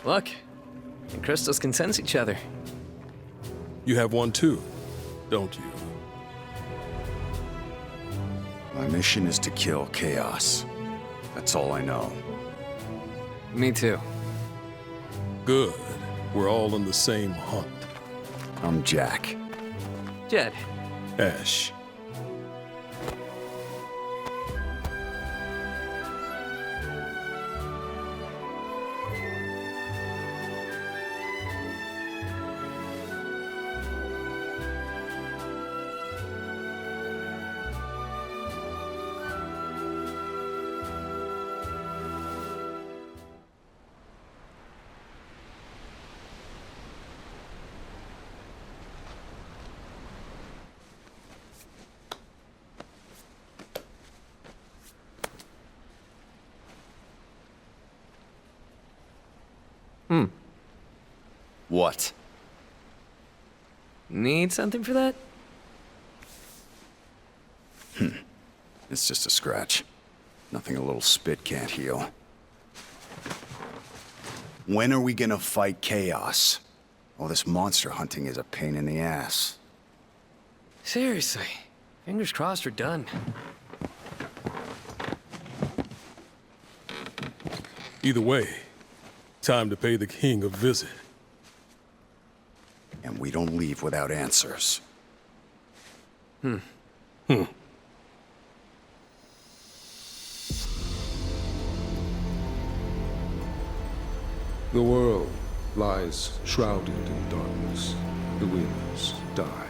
Look, the crystals can sense each other. You have one too, don't you? My mission is to kill Chaos. That's all I know. Me too. Good. We're all on the same hunt. I'm Jack. Jed. Ash. What? Need something for that? It's just a scratch. Nothing a little spit can't heal. When are we gonna fight Chaos? All this monster hunting is a pain in the ass. Seriously. Fingers crossed we're done. Either way, time to pay the king a visit. And we don't leave without answers. The world lies shrouded in darkness. The winds die.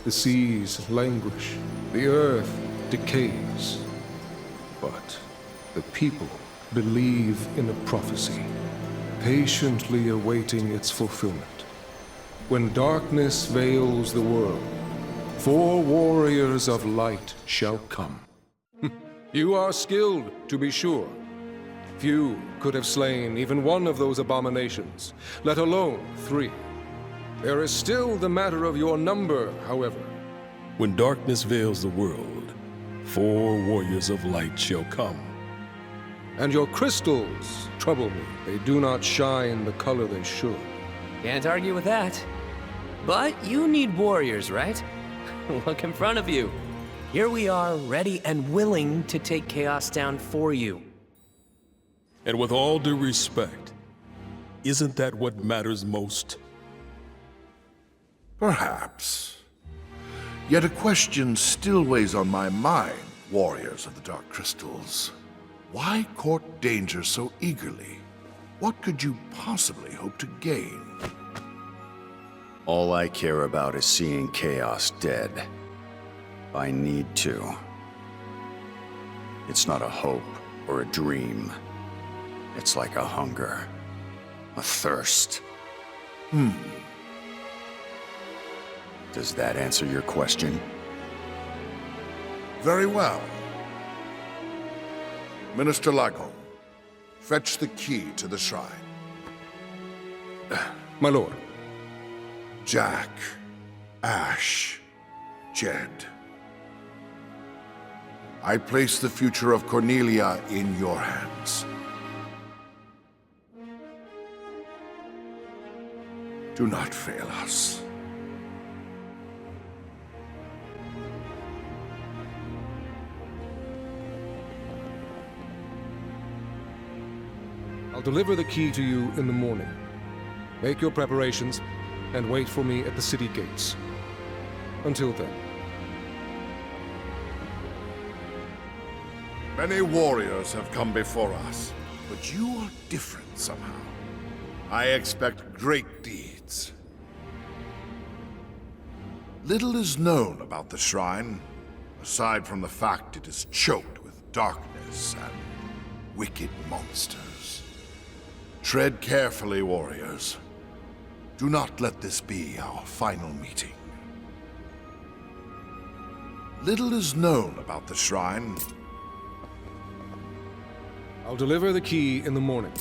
The seas languish. The earth decays. But the people believe in a prophecy, patiently awaiting its fulfillment. When darkness veils the world, 4 warriors of light shall come. You are skilled, to be sure. Few could have slain even one of those abominations, let alone 3. There is still the matter of your number, however. When darkness veils the world, 4 warriors of light shall come. And your crystals trouble me. They do not shine the color they should. Can't argue with that. But you need warriors, right? Look in front of you. Here we are, ready and willing to take Chaos down for you. And with all due respect, isn't that what matters most? Perhaps. Yet a question still weighs on my mind, warriors of the Dark Crystals. Why court danger so eagerly? What could you possibly hope to gain? All I care about is seeing Chaos dead. I need to. It's not a hope or a dream. It's like a hunger, a thirst. Does that answer your question? Very well. Minister Lagom, fetch the key to the shrine. My lord. Jack, Ash, Jed. I place the future of Cornelia in your hands. Do not fail us. I'll deliver the key to you in the morning. Make your preparations and wait for me at the city gates. Until then. Many warriors have come before us, but you are different somehow. I expect great deeds. Little is known about the shrine, aside from the fact it is choked with darkness and wicked monsters. Tread carefully, warriors. Do not let this be our final meeting. Little is known about the shrine. I'll deliver the key in the morning.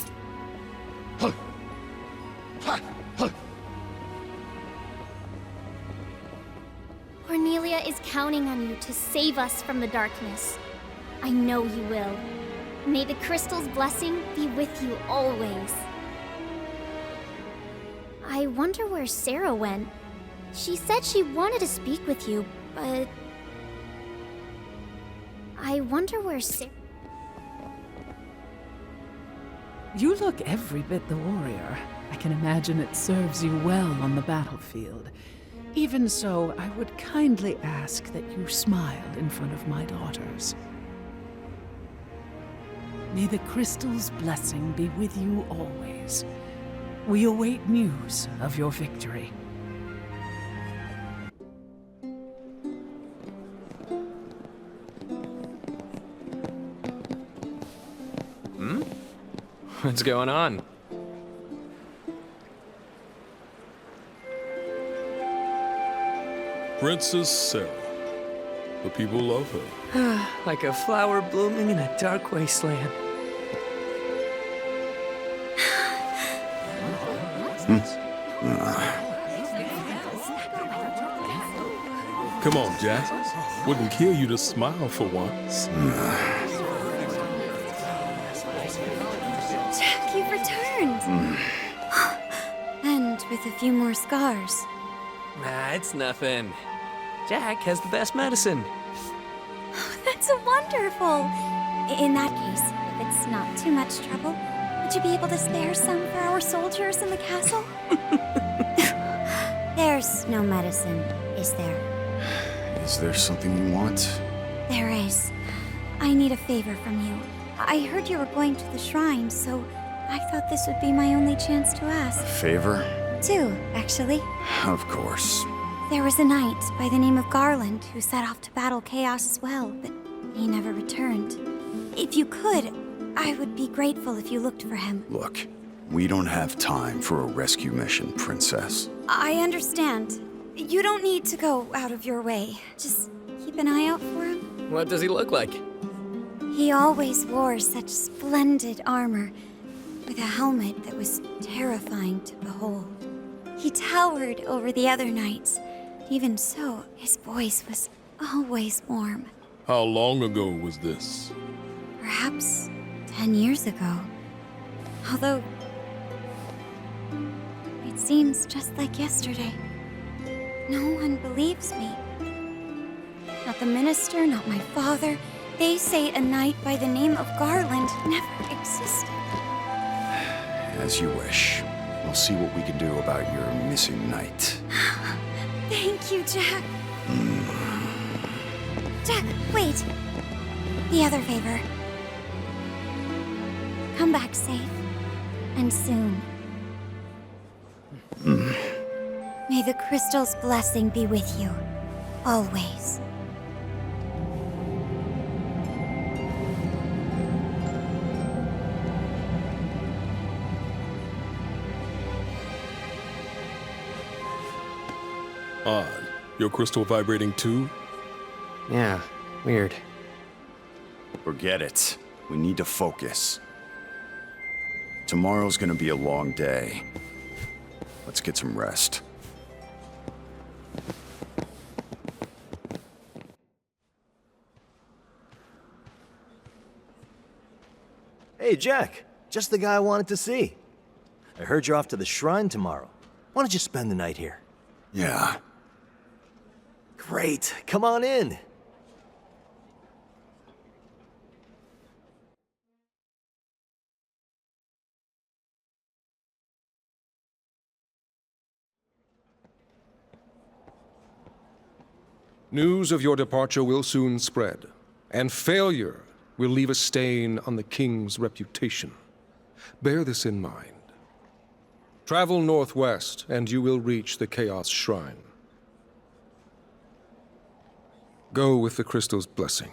Cornelia is counting on you to save us from the darkness. I know you will. May the crystal's blessing be with you always. I wonder where Sarah went. She said she wanted to speak with you, but... I wonder where Sarah... You look every bit the warrior. I can imagine it serves you well on the battlefield. Even so, I would kindly ask that you smile in front of my daughters. May the crystal's blessing be with you always. We await news of your victory. What's going on? Princess Sarah. The people love her. Like a flower blooming in a dark wasteland. Come on, Jack. Wouldn't kill you to smile for once. Jack, you've returned. And with a few more scars. Nah, it's nothing. Jack has the best medicine. That's wonderful. In that case, if it's not too much trouble, would you be able to spare some for our soldiers in the castle? There's no medicine, is there? Is there something you want? There is. I need a favor from you. I heard you were going to the shrine, so I thought this would be my only chance to ask. Favor? Two, actually. Of course. There was a knight by the name of Garland who set off to battle Chaos as well, but he never returned. If you could, I would be grateful if you looked for him. Look, we don't have time for a rescue mission, Princess. I understand. You don't need to go out of your way. Just keep an eye out for him. What does he look like? He always wore such splendid armor, with a helmet that was terrifying to behold. He towered over the other knights. Even so, his voice was always warm. How long ago was this? Perhaps 10 years ago. Although, it seems just like yesterday. No one believes me. Not the minister, not my father. They say a knight by the name of Garland never existed. As you wish. We'll see what we can do about your missing knight. Thank you, Jack. Jack, wait. The other favor. Come back safe. And soon. May the crystal's blessing be with you. Always. Odd. Your crystal vibrating too? Yeah, weird. Forget it. We need to focus. Tomorrow's gonna be a long day. Let's get some rest. Hey, Jack. Just the guy I wanted to see. I heard you're off to the shrine tomorrow. Why don't you spend the night here? Yeah. Great. Come on in. News of your departure will soon spread, and failure will leave a stain on the king's reputation. Bear this in mind. Travel northwest, and you will reach the Chaos Shrine. Go with the crystal's blessing.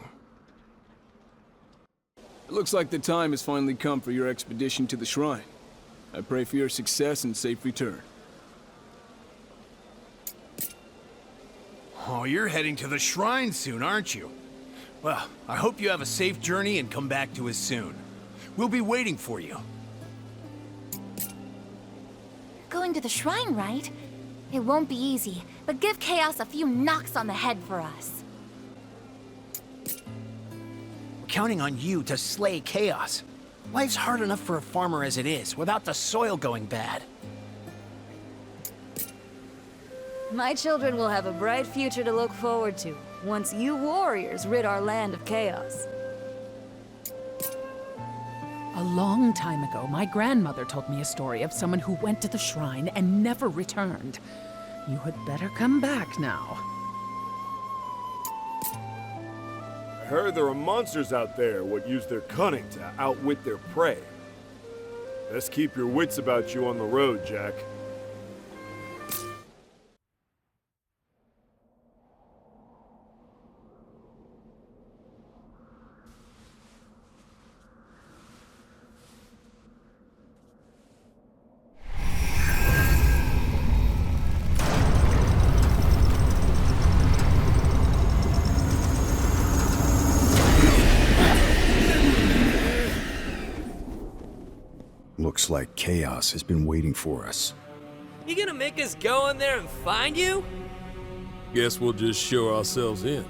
It looks like the time has finally come for your expedition to the shrine. I pray for your success and safe return. Oh, you're heading to the shrine soon, aren't you? Well, I hope you have a safe journey and come back to us soon. We'll be waiting for you. Going to the shrine, right? It won't be easy, but give Chaos a few knocks on the head for us. We're counting on you to slay Chaos. Life's hard enough for a farmer as it is, without the soil going bad. My children will have a bright future to look forward to once you warriors rid our land of chaos. A long time ago, my grandmother told me a story of someone who went to the shrine and never returned. You had better come back now. I heard there are monsters out there what use their cunning to outwit their prey. Best keep your wits about you on the road, Jack. Looks like chaos has been waiting for us. You gonna make us go in there and find you? Guess we'll just show ourselves in.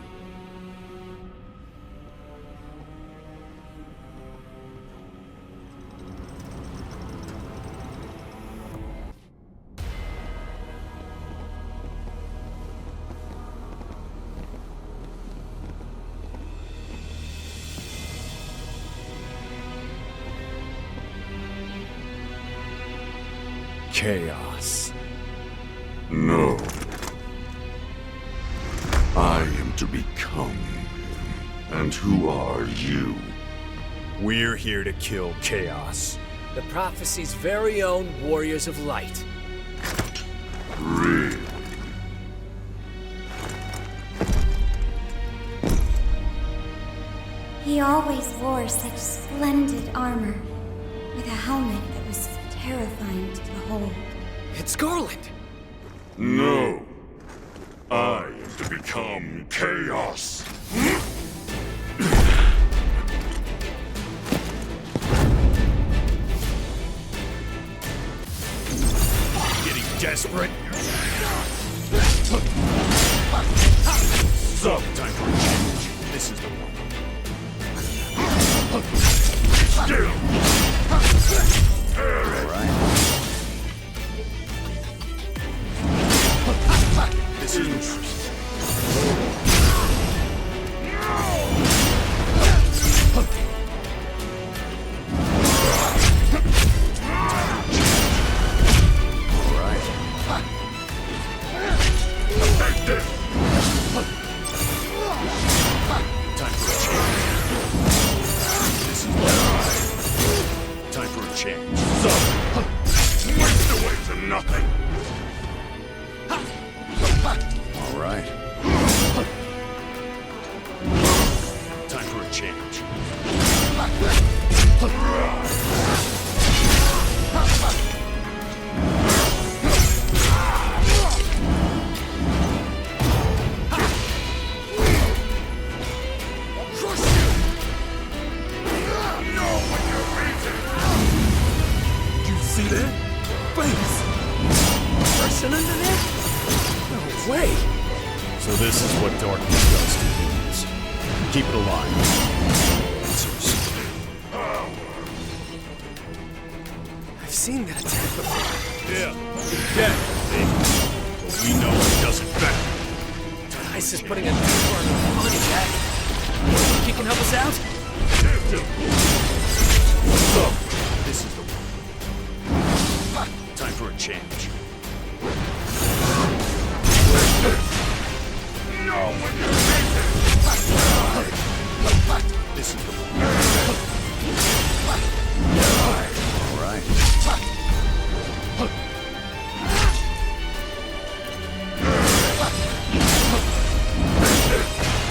Chaos. No. I am to become. And who are you? We're here to kill Chaos. The prophecy's very own Warriors of Light. Really? He always wore such splendid armor, with a helmet that was terrifying to behold. It's Garland! No. I am to become chaos. Getting desperate? So, Time for a change. This is the one. still. This is interesting. So this is what darkness does to humans. Keep it alive. I've seen that attack before. Yeah, you're dead. But we know it doesn't better. Ice is putting a damper on our money, Jack. You can help us out? This is the one. Time for a change. This is the one. All right.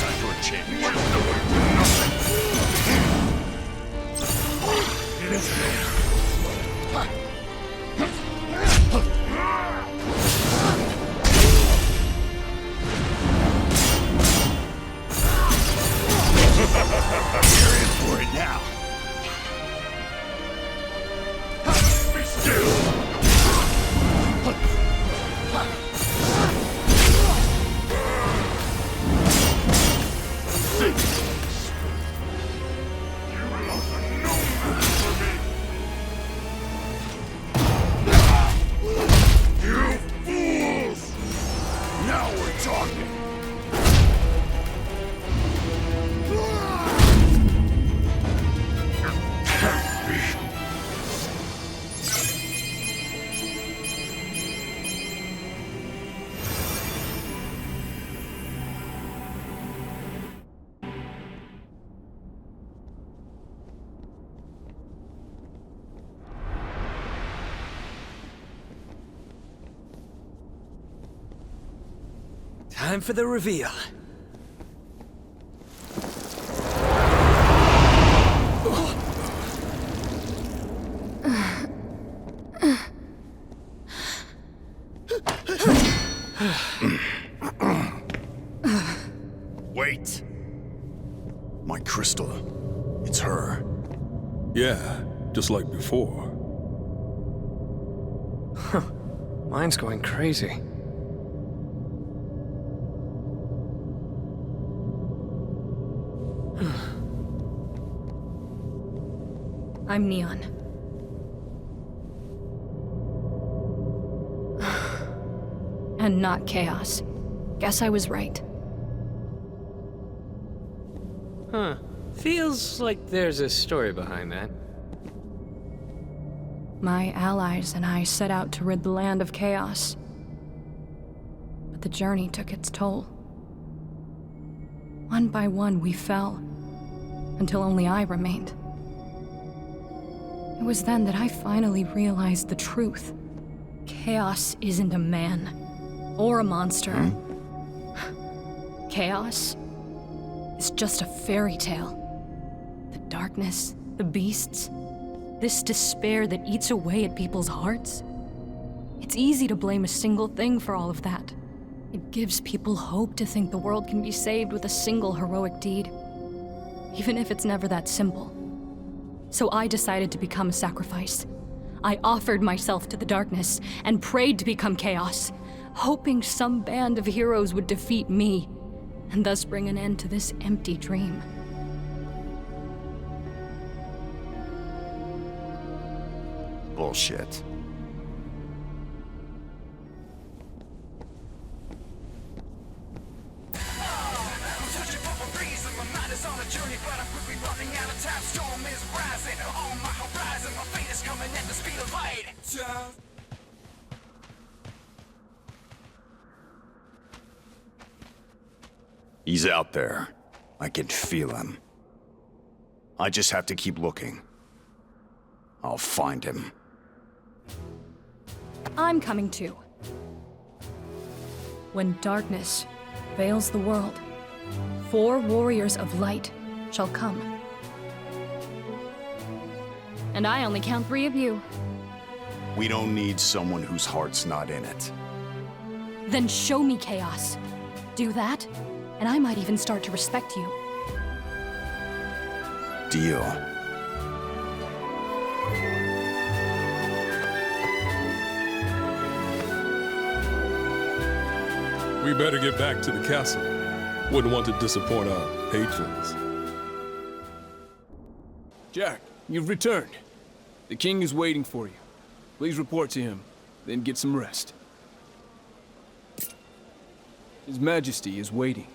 Time for a change. Time for the reveal. Wait. My crystal. It's her. Yeah, just like before. Mine's going crazy. I'm Neon. And not Chaos. Guess I was right. Huh. Feels like there's a story behind that. My allies and I set out to rid the land of chaos. But the journey took its toll. One by one, we fell, until only I remained. It was then that I finally realized the truth. Chaos isn't a man, or a monster. Chaos is just a fairy tale. The darkness, the beasts, this despair that eats away at people's hearts. It's easy to blame a single thing for all of that. It gives people hope to think the world can be saved with a single heroic deed, even if it's never that simple. So I decided to become a sacrifice. I offered myself to the darkness and prayed to become chaos, hoping some band of heroes would defeat me, and thus bring an end to this empty dream. Bullshit. He's out there. I can feel him. I just have to keep looking. I'll find him. I'm coming too. When darkness veils the world, 4 warriors of light shall come. And I only count 3 of you. We don't need someone whose heart's not in it. Then show me chaos. Do that, and I might even start to respect you. Deal. We better get back to the castle. Wouldn't want to disappoint our patrons. Jack, you've returned. The king is waiting for you. Please report to him, then get some rest. His Majesty is waiting.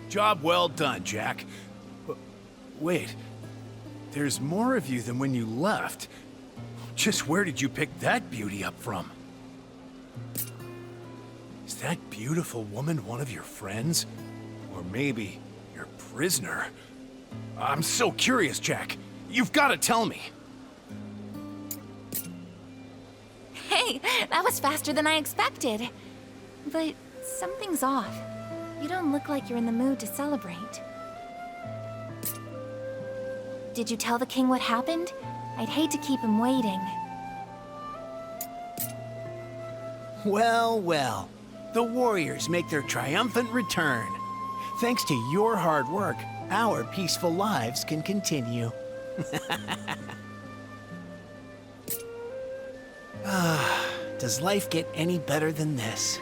Job well done, Jack. Wait, there's more of you than when you left. Just where did you pick that beauty up from? Is that beautiful woman one of your friends? Or maybe your prisoner? I'm so curious, Jack. You've got to tell me. Hey, that was faster than I expected. But something's off. You don't look like you're in the mood to celebrate. Did you tell the king what happened? I'd hate to keep him waiting. Well, well. The warriors make their triumphant return. Thanks to your hard work, our peaceful lives can continue. Does life get any better than this?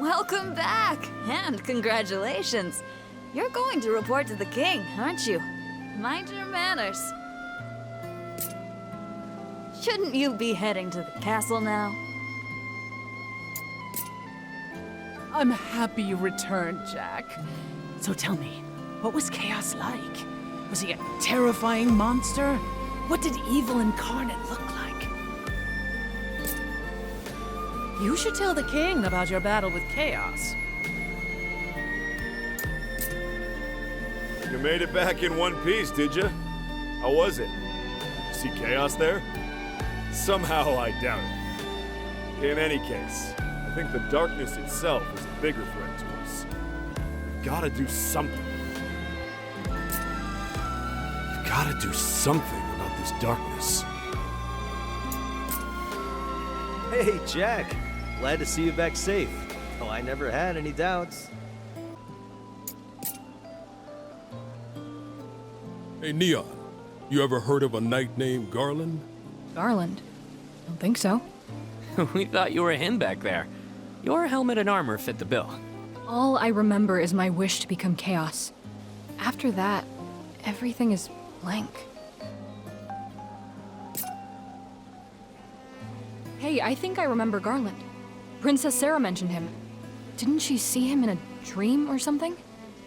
Welcome back, and congratulations. You're going to report to the king, aren't you? Mind your manners. Shouldn't you be heading to the castle now? I'm happy you returned, Jack. So tell me, what was Chaos like? Was he a terrifying monster? What did evil incarnate look like? You should tell the king about your battle with Chaos. You made it back in one piece, did you? How was it? See Chaos there? Somehow I doubt it. In any case, I think the darkness itself is a bigger threat to us. We've gotta do something. We've gotta do something about this darkness. Hey, Jack. Glad to see you back safe. Oh, I never had any doubts. Hey, Neon, you ever heard of a knight named Garland? Garland? Don't think so. We thought you were him back there. Your helmet and armor fit the bill. All I remember is my wish to become Chaos. After that, everything is blank. Hey, I think I remember Garland. Princess Sarah mentioned him. Didn't she see him in a dream or something?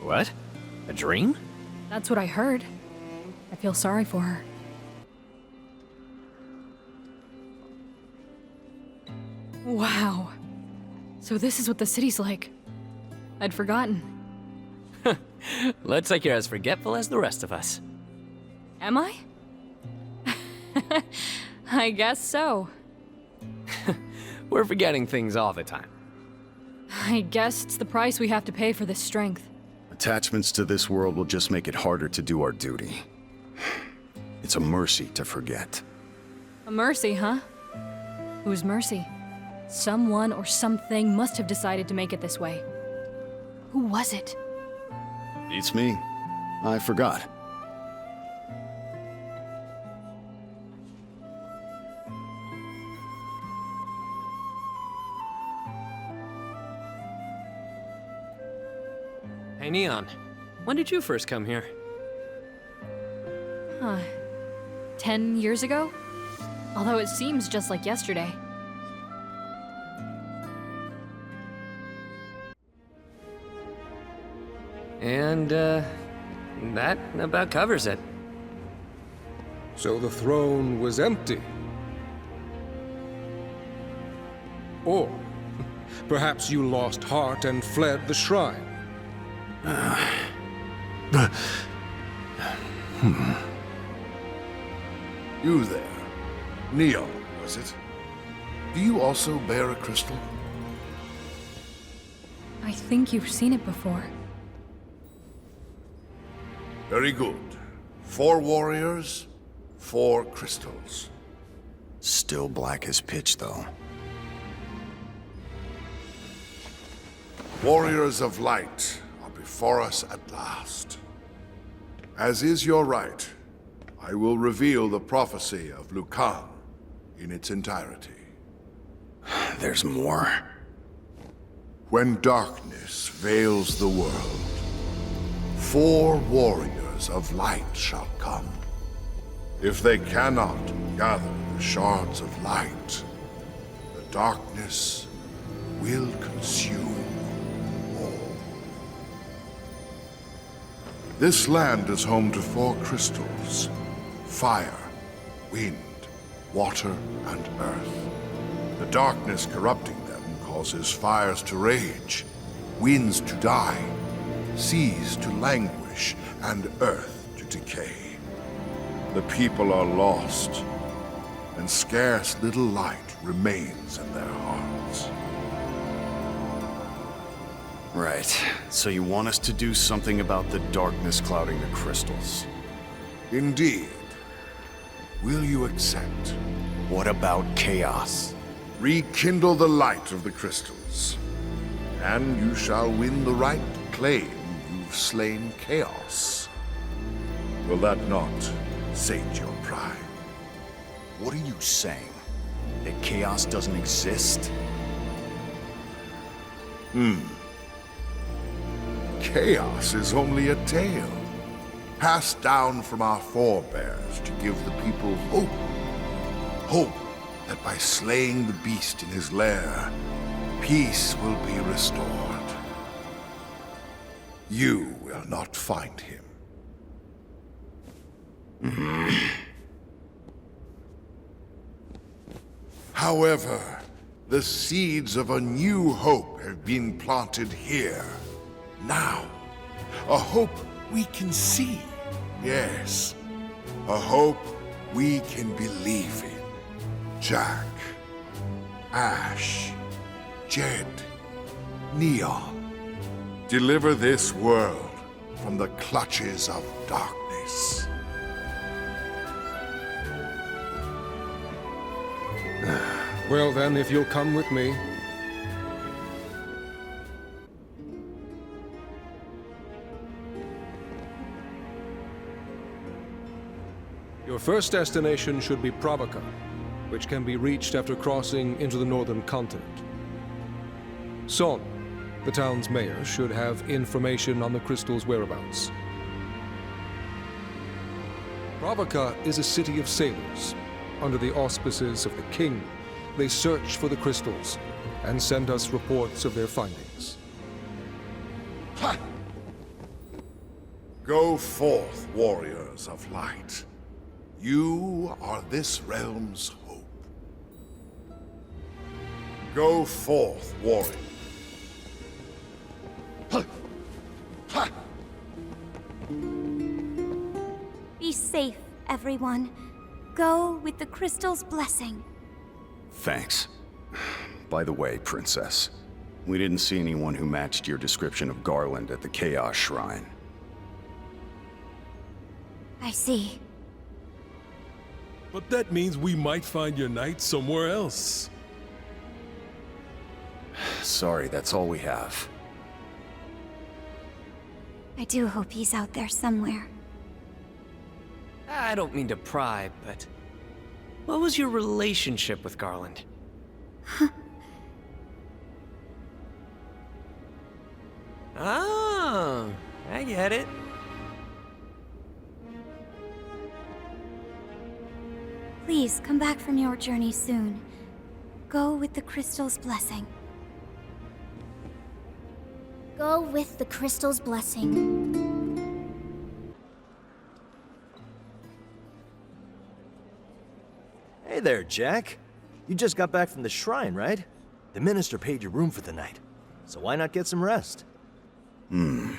What? A dream? That's what I heard. I feel sorry for her. Wow. So this is what the city's like. I'd forgotten. Looks like you're as forgetful as the rest of us. Am I? I guess so. We're forgetting things all the time. I guess it's the price we have to pay for this strength. Attachments to this world will just make it harder to do our duty. It's a mercy to forget. A mercy, huh? Whose mercy? Someone or something must have decided to make it this way. Who was it? It's me. I forgot. Hey, Neon. When did you first come here? Huh. 10 years ago? Although it seems just like yesterday. And, that about covers it. So the throne was empty. Or perhaps you lost heart and fled the shrine. You there. Neon, was it? Do you also bear a crystal? I think you've seen it before. Very good. 4 warriors, 4 crystals. Still black as pitch, though. Warriors of light are before us at last. As is your right, I will reveal the prophecy of Lucan in its entirety. There's more. When darkness veils the world, 4 warriors of light shall come. If they cannot gather the shards of light, the darkness will consume all. This land is home to 4 crystals: fire, wind, water, and earth. The darkness corrupting them causes fires to rage, winds to die, seas to languish, and earth to decay. The people are lost, and scarce little light remains in their hearts. Right. So you want us to do something about the darkness clouding the crystals? Indeed. Will you accept? What about chaos? Rekindle the light of the crystals, and you shall win the right to claim you've slain chaos. Will that not sate your pride? What are you saying? That chaos doesn't exist? Chaos is only a tale, passed down from our forebears to give the people hope. Hope that by slaying the beast in his lair, peace will be restored. You will not find him. However, the seeds of a new hope have been planted here, now. A hope we can see, yes. A hope we can believe in. Jack, Ash, Jed, Neon, deliver this world from the clutches of darkness. Well then, if you'll come with me. Your first destination should be Pravoka, which can be reached after crossing into the northern continent. Son, the town's mayor, should have information on the crystal's whereabouts. Pravoka is a city of sailors. Under the auspices of the king, they search for the crystals and send us reports of their findings. Ha! Go forth, warriors of light. You are this realm's hope. Go forth, warrior. Be safe, everyone. Go with the crystal's blessing. Thanks. By the way, Princess, we didn't see anyone who matched your description of Garland at the Chaos Shrine. I see. But that means we might find your knight somewhere else. Sorry, that's all we have. I do hope he's out there somewhere. I don't mean to pry, but what was your relationship with Garland? Oh, I get it. Please come back from your journey soon. Go with the crystal's blessing. Go with the crystal's blessing. Hey there, Jack. You just got back from the shrine, right? The minister paid your room for the night, so why not get some rest? I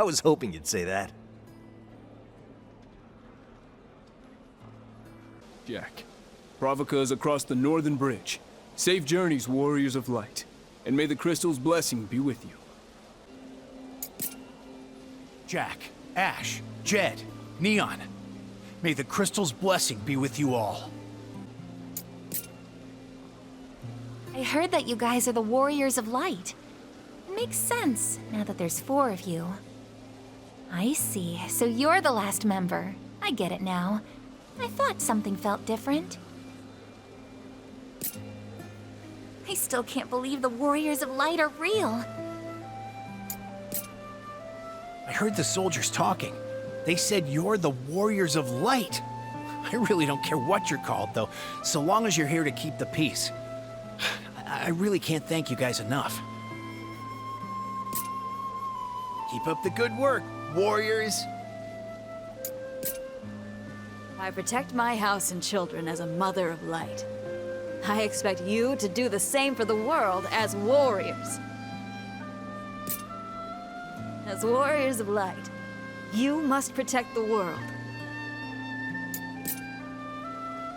was hoping you'd say that. Jack, Pravoka is across the northern bridge. Safe journeys, warriors of light. And may the crystal's blessing be with you. Jack, Ash, Jed, Neon. May the crystal's blessing be with you all. I heard that you guys are the Warriors of Light. It makes sense, now that there's 4 of you. I see, so you're the last member. I get it now. I thought something felt different. I still can't believe the Warriors of Light are real. I heard the soldiers talking. They said you're the Warriors of Light. I really don't care what you're called, though, so long as you're here to keep the peace. I really can't thank you guys enough. Keep up the good work, warriors. I protect my house and children as a mother of light. I expect you to do the same for the world as warriors. As warriors of light, you must protect the world.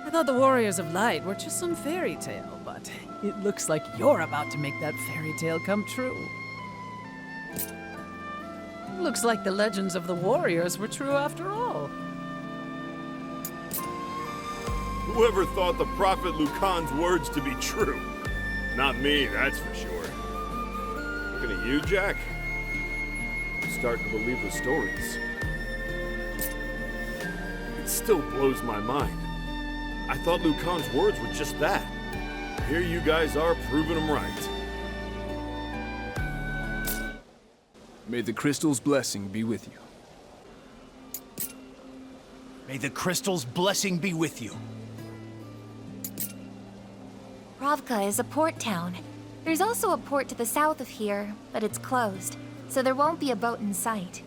I thought the Warriors of Light were just some fairy tale, but it looks like you're about to make that fairy tale come true. Looks like the legends of the warriors were true after all. Whoever thought the Prophet Lucan's words to be true? Not me, that's for sure. Looking at you, Jack? I'm starting to believe the stories. It still blows my mind. I thought Lucan's words were just that. Here you guys are proving them right. May the crystal's blessing be with you. May the crystal's blessing be with you. Pravka is a port town. There's also a port to the south of here, but it's closed, so there won't be a boat in sight.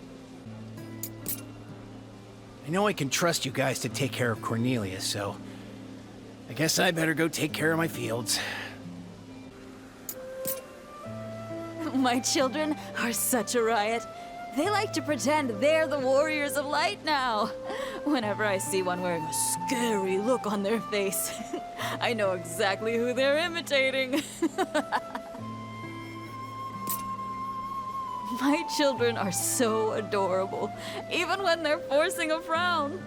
I know I can trust you guys to take care of Cornelius, so I guess I better go take care of my fields. My children are such a riot. They like to pretend they're the Warriors of Light now. Whenever I see one wearing a scary look on their face, I know exactly who they're imitating. My children are so adorable, even when they're forcing a frown.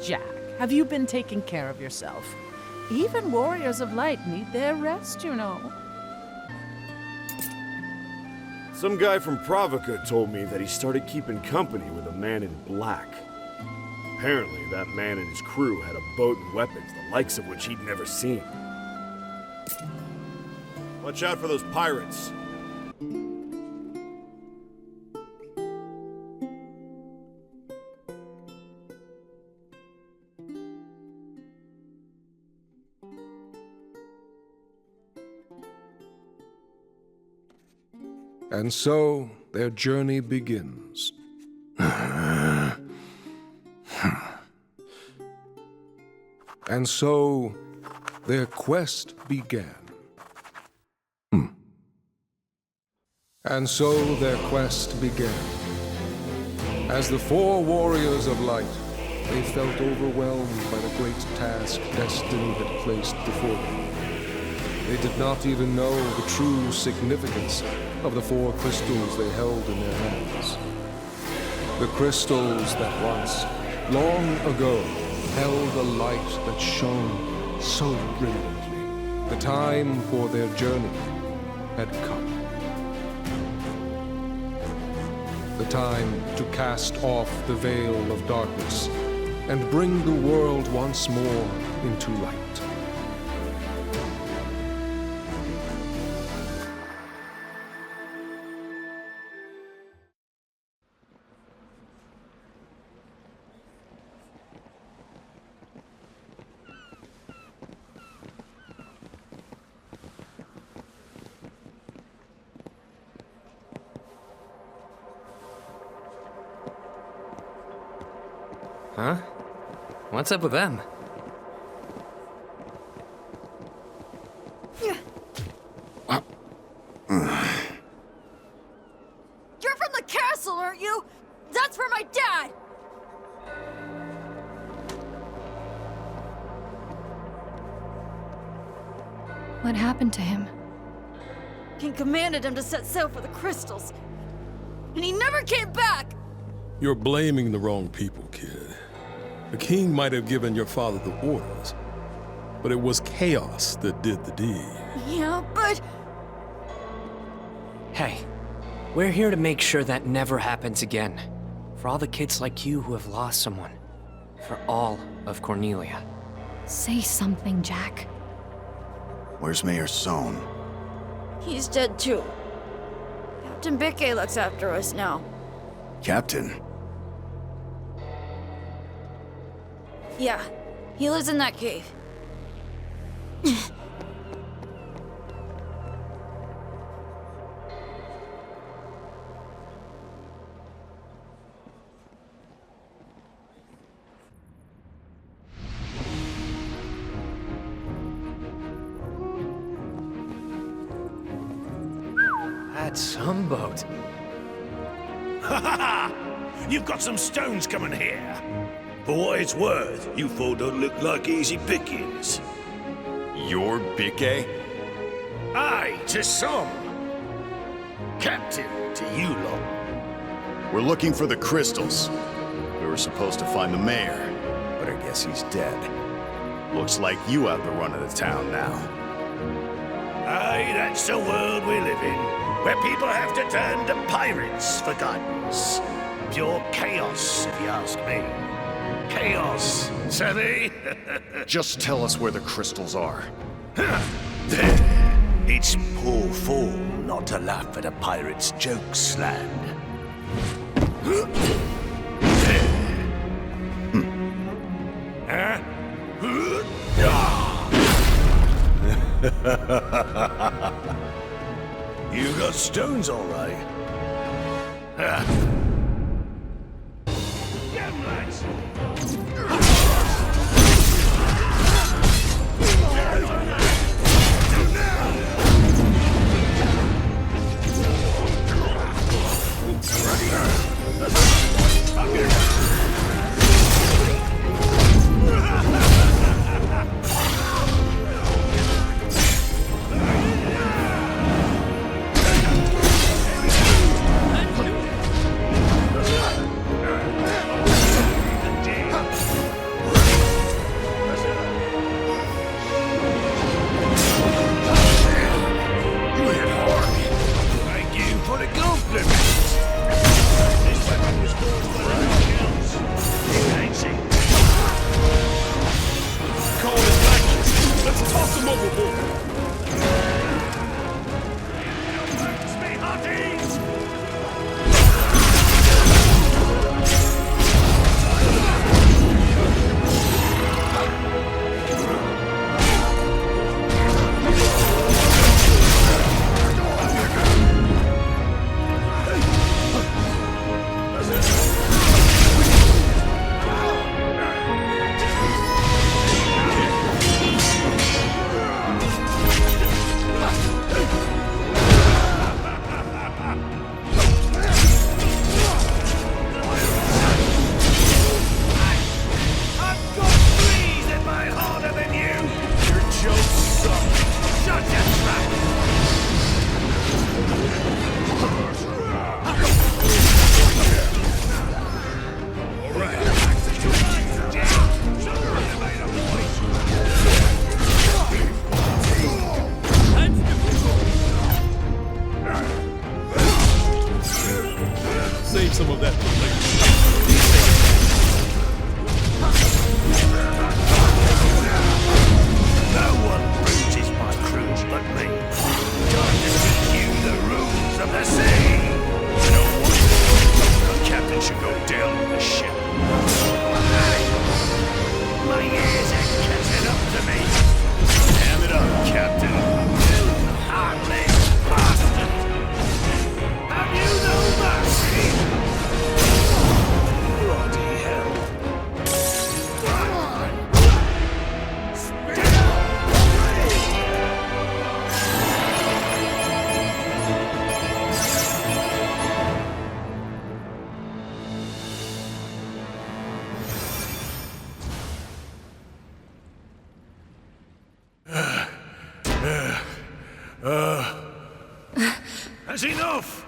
Jack, have you been taking care of yourself? Even Warriors of Light need their rest, you know. Some guy from Provoca told me that he started keeping company with a man in black. Apparently, that man and his crew had a boat and weapons, the likes of which he'd never seen. Watch out for those pirates. And so their journey begins. And so their quest began. And so their quest began. As the four warriors of light, they felt overwhelmed by the great task destiny had placed before them. They did not even know the true significance of the four crystals they held in their hands. The crystals that once, long ago, held a light that shone so brilliantly. The time for their journey had come. The time to cast off the veil of darkness and bring the world once more into light. Huh? What's up with them? You're from the castle, aren't you? That's for my dad! What happened to him? King commanded him to set sail for the crystals. And he never came back! You're blaming the wrong people, kid. The king might have given your father the orders, but it was chaos that did the deed. Yeah, but... Hey, we're here to make sure that never happens again. For all the kids like you who have lost someone. For all of Cornelia. Say something, Jack. Where's Mayor Sohn? He's dead too. Captain Bikke looks after us now. Captain? Yeah, he lives in that cave. That's some boat. Ha ha ha! You've got some stones coming here. For what it's worth, you four don't look like easy pickings. You're Bikke? Aye, to some. Captain, to you lot. We're looking for the crystals. We were supposed to find the mayor, but I guess he's dead. Looks like you have the run of the town now. Aye, that's the world we live in, where people have to turn to pirates for guidance. Pure chaos, if you ask me. Chaos, savvy? Just tell us where the crystals are. There. It's poor form not to laugh at a pirate's jokes, lad. You got stones, all right. Damn, lads! save some of that for later. No one bruises my crews but me. Time to teach you the rules of the sea. No wonder the captain should go down with the ship. My ears are catching up to me. Damn it up, Captain. You heartless bastard! Have you no mercy? Bloody hell. That's enough!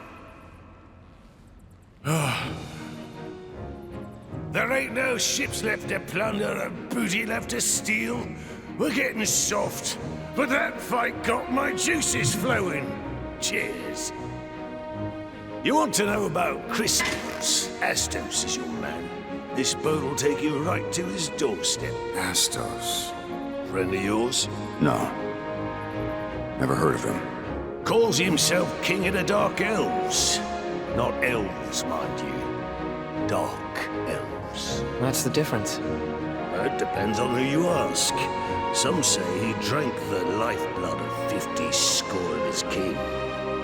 There ain't no ships left to plunder and booty left to steal. We're getting soft, but that fight got my juices flowing. Cheers. You want to know about crystals? Astos is your man. This boat will take you right to his doorstep. Astos. Friend of yours? No. Never heard of him. Calls himself King of the Dark Elves. Not elves, mind you. Dark elves. What's the difference? It depends on who you ask. Some say he drank the lifeblood of 50 score of his kin.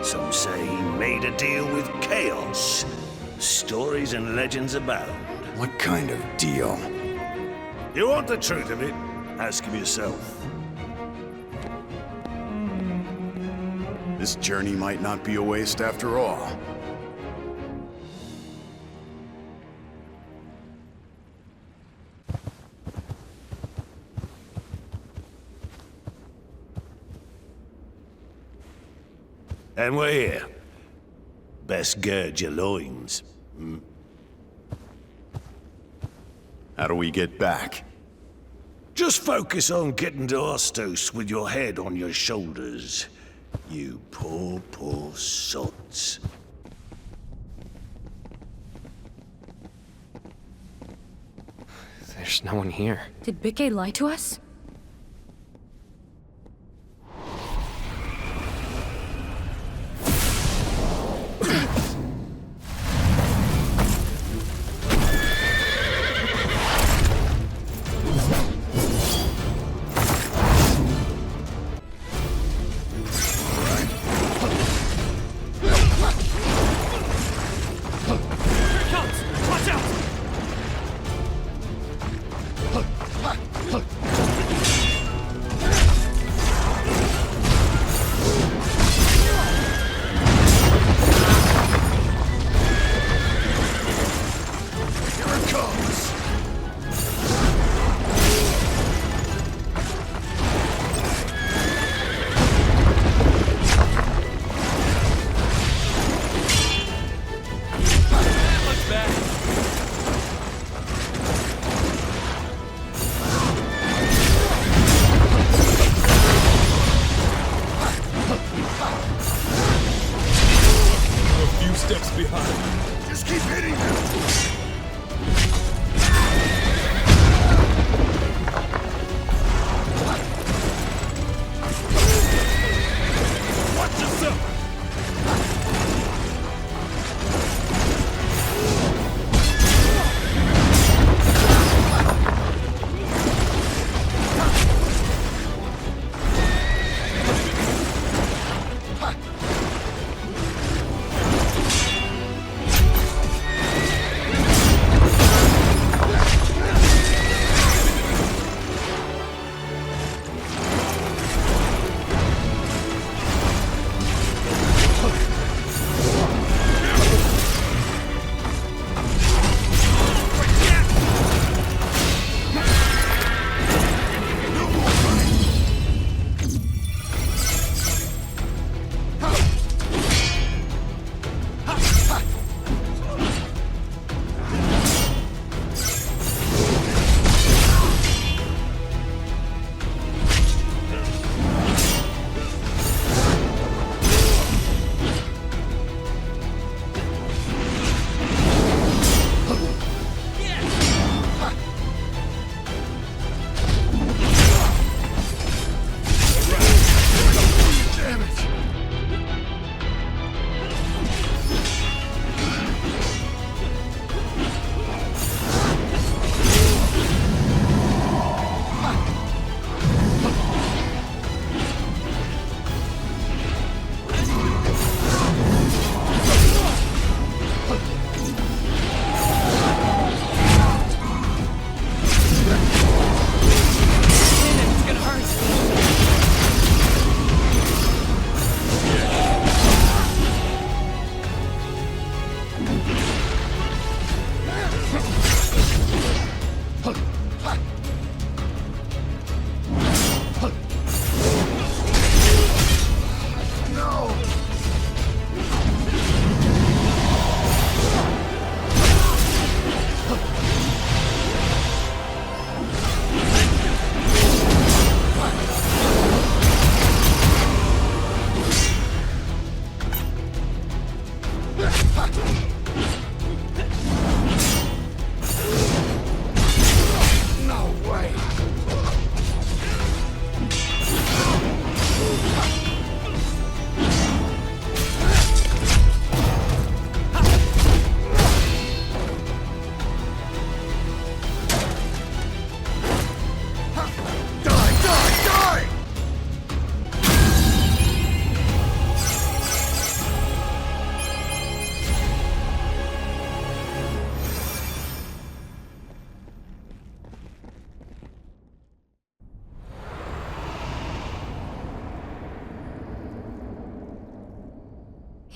Some say he made a deal with Chaos. Stories and legends abound. What kind of deal? You want the truth of it? Ask him yourself. This journey might not be a waste after all. And we're here. Best gird your loins. How do we get back? Just focus on getting to Astos with your head on your shoulders. You poor, poor sots. There's no one here. Did Bikke lie to us?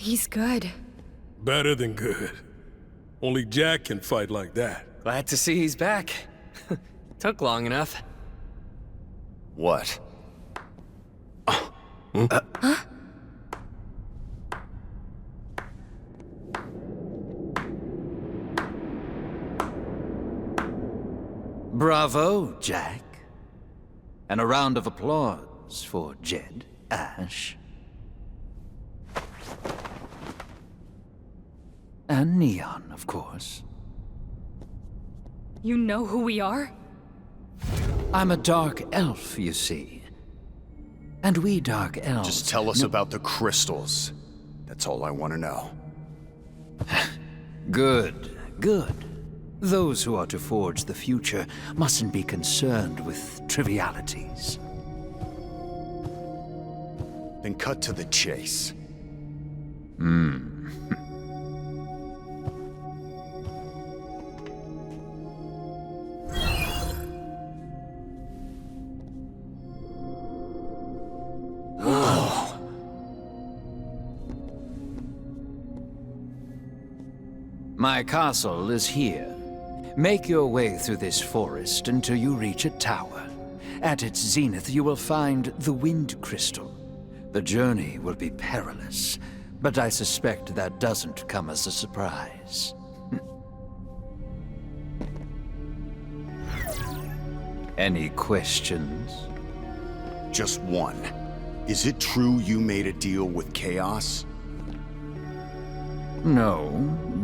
He's good. Better than good. Only Jack can fight like that. Glad to see he's back. Took long enough. What? Bravo, Jack. And a round of applause for Jed Ash. And Neon, of course. You know who we are? I'm a dark elf, you see. And we dark elves... Just tell us about the crystals. That's all I want to know. Good, good. Those who are to forge the future mustn't be concerned with trivialities. Then cut to the chase. My castle is here. Make your way through this forest until you reach a tower. At its zenith, you will find the Wind Crystal. The journey will be perilous, but I suspect that doesn't come as a surprise. Any questions? Just one. Is it true you made a deal with Chaos? No,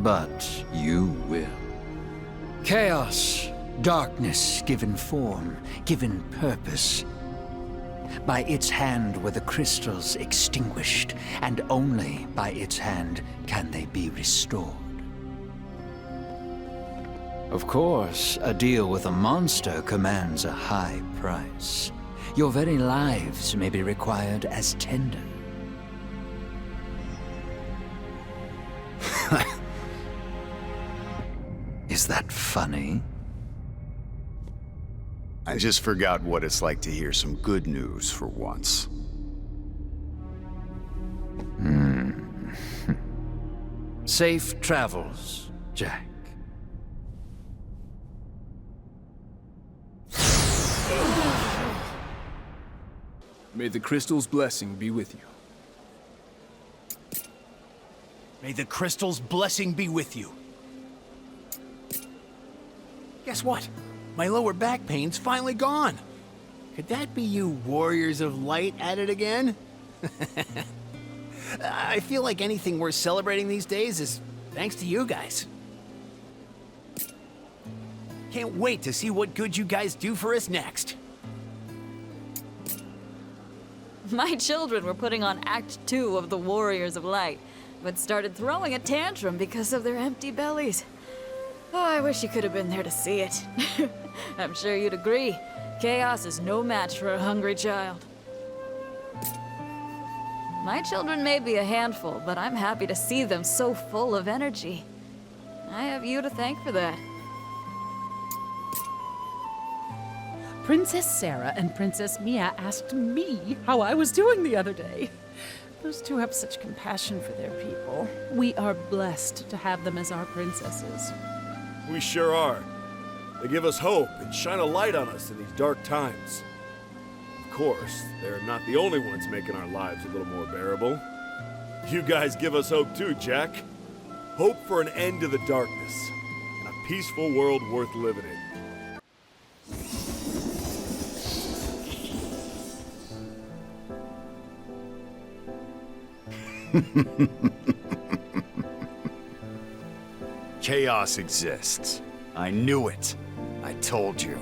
but you will. Chaos, darkness given form, given purpose. By its hand were the crystals extinguished, and only by its hand can they be restored. Of course, a deal with a monster commands a high price. Your very lives may be required as tender. Is that funny? I just forgot what it's like to hear some good news for once. Safe travels, Jack. May the crystal's blessing be with you. May the crystal's blessing be with you. Guess what? My lower back pain's finally gone. Could that be you Warriors of Light at it again? I feel like anything worth celebrating these days is thanks to you guys. Can't wait to see what good you guys do for us next. My children were putting on Act 2 of the Warriors of Light, but started throwing a tantrum because of their empty bellies. Oh, I wish you could have been there to see it. I'm sure you'd agree. Chaos is no match for a hungry child. My children may be a handful, but I'm happy to see them so full of energy. I have you to thank for that. Princess Sarah and Princess Mia asked me how I was doing the other day. Those two have such compassion for their people. We are blessed to have them as our princesses. We sure are. They give us hope and shine a light on us in these dark times. Of course, they're not the only ones making our lives a little more bearable. You guys give us hope too, Jack. Hope for an end to the darkness and a peaceful world worth living in. Chaos exists. I knew it. I told you.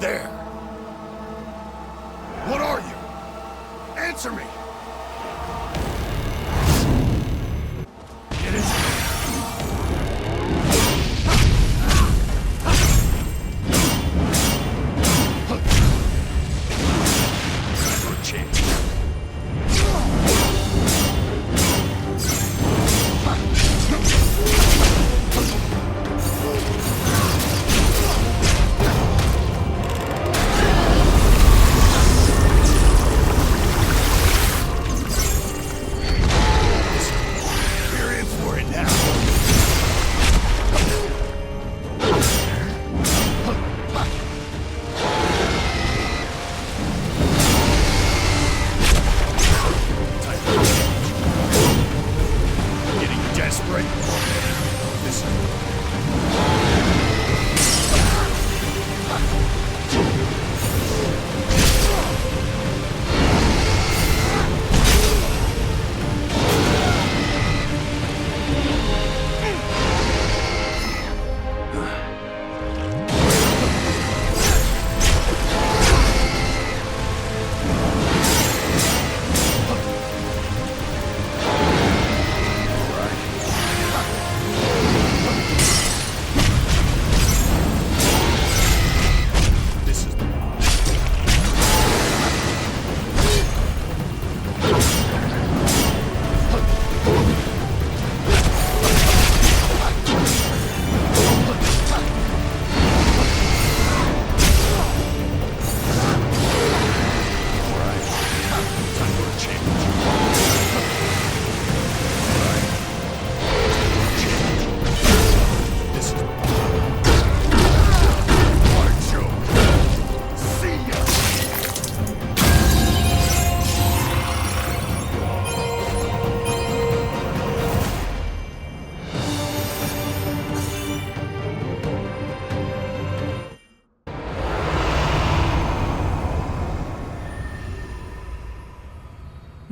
There! What are you? Answer me! It is... Your chance.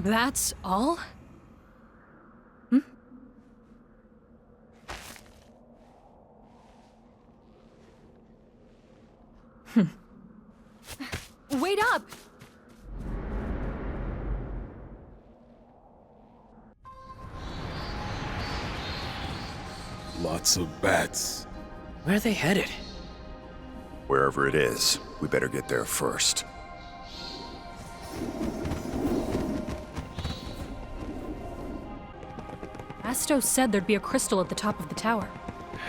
That's all? Wait up! Lots of bats. Where are they headed? Wherever it is, we better get there first. Astos said there'd be a crystal at the top of the tower.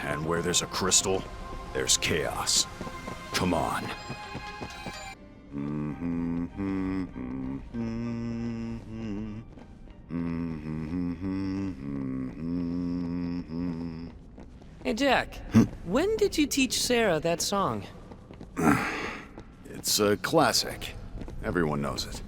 And where there's a crystal, there's chaos. Come on. Hey, Jack. When did you teach Sarah that song? It's a classic. Everyone knows it.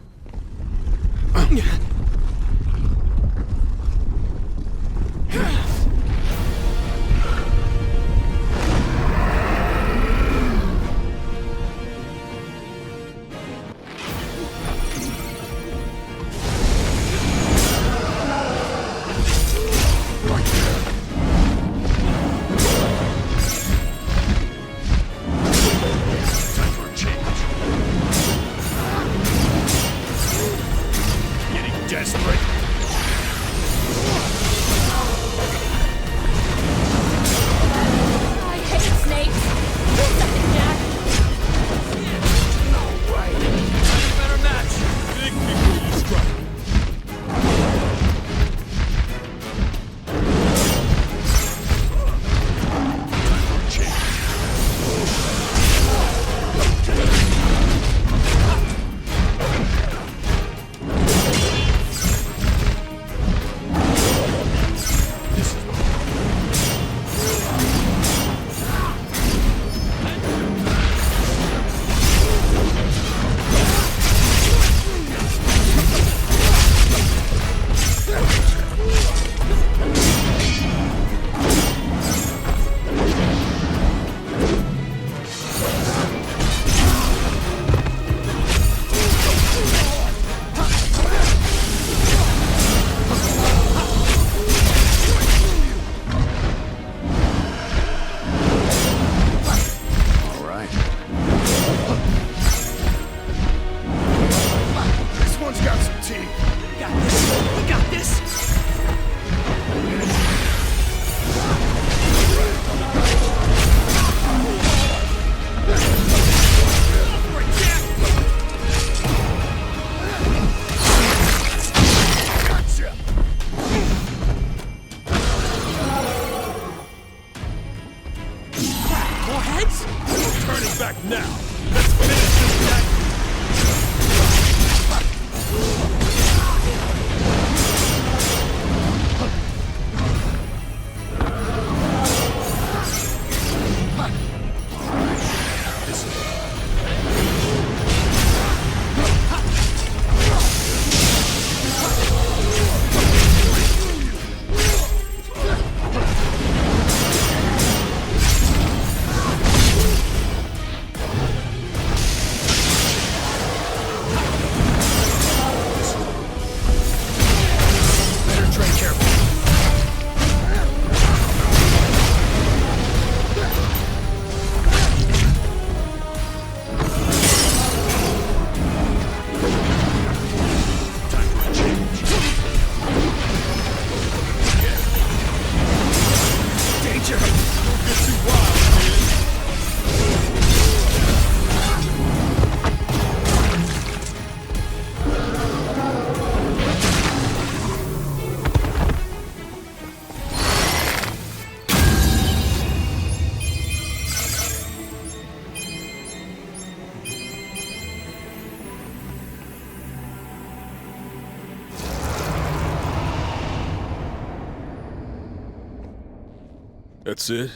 That's it?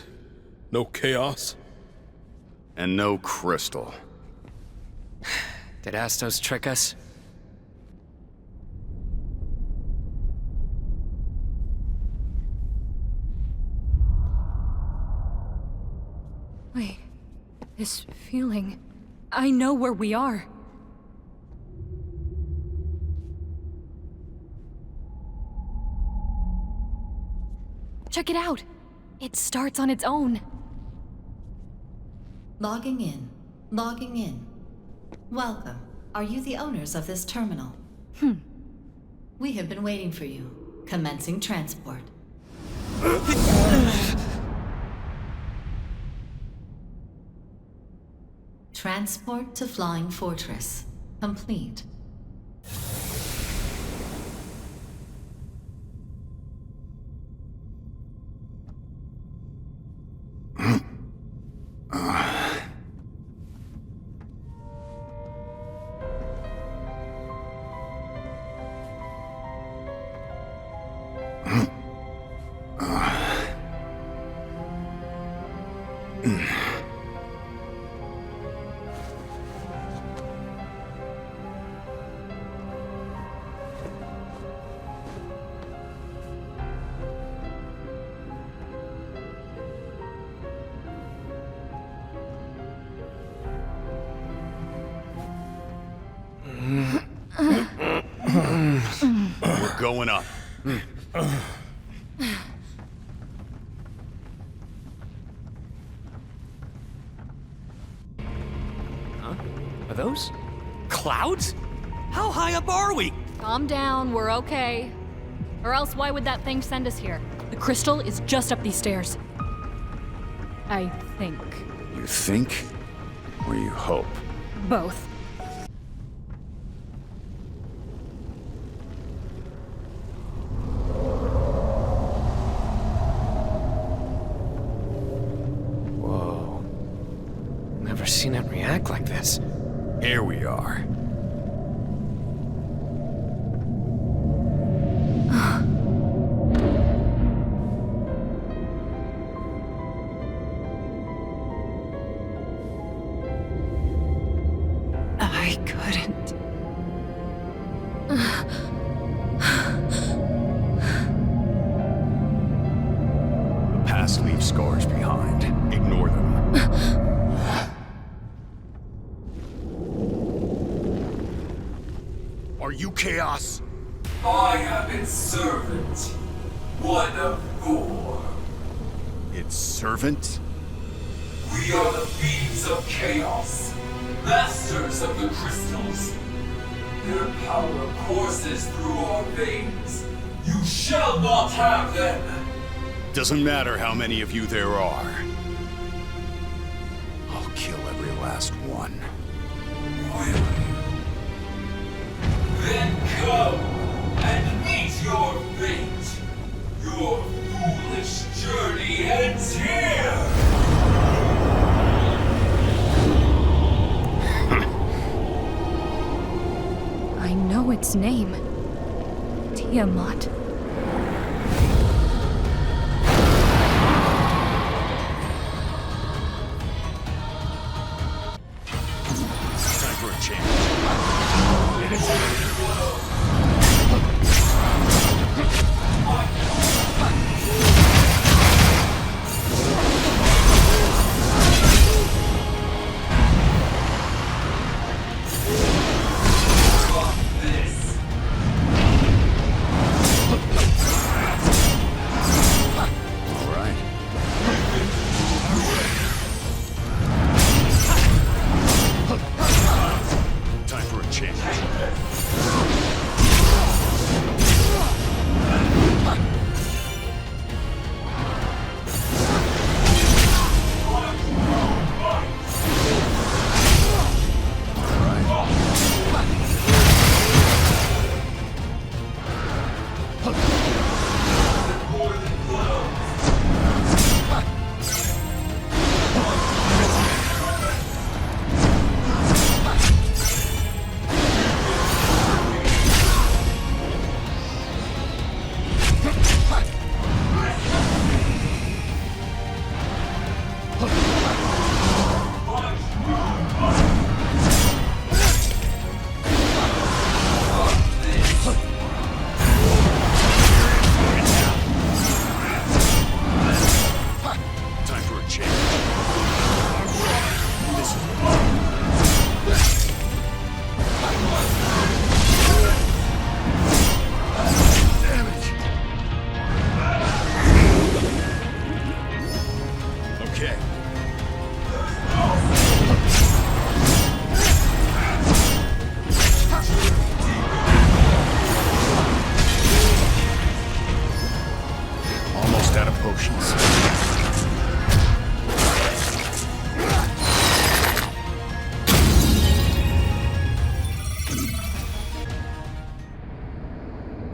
No chaos? And no crystal. Did Astos trick us? Wait, this feeling. I know where we are. Check it out. It starts on its own. Logging in. Logging in. Welcome. Are you the owners of this terminal? We have been waiting for you. Commencing transport. Transport to Flying Fortress. Complete. We're going up. Are those clouds? How high up are we? Calm down, we're okay. Or else why would that thing send us here? The crystal is just up these stairs. I think. You think? Or you hope? Both. Whoa. Never seen it react like this. Here we are. I couldn't. The past leaves scars behind. Ignore them. Are you Chaos? I am its servant. One of four. Its servant? We are the beings of chaos, masters of the crystals. Their power courses through our veins. You shall not have them. Doesn't matter how many of you there are. I'll kill every last one. Then come and meet your fate. Your foolish journey ends here. I know its name. Tiamat. Time for a change.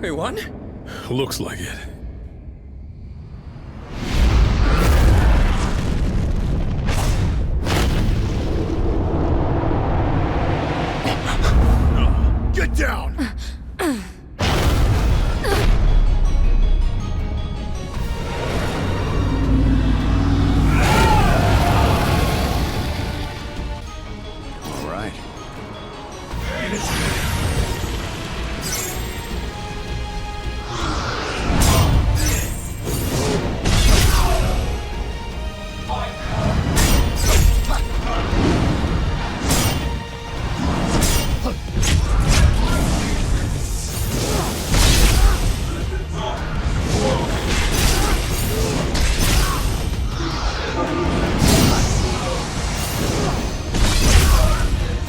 We won? Looks like it. Get down! All right.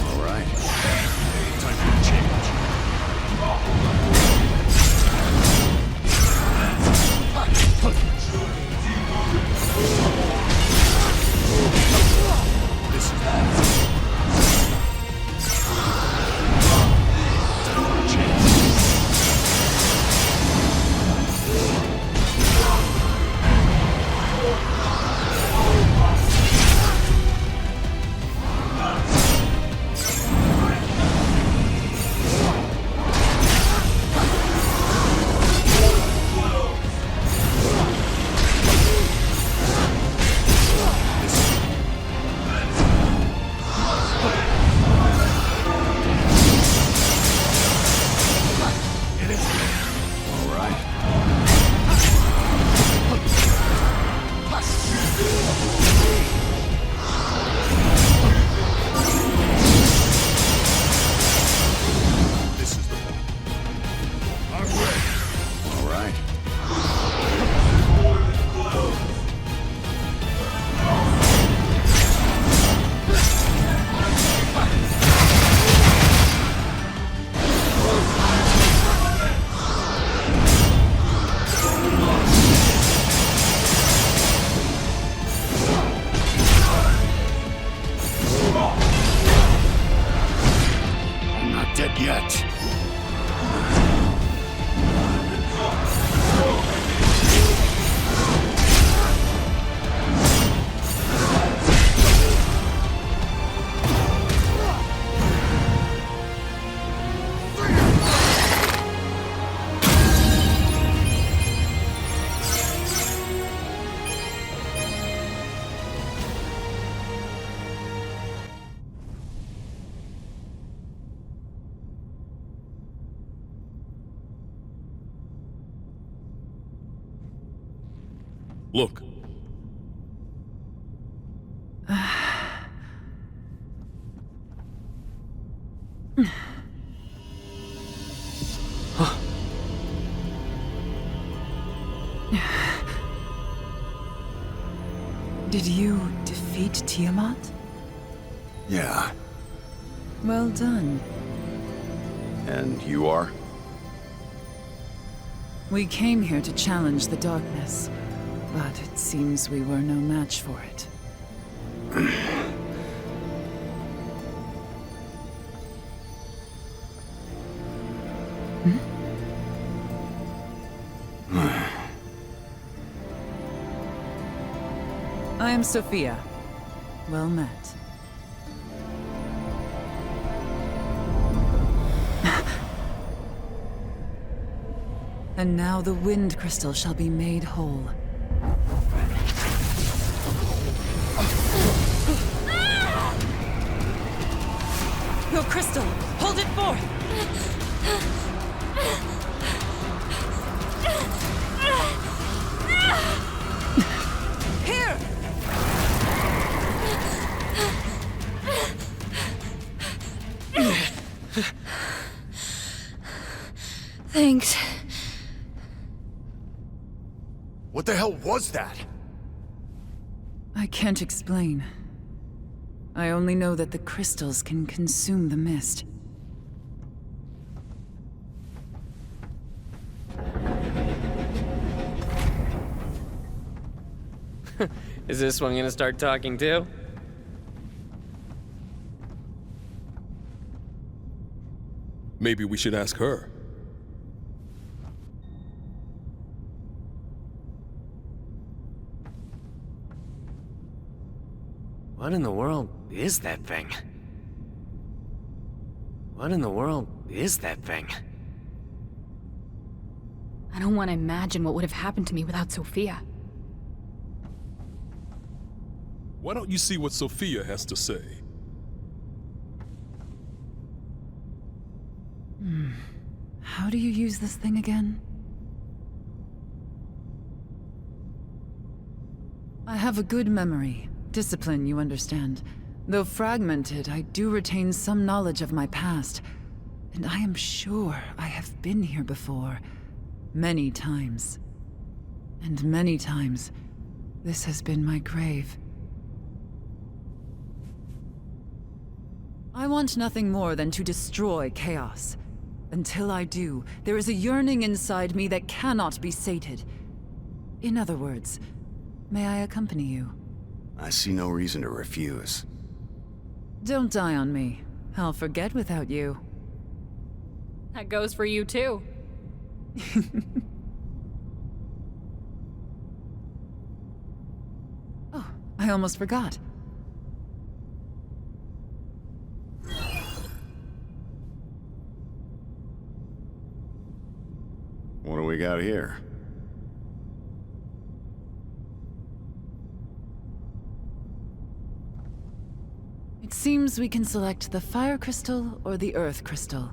All right. Time for a change. This is time for a change. All right. This is the one. I'm ready. All right. I'm not dead yet. Look. Did you defeat Tiamat? Yeah. Well done. And you are? We came here to challenge the darkness, but it seems we were no match for it. I am Sophia. Well met. And now the Wind Crystal shall be made whole. Your crystal! Hold it forth! Here! Thanks. What the hell was that? I can't explain. I only know that the crystals can consume the mist. Is this one gonna start talking too? Maybe we should ask her. What in the world is that thing? What in the world is that thing? I don't want to imagine what would have happened to me without Sophia. Why don't you see what Sophia has to say? How do you use this thing again? I have a good memory. Discipline, you understand. Though fragmented, I do retain some knowledge of my past. And I am sure I have been here before. Many times. And many times, this has been my grave. I want nothing more than to destroy Chaos. Until I do, there is a yearning inside me that cannot be sated. In other words, may I accompany you? I see no reason to refuse. Don't die on me. I'll forget without you. That goes for you too. Oh, I almost forgot. What do we got here? It seems we can select the fire crystal or the earth crystal.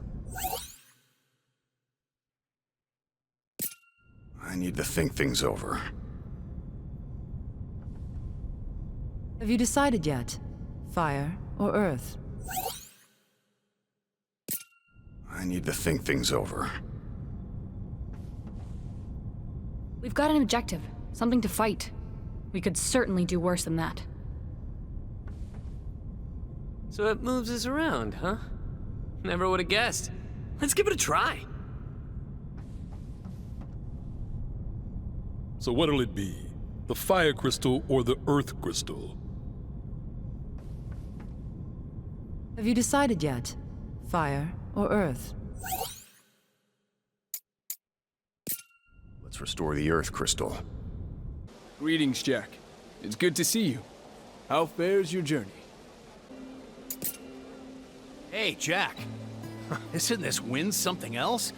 I need to think things over. Have you decided yet? Fire or earth? I need to think things over. We've got an objective, something to fight. We could certainly do worse than that. So it moves us around, huh? Never would have guessed. Let's give it a try. So what'll it be? The fire crystal or the earth crystal? Have you decided yet? Fire or earth? Let's restore the earth crystal. Greetings, Jack. It's good to see you. How fares your journey? Hey, Jack. Isn't this wind something else?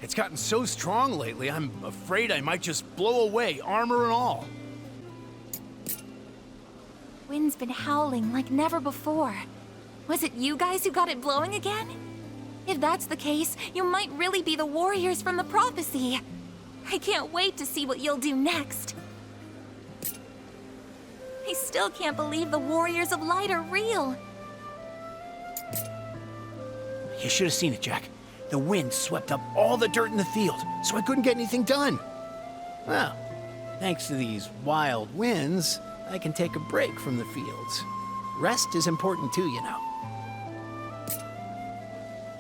It's gotten so strong lately, I'm afraid I might just blow away, armor and all. Wind's been howling like never before. Was it you guys who got it blowing again? If that's the case, you might really be the warriors from the prophecy. I can't wait to see what you'll do next. I still can't believe the Warriors of Light are real. You should have seen it, Jack. The wind swept up all the dirt in the field, so I couldn't get anything done. Well, thanks to these wild winds, I can take a break from the fields. Rest is important too, you know.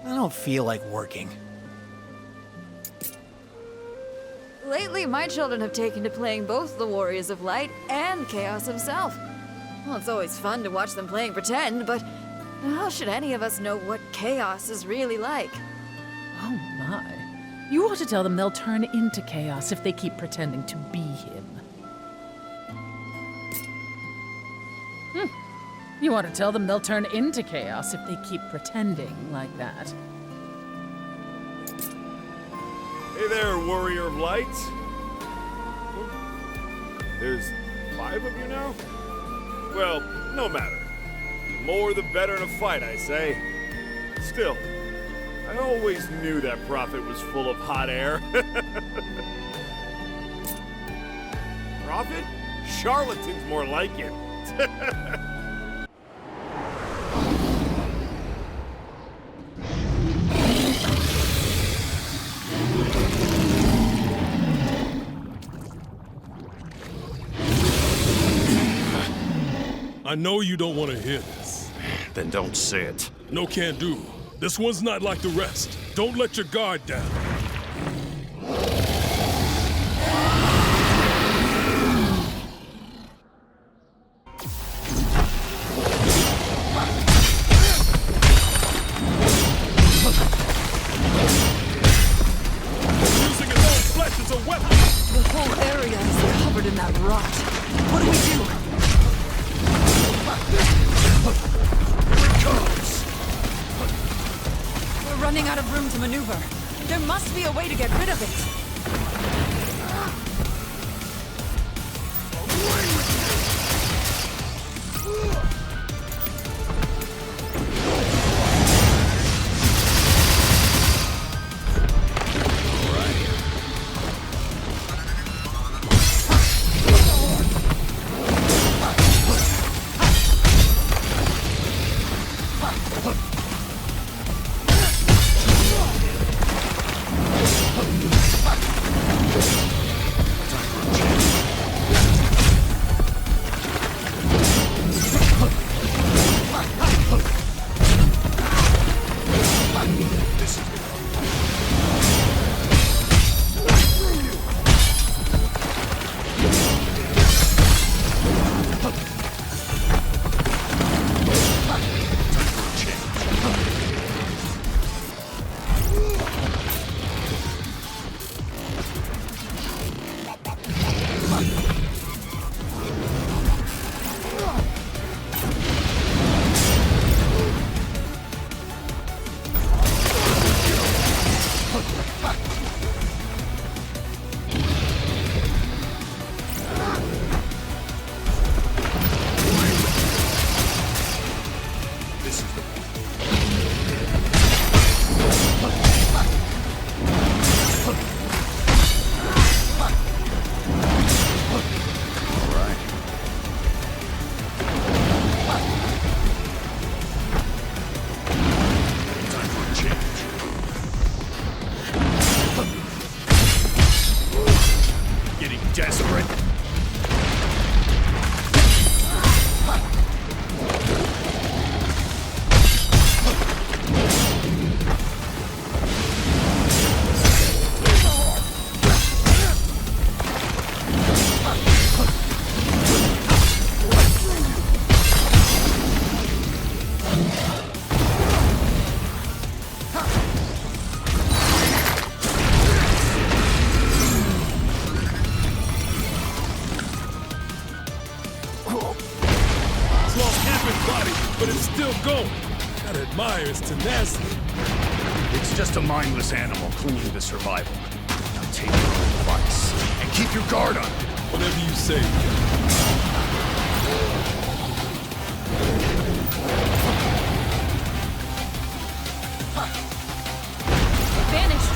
I don't feel like working. Lately, my children have taken to playing both the Warriors of Light and Chaos himself. Well, it's always fun to watch them playing pretend, but how should any of us know what Chaos is really like? Oh my. You ought to tell them they'll turn into Chaos if they keep pretending to be him. You ought to tell them they'll turn into Chaos if they keep pretending like that. Hey there, Warrior of Light. There's 5 of you now? Well, no matter. The more the better in a fight, I say. Still, I always knew that prophet was full of hot air. Prophet? Charlatan's more like it. I know you don't want to hear this. Then don't say it. No can do. This one's not like the rest. Don't let your guard down. Using his own flesh as a weapon. The whole area is covered in that rot. What do we do? We're running out of room to maneuver. There must be a way to get rid of it. but it's still going. Gotta admire its tenacity. It's just a mindless animal clinging to survival. Now take your advice and keep your guard up. Whatever you say. Vanished!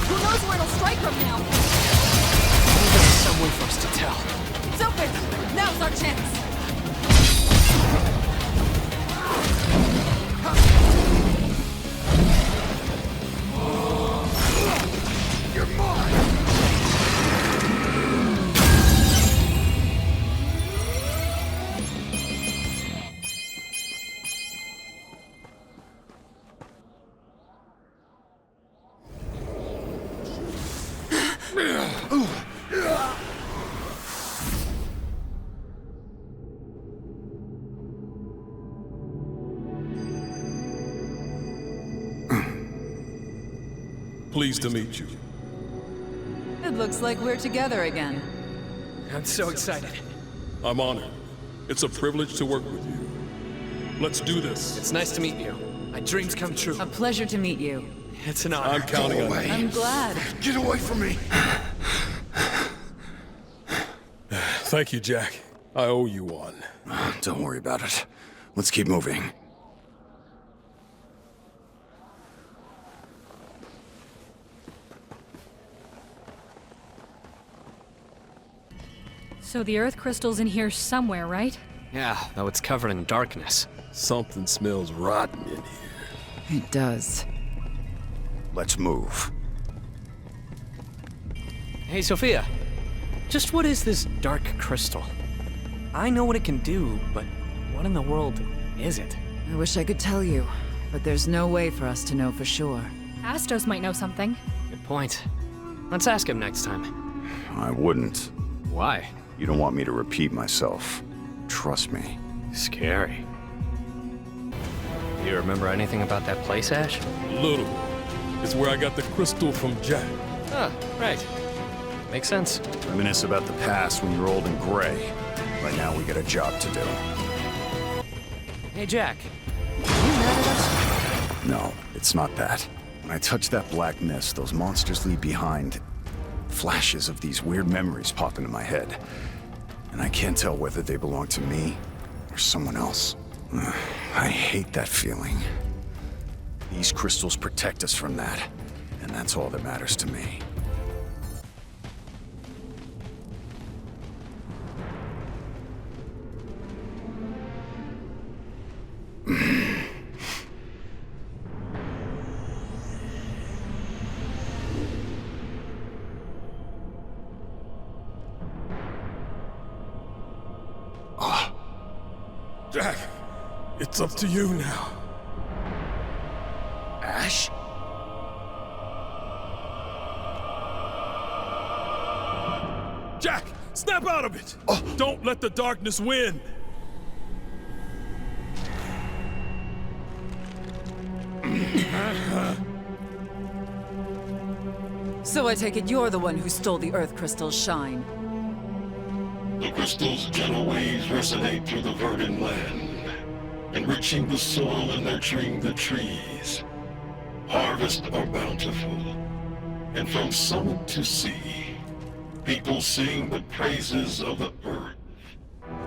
Who knows where it'll strike from now? There's some way for us to tell. It's open! Now's our chance! You're mine! Pleased to meet you. It looks like we're together again. I'm so excited. I'm honored. It's a privilege to work with you. Let's do this. It's nice to meet you. My dreams come true. A pleasure to meet you. It's an honor. I'm counting on you. I'm glad. Get away from me! Thank you, Jack. I owe you one. Don't worry about it. Let's keep moving. So the Earth crystal's in here somewhere, right? Yeah, though it's covered in darkness. Something smells rotten in here. It does. Let's move. Hey, Sophia. Just what is this dark crystal? I know what it can do, but what in the world is it? I wish I could tell you, but there's no way for us to know for sure. Astos might know something. Good point. Let's ask him next time. I wouldn't. Why? You don't want me to repeat myself. Trust me. Scary. You remember anything about that place, Ash? Little. It's where I got the crystal from Jack. Ah, right. Makes sense. Reminisce about the past when you're old and gray. Right now we got a job to do. Hey, Jack. You mad at us? No, it's not that. When I touch that black mist, those monsters leave behind flashes of these weird memories pop into my head. And I can't tell whether they belong to me or someone else. I hate that feeling. These crystals protect us from that, and that's all that matters to me. Jack, it's up to you now. Ash? Jack, snap out of it! Don't let the darkness win! So I take it you're the one who stole the Earth Crystal's shine. The crystal's gentle waves resonate through the verdant land, enriching the soil and nurturing the trees. Harvests are bountiful, and from summit to sea, people sing the praises of the earth.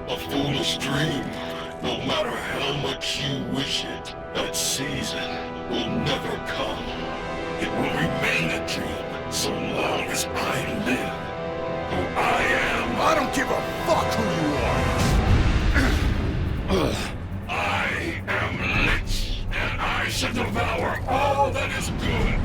A foolish dream, no matter how much you wish it, that season will never come. It will remain a dream so long as I live. Who I am. I don't give a fuck who you are! I am Lich, and I shall devour all that is good.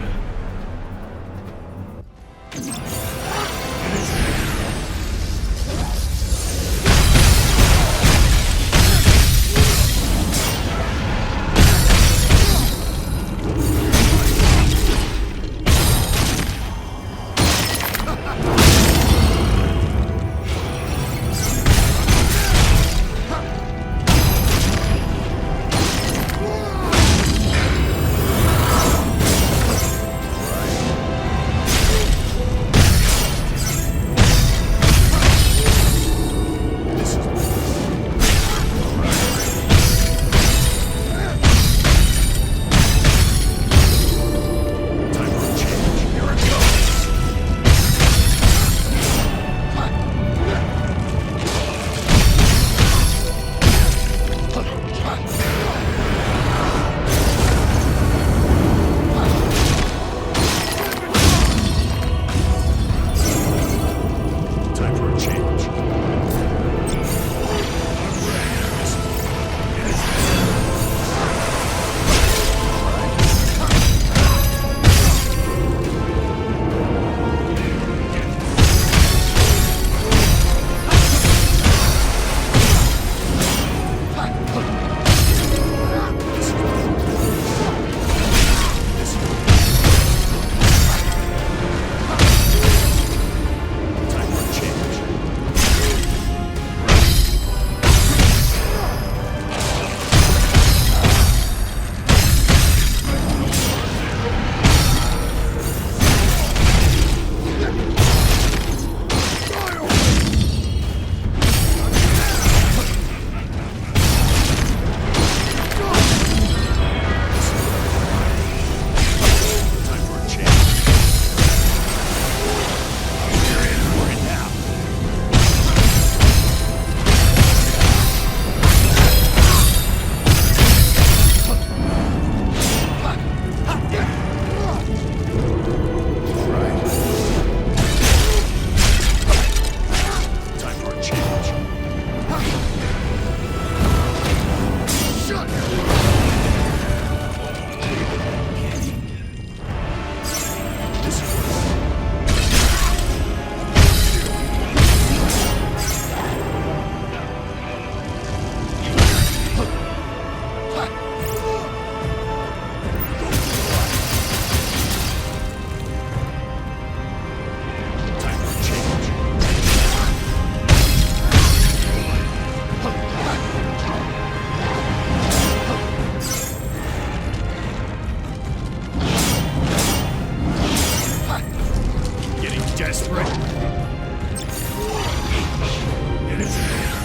It is here.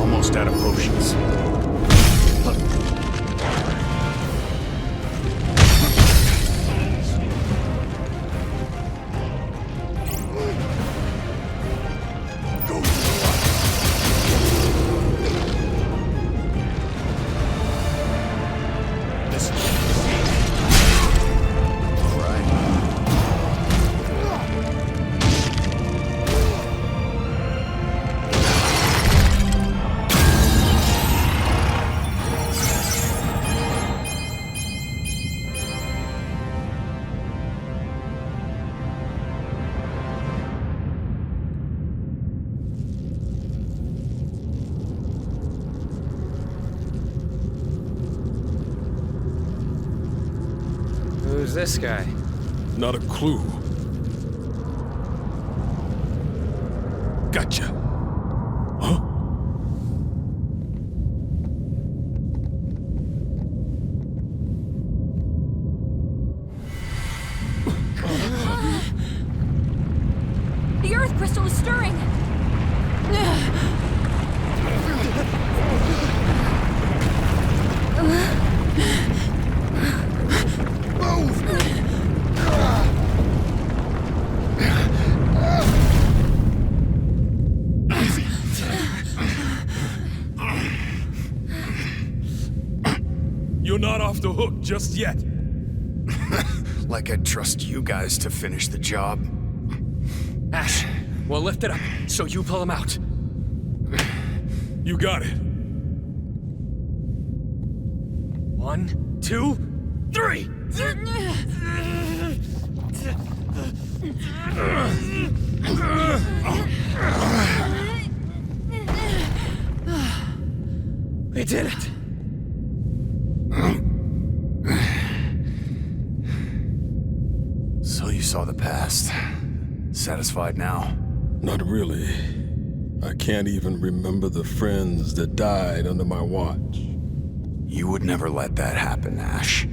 almost out of potions. Who's this guy? Not a clue. Gotcha. Huh? The Earth Crystal is stirring! You're not off the hook just yet. Like I'd trust you guys to finish the job. Ash, we'll lift it up, so you pull him out. You got it. 1, 2, 3! We did it! So you saw the past. Satisfied now? Not really. I can't even remember the friends that died under my watch. You would never let that happen, Ash.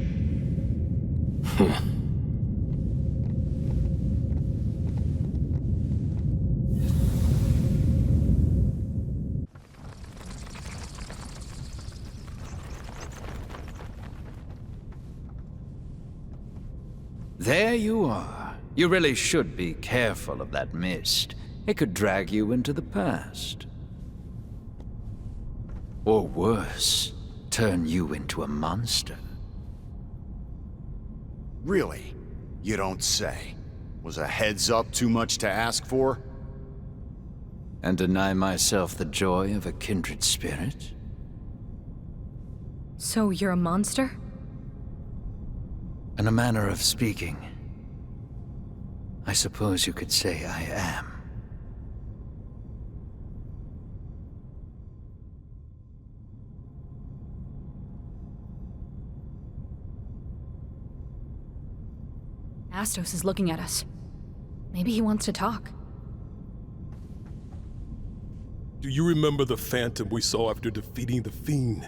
There you are. You really should be careful of that mist. It could drag you into the past. Or worse, turn you into a monster. Really? You don't say. Was a heads up too much to ask for? And deny myself the joy of a kindred spirit? So you're a monster? In a manner of speaking, I suppose you could say I am. Astos is looking at us. Maybe he wants to talk. Do you remember the phantom we saw after defeating the Fiend?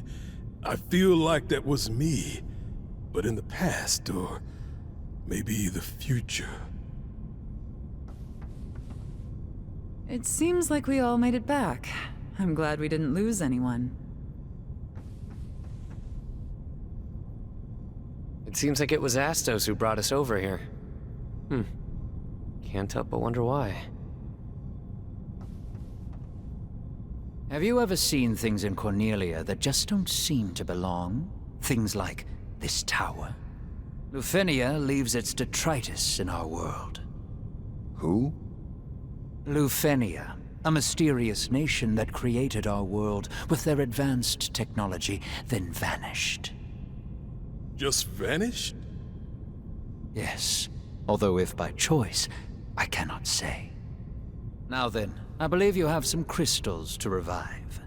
I feel like that was me, but in the past, or maybe the future. It seems like we all made it back. I'm glad we didn't lose anyone. It seems like it was Astos who brought us over here. Can't help but wonder why. Have you ever seen things in Cornelia that just don't seem to belong? Things like this tower. Lufenia leaves its detritus in our world. Who? Lufenia, a mysterious nation that created our world with their advanced technology, then vanished. Just vanished? Yes, although if by choice, I cannot say. Now then, I believe you have some crystals to revive.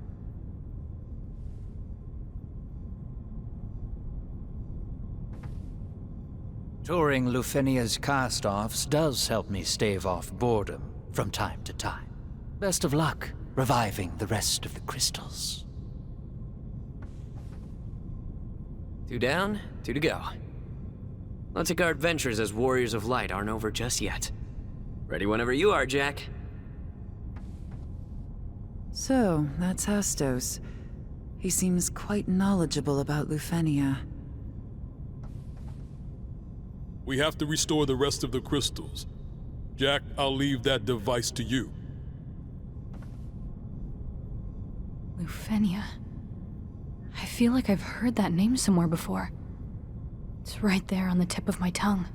Touring Lufenia's cast-offs does help me stave off boredom from time to time. Best of luck reviving the rest of the crystals. 2 down, 2 to go. Looks like our adventures as Warriors of Light aren't over just yet. Ready whenever you are, Jack. So, that's Hastos. He seems quite knowledgeable about Lufenia. We have to restore the rest of the crystals. Jack, I'll leave that device to you. Lufenia. I feel like I've heard that name somewhere before. It's right there on the tip of my tongue.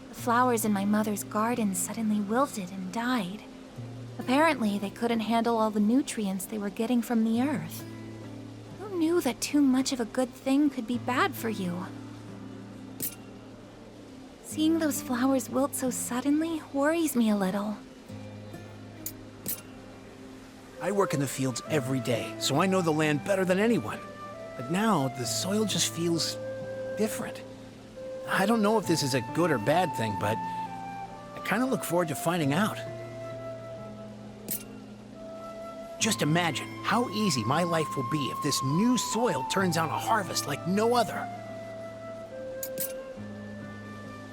The flowers in my mother's garden suddenly wilted and died. Apparently, they couldn't handle all the nutrients they were getting from the earth. Who knew that too much of a good thing could be bad for you? Seeing those flowers wilt so suddenly worries me a little. I work in the fields every day, so I know the land better than anyone. But now, the soil just feels different. I don't know if this is a good or bad thing, but I kind of look forward to finding out. Just imagine how easy my life will be if this new soil turns out a harvest like no other.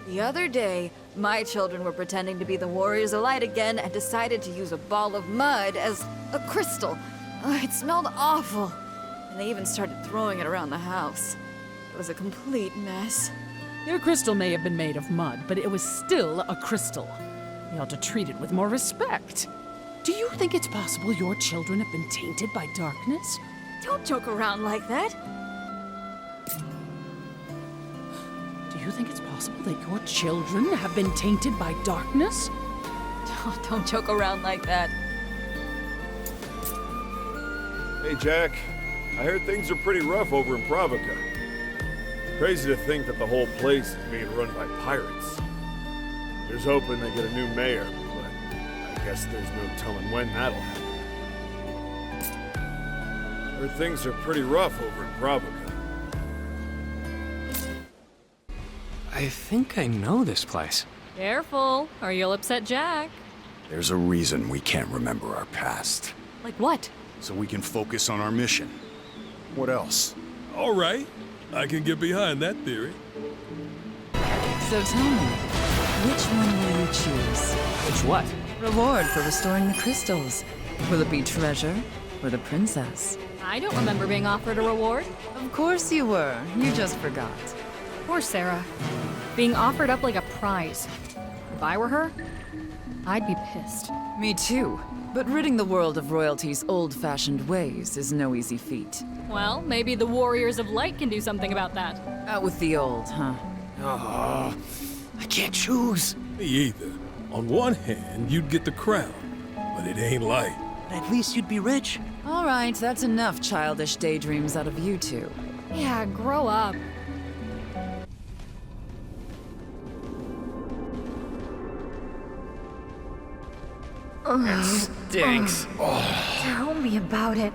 The other day, my children were pretending to be the Warriors of Light again and decided to use a ball of mud as a crystal. It smelled awful. And they even started throwing it around the house. It was a complete mess. Your crystal may have been made of mud, but it was still a crystal. You ought to treat it with more respect. Do you think it's possible your children have been tainted by darkness? Don't joke around like that. Do you think it's possible that your children have been tainted by darkness? Don't joke around like that. Hey, Jack. I heard things are pretty rough over in Provoca. Crazy to think that the whole place is being run by pirates. Just hoping they get a new mayor, but I guess there's no telling when that'll happen. Heard things are pretty rough over in Provoca. I think I know this place. Careful, or you'll upset Jack. There's a reason we can't remember our past. Like what? So we can focus on our mission. What else? All right. I can get behind that theory. So tell me, which one will you choose? Which what? Reward for restoring the crystals. Will it be treasure or the princess? I don't remember being offered a reward. Of course you were. You just forgot. Poor Sarah. Being offered up like a prize. If I were her, I'd be pissed. Me too. But ridding the world of royalty's old-fashioned ways is no easy feat. Well, maybe the Warriors of Light can do something about that. Out with the old, huh? Oh, I can't choose. Me either. On one hand, you'd get the crown, but it ain't light. But at least you'd be rich. All right, that's enough childish daydreams out of you two. Yeah, grow up. Stinks. Tell me about it.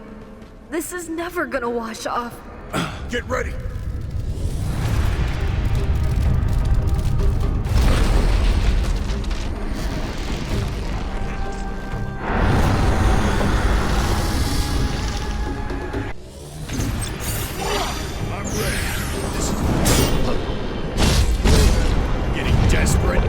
This is never gonna wash off. Get ready. I'm ready. This is getting desperate.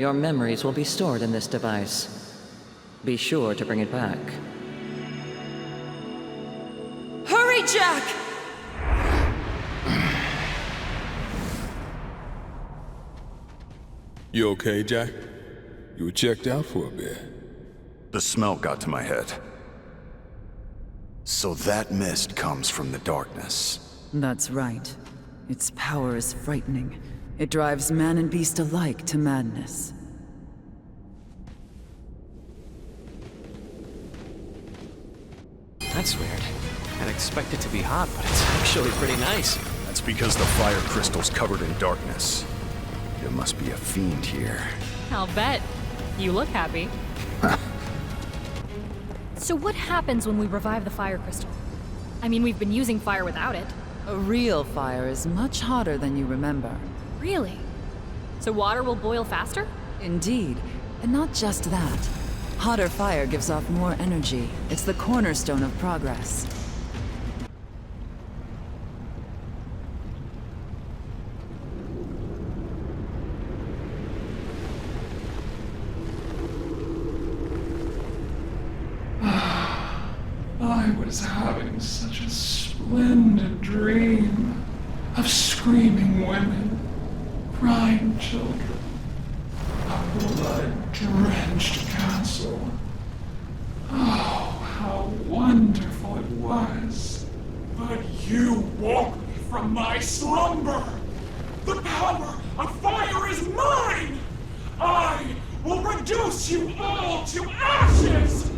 Your memories will be stored in this device. Be sure to bring it back. Hurry, Jack! You okay, Jack? You were checked out for a bit. The smell got to my head. So that mist comes from the darkness. That's right. Its power is frightening. It drives man and beast alike to madness. That's weird. I'd expect it to be hot, but it's actually pretty nice. That's because the fire crystal's covered in darkness. There must be a fiend here. I'll bet. You look happy. So what happens when we revive the fire crystal? I mean, we've been using fire without it. A real fire is much hotter than you remember. Really? So water will boil faster? Indeed. And not just that. Hotter fire gives off more energy. It's the cornerstone of progress. I was having such a splendid dream of screaming women, crying children, a blood-drenched castle. Oh, how wonderful it was. But you woke me from my slumber. The power of fire is mine! I will reduce you all to ashes!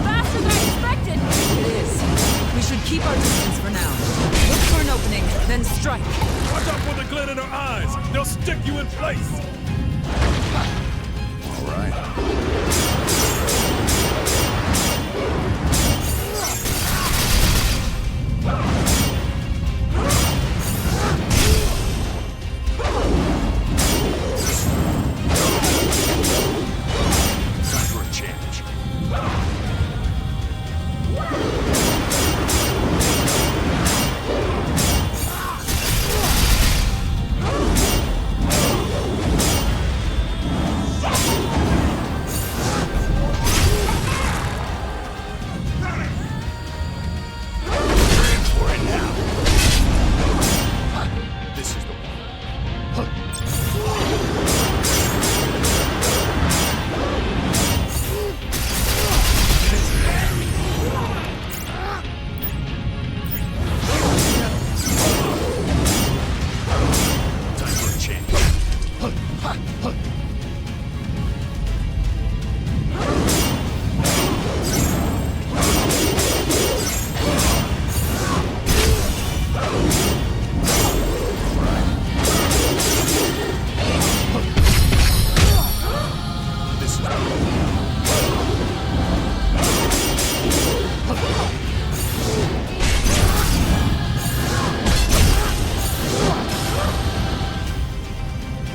Faster than I expected! It is. We should keep our distance for now. Look for an opening, then strike. Watch out for the glint in her eyes! They'll stick you in place! All right.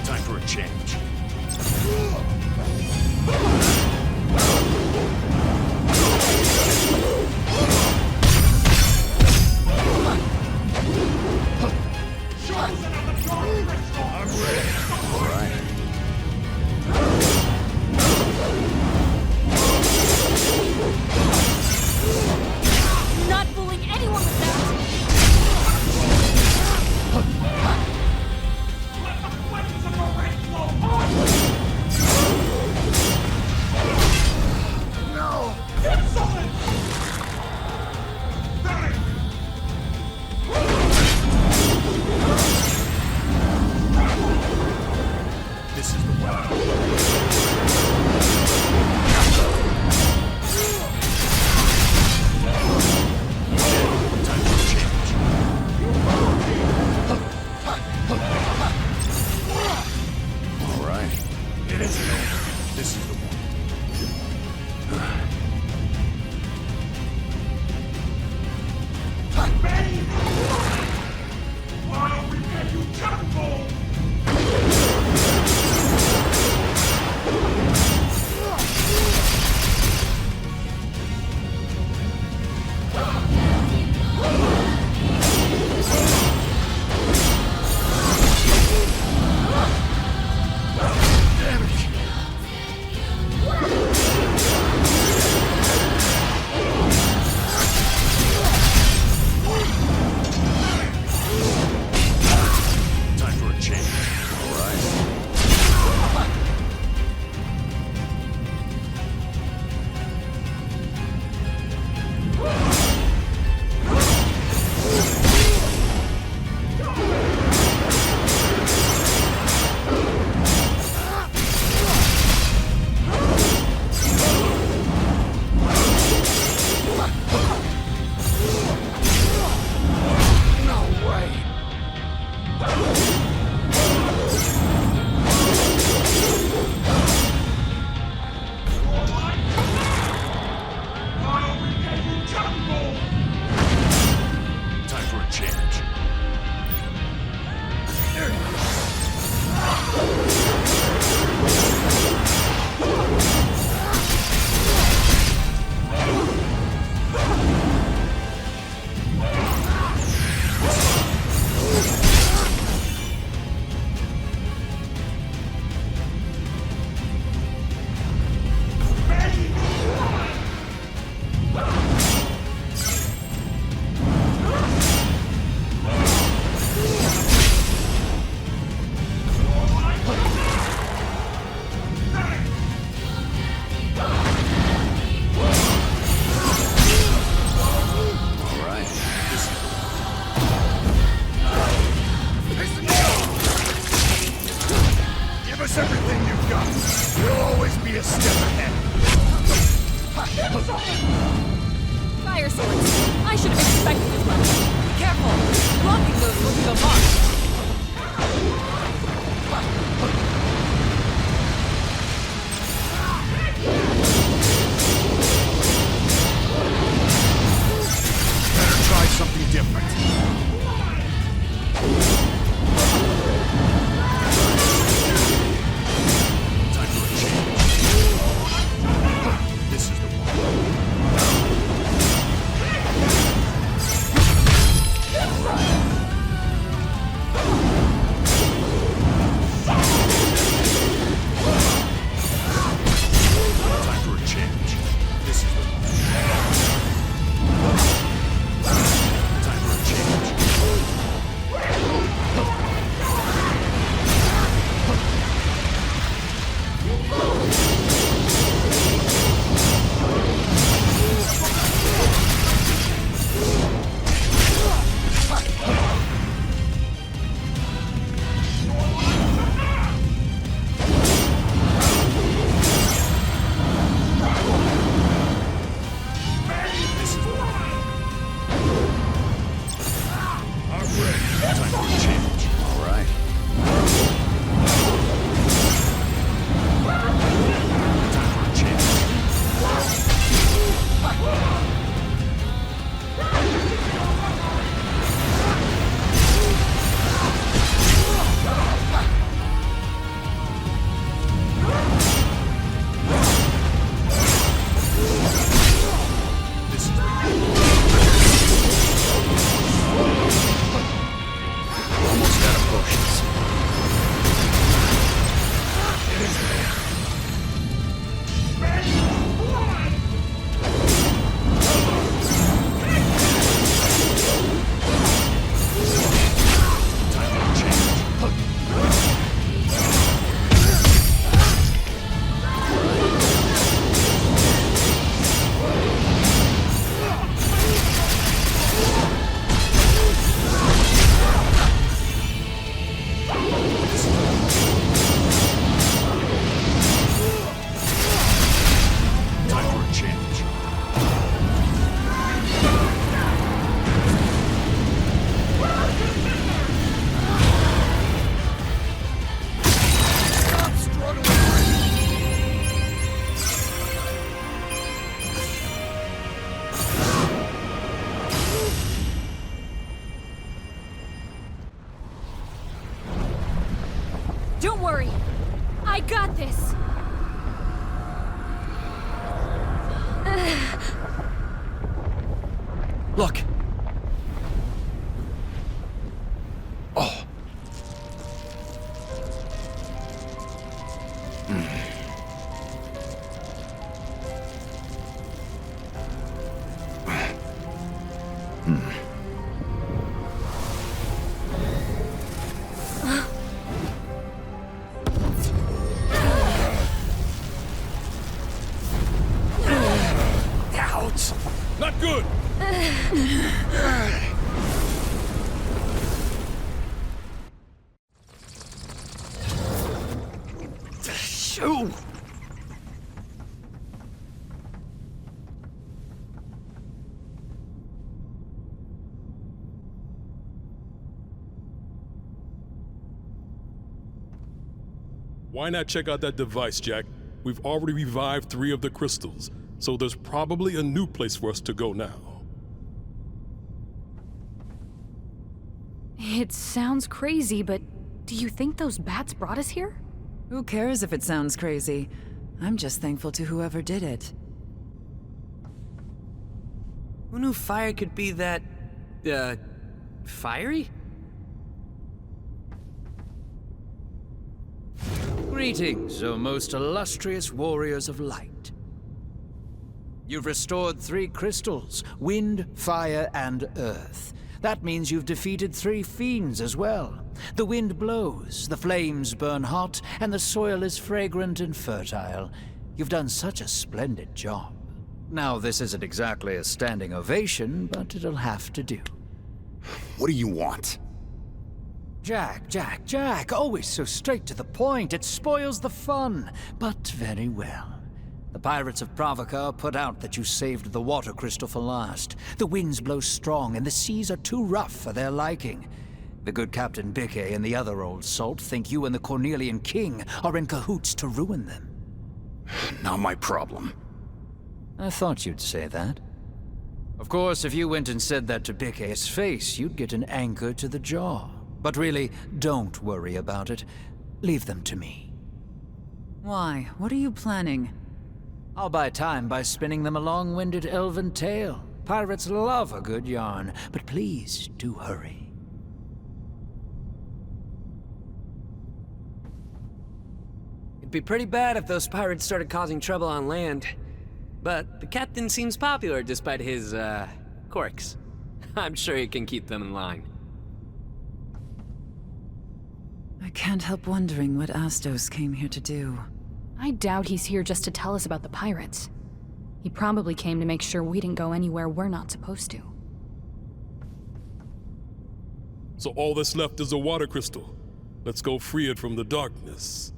Time for a change. Time for a change. Give us everything you've got. We'll always be a step ahead. Fire swords. I should have expected as much. Be careful. Blocking those will leave a mark. Better try something different. Time for a change. This is the one. Time for a change. This is the one. Time for a change. This is the one. I'm ready. Time for a change. All right. Time for a change. This is the Almost out of potions. time for a change. Time for a change. Stop struggling! Don't worry. I got this. Look. Oh. Ouch! Not good! Shoo! Why not check out that device, Jack? We've already revived 3 of the crystals, so there's probably a new place for us to go now. It sounds crazy, but do you think those bats brought us here? Who cares if it sounds crazy? I'm just thankful to whoever did it. Who knew fire could be that, fiery? Greetings, O most illustrious warriors of light. You've restored 3 crystals, wind, fire, and earth. That means you've defeated 3 fiends as well. The wind blows, the flames burn hot, and the soil is fragrant and fertile. You've done such a splendid job. Now, this isn't exactly a standing ovation, but it'll have to do. What do you want? Jack, always so straight to the point. It spoils the fun, but very well. The pirates of Provoca put out that you saved the water crystal for last. The winds blow strong, and the seas are too rough for their liking. The good Captain Bickey and the other old salt think you and the Cornelian King are in cahoots to ruin them. Not my problem. I thought you'd say that. Of course, if you went and said that to Bickey's face, you'd get an anchor to the jaw. But really, don't worry about it. Leave them to me. Why? What are you planning? I'll buy time by spinning them a long-winded elven tale. Pirates love a good yarn, but please do hurry. It'd be pretty bad if those pirates started causing trouble on land. But the captain seems popular despite his, quirks. I'm sure he can keep them in line. I can't help wondering what Astos came here to do. I doubt he's here just to tell us about the pirates. He probably came to make sure we didn't go anywhere we're not supposed to. So all that's left is a water crystal. Let's go free it from the darkness.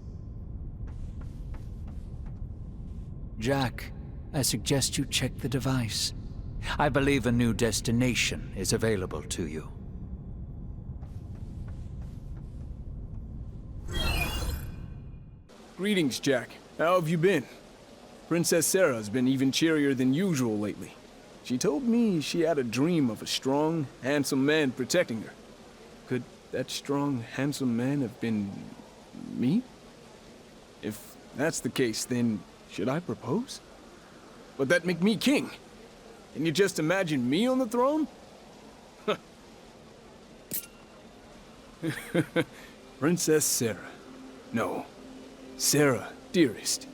Jack, I suggest you check the device. I believe a new destination is available to you. Greetings, Jack. How have you been? Princess Sarah's been even cheerier than usual lately. She told me she had a dream of a strong, handsome man protecting her. Could that strong, handsome man have been me? If that's the case, then should I propose? Would that make me king? Can you just imagine me on the throne? Princess Sarah. No. Sarah, dearest.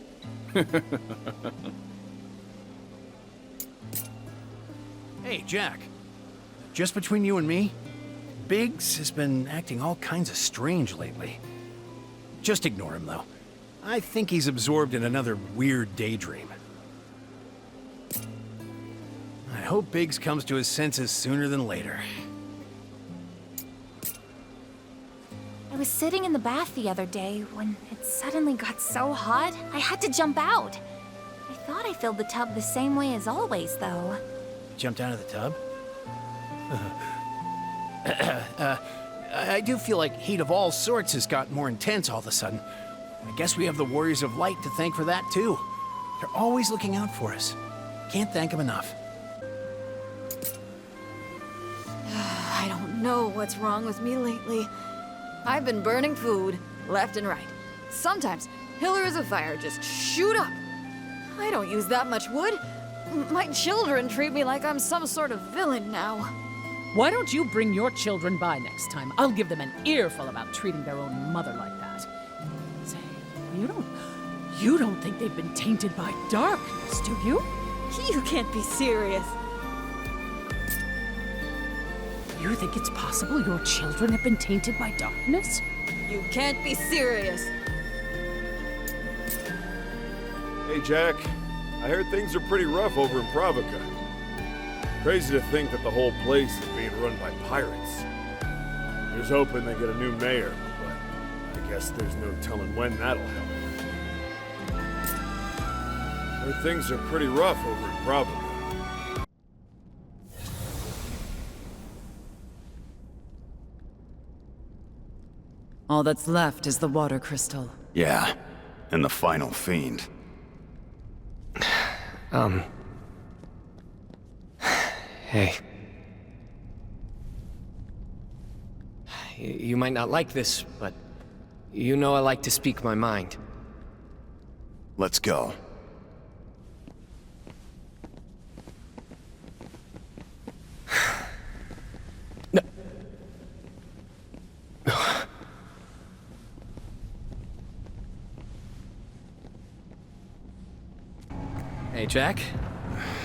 Hey, Jack. Just between you and me, Biggs has been acting all kinds of strange lately. Just ignore him, though. I think he's absorbed in another weird daydream. I hope Biggs comes to his senses sooner than later. I was sitting in the bath the other day when it suddenly got so hot, I had to jump out. I thought I filled the tub the same way as always, though. Jumped out of the tub? I do feel like heat of all sorts has gotten more intense all of a sudden. I guess we have the Warriors of Light to thank for that, too. They're always looking out for us. Can't thank them enough. I don't know what's wrong with me lately. I've been burning food, left and right. Sometimes, pillars of fire just shoot up. I don't use that much wood. My children treat me like I'm some sort of villain now. Why don't you bring your children by next time? I'll give them an earful about treating their own mother like that. Say, you don't think they've been tainted by darkness, do you? You can't be serious. You think it's possible your children have been tainted by darkness? You can't be serious. Hey, Jack. I heard things are pretty rough over in Provoca. Crazy to think that the whole place is being run by pirates. Here's hoping they get a new mayor, but I guess there's no telling when that'll happen. Heard things are pretty rough over in Provoca. All that's left is the water crystal. Yeah, and the final fiend. Hey. You might not like this, but you know I like to speak my mind. Let's go. Hey, Jack?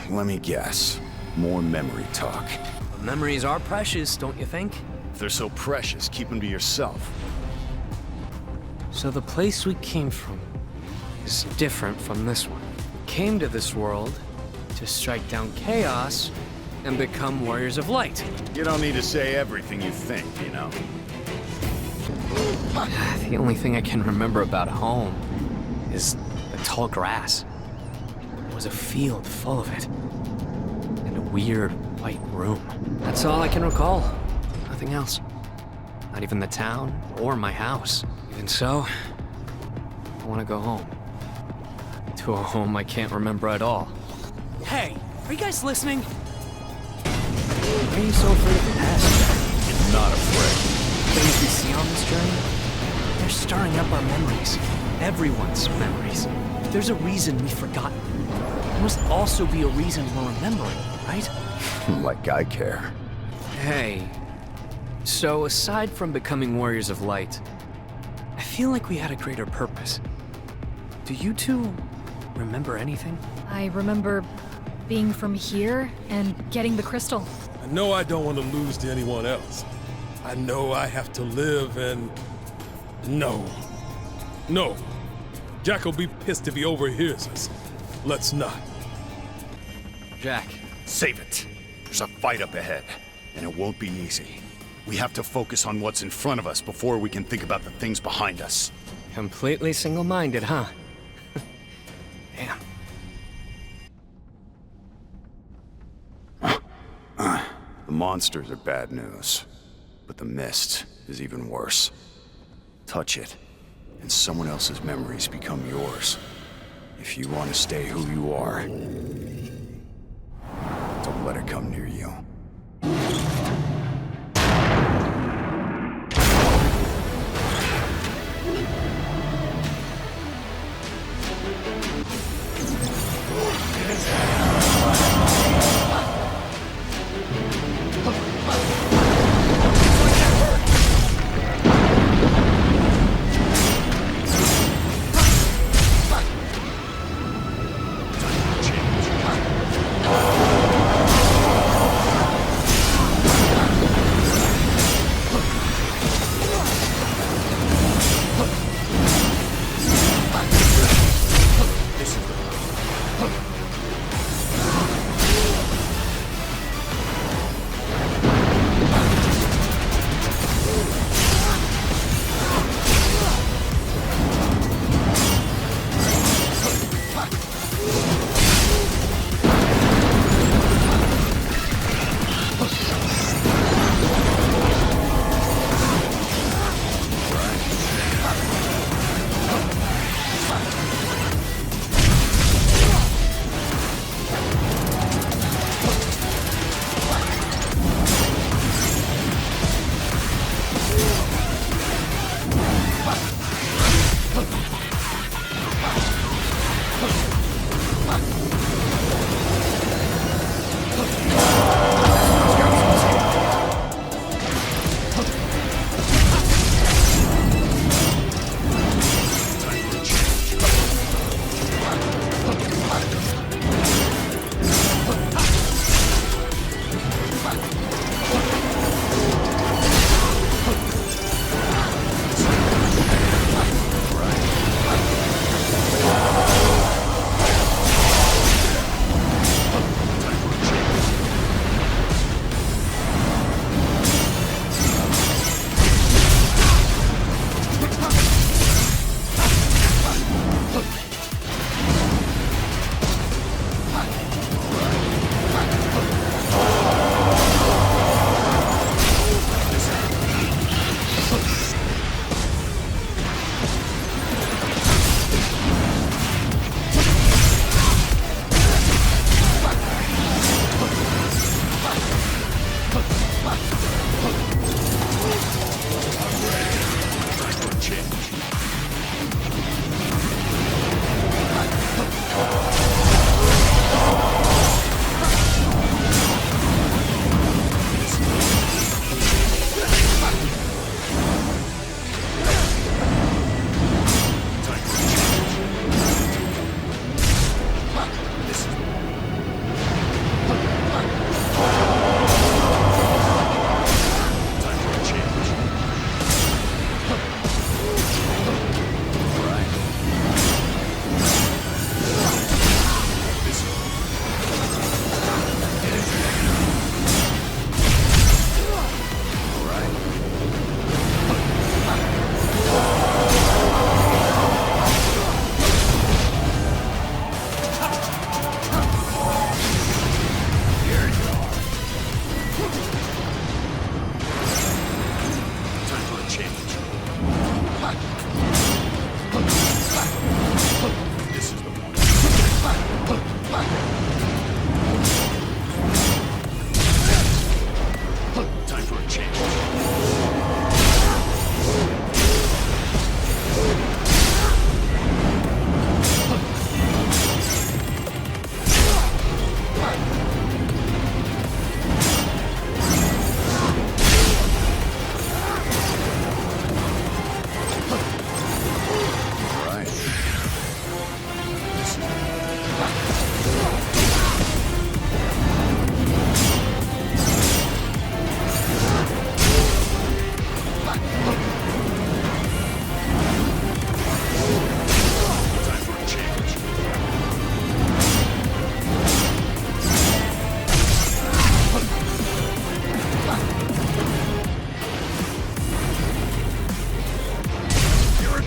Let me guess. More memory talk. Memories are precious, don't you think? If they're so precious, keep them to yourself. So the place we came from is different from this one. We came to this world to strike down chaos and become warriors of light. You don't need to say everything you think, you know. The only thing I can remember about home is the tall grass. There was a field full of it. And a weird white room. That's all I can recall. Nothing else. Not even the town or my house. Even so, I want to go home. To a home I can't remember at all. Hey, are you guys listening? Why are you so afraid of the past? I'm not afraid. Things we see on this journey, they're stirring up our memories. Everyone's memories. There's a reason we've forgotten. There must also be a reason we're remembering, right? Like I care. Hey, so aside from becoming warriors of light, I feel like we had a greater purpose. Do you two remember anything? I remember being from here and getting the crystal. I know I don't want to lose to anyone else. I know I have to live and... No. Jack will be pissed if he overhears us. Let's not. Jack. Save it. There's a fight up ahead, and it won't be easy. We have to focus on what's in front of us before we can think about the things behind us. Completely single-minded, huh? Damn. The monsters are bad news, but the mist is even worse. Touch it, and someone else's memories become yours. If you want to stay who you are, don't let it come near you.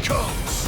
comes!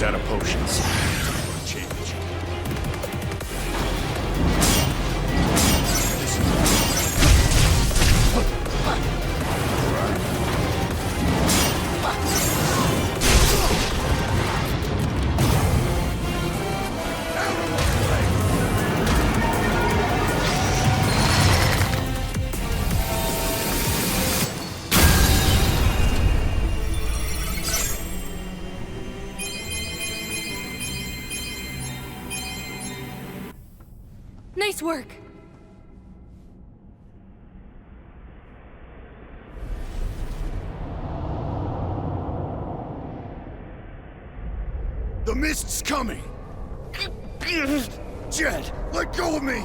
Out of potions. Change. Nice work! The mist's coming! Jed, let go of me!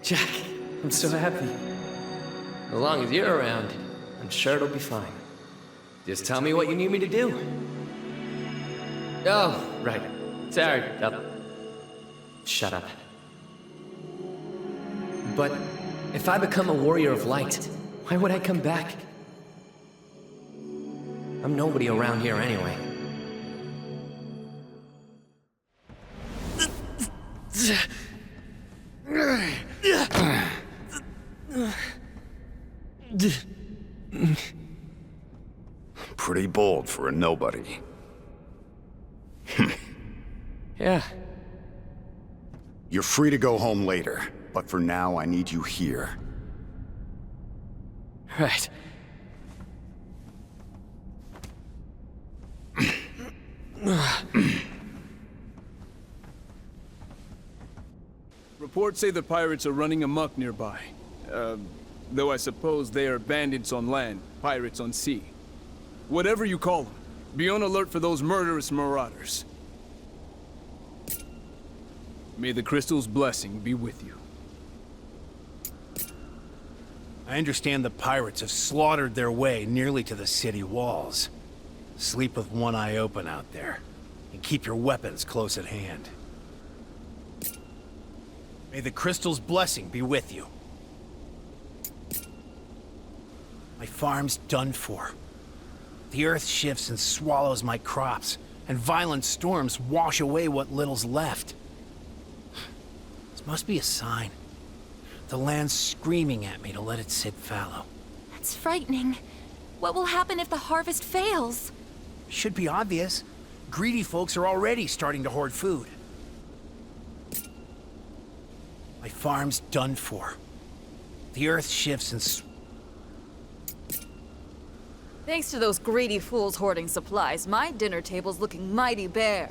Jack, I'm so happy. As long as you're around, I'm sure it'll be fine. Just tell me what you need me to do. Oh, right. Sorry. Shut up. But if I become a warrior of light, why would I come back? I'm nobody around here anyway. Pretty bold for a nobody. Yeah. You're free to go home later, but for now I need you here. Right. Reports say the pirates are running amok nearby. Though I suppose they are bandits on land, pirates on sea. Whatever you call them, be on alert for those murderous marauders. May the crystal's blessing be with you. I understand the pirates have slaughtered their way nearly to the city walls. Sleep with one eye open out there, and keep your weapons close at hand. May the crystal's blessing be with you. My farm's done for. The earth shifts and swallows my crops, and violent storms wash away what little's left. This must be a sign. The land's screaming at me to let it sit fallow. That's frightening. What will happen if the harvest fails? Should be obvious. greedy folks are already starting to hoard food. My farm's done for. The earth shifts and Thanks to those greedy fools hoarding supplies, my dinner table's looking mighty bare.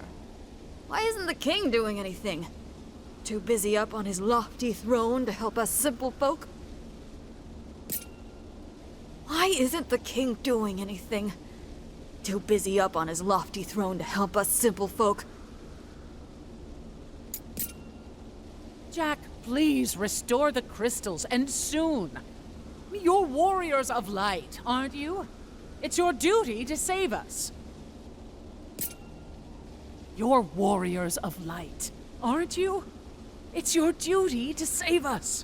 Why isn't the king doing anything? Too busy up on his lofty throne to help us simple folk? Why isn't the king doing anything? Too busy up on his lofty throne to help us simple folk? Jack, please restore the crystals, and soon. You're warriors of light, aren't you? It's your duty to save us. You're warriors of light, aren't you? It's your duty to save us.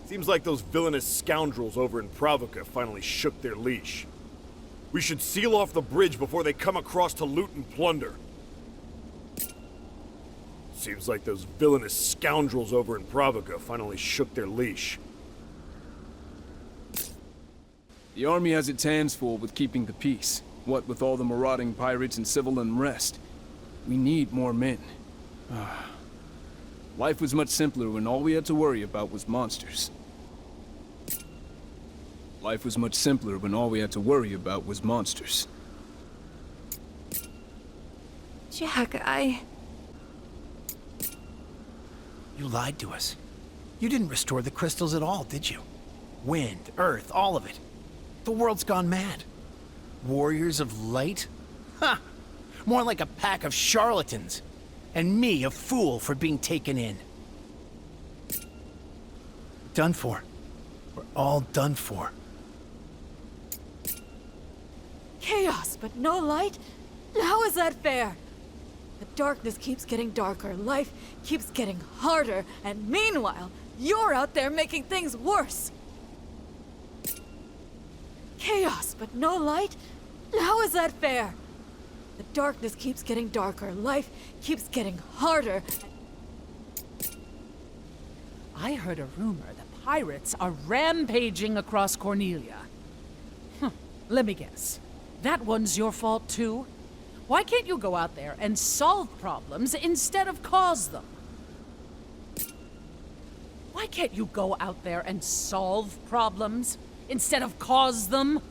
Seems like those villainous scoundrels over in Pravica finally shook their leash. We should seal off the bridge before they come across to loot and plunder. Seems like those villainous scoundrels over in Pravica finally shook their leash. The army has its hands full with keeping the peace. What with all the marauding pirates and civil unrest. We need more men. Life was much simpler when all we had to worry about was monsters. Life was much simpler when all we had to worry about was monsters. Jack, You lied to us. You didn't restore the crystals at all, did you? Wind, earth, all of it. The world's gone mad. Warriors of light? Ha! More like a pack of charlatans. And me, a fool for being taken in. Done for. We're all done for. Chaos, but no light? How is that fair? The darkness keeps getting darker, life keeps getting harder, and meanwhile, you're out there making things worse. Chaos, but no light? How is that fair? The darkness keeps getting darker, life keeps getting harder. I heard a rumor the pirates are rampaging across Cornelia. Let me guess. That one's your fault too? Why can't you go out there and solve problems instead of cause them? Why can't you go out there and solve problems instead of cause them?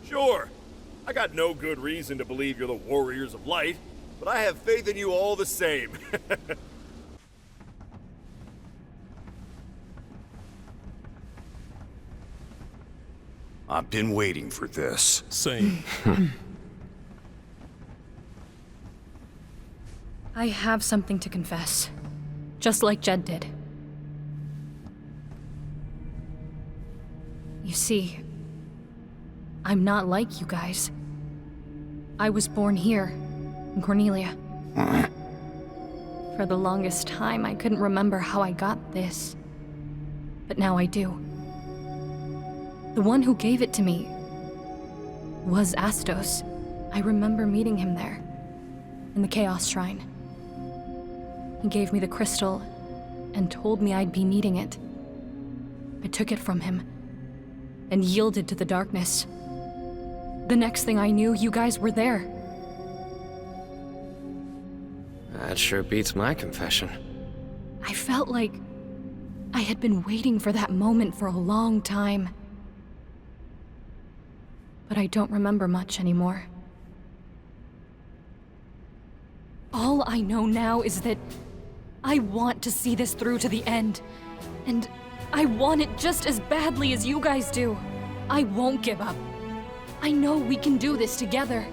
Sure. I got no good reason to believe you're the Warriors of Light, but I have faith in you all the same. I've been waiting for this. Same. I have something to confess. Just like Jed did. You see, I'm not like you guys. I was born here, in Cornelia. For the longest time, I couldn't remember how I got this. But now I do. The one who gave it to me was Astos. I remember meeting him there, in the Chaos Shrine. He gave me the crystal and told me I'd be needing it. I took it from him and yielded to the darkness. The next thing I knew, you guys were there. That sure beats my confession. I felt like I had been waiting for that moment for a long time. But I don't remember much anymore. All I know now is that I want to see this through to the end. And I want it just as badly as you guys do. I won't give up. I know we can do this together.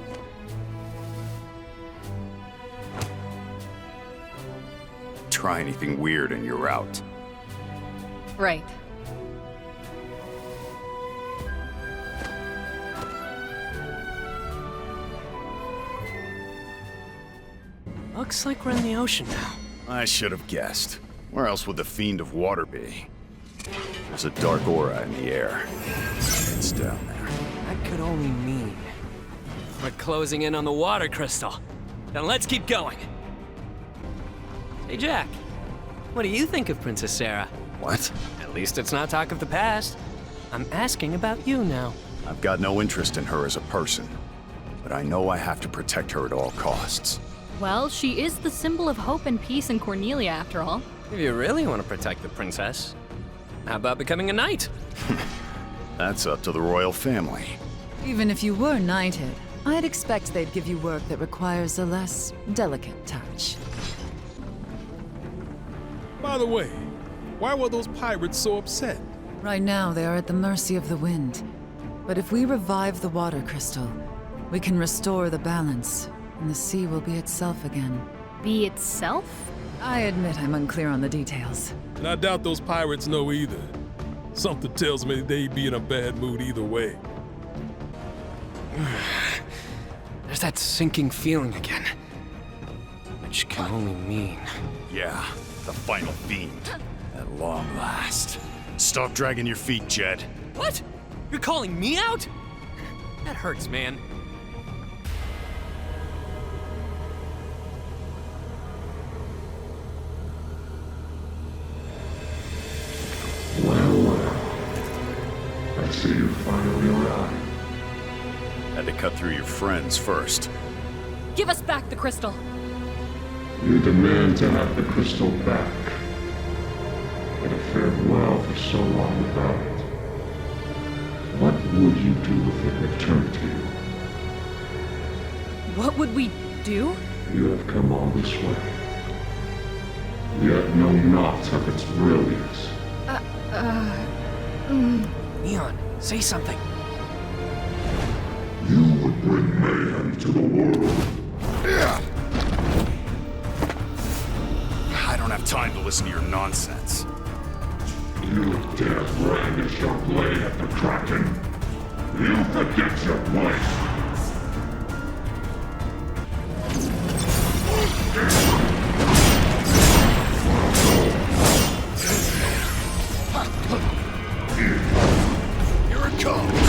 Try anything weird and you're out. Right. Looks like we're in the ocean now. I should have guessed. Where else would the Fiend of Water be? There's a dark aura in the air. It's down there. That could only mean we're closing in on the water crystal. Then let's keep going. Hey, Jack. What do you think of Princess Sarah? What? At least it's not talk of the past. I'm asking about you now. I've got no interest in her as a person, but I know I have to protect her at all costs. Well, she is the symbol of hope and peace in Cornelia, after all. If you really want to protect the princess, how about becoming a knight? That's up to the royal family. Even if you were knighted, I'd expect they'd give you work that requires a less delicate touch. By the way, why were those pirates so upset? Right now, they are at the mercy of the wind. But if we revive the water crystal, we can restore the balance, and the sea will be itself again. Be itself? I admit I'm unclear on the details. And I doubt those pirates know either. Something tells me they'd be in a bad mood either way. There's that sinking feeling again. Which can only mean... Yeah, the final fiend. At long last. Stop dragging your feet, Jed. What? You're calling me out? That hurts, man. I see you finally arrived. Had to cut through your friends first. Give us back the crystal. You demand to have the crystal back. But have fared well for so long without it. What would you do if it returned to you? What would we do? You have come all this way. Yet know not of its brilliance. Leon, say something. You would bring mayhem to the world. I don't have time to listen to your nonsense. You dare brandish your blade at the Kraken? You forget your place. Here it comes.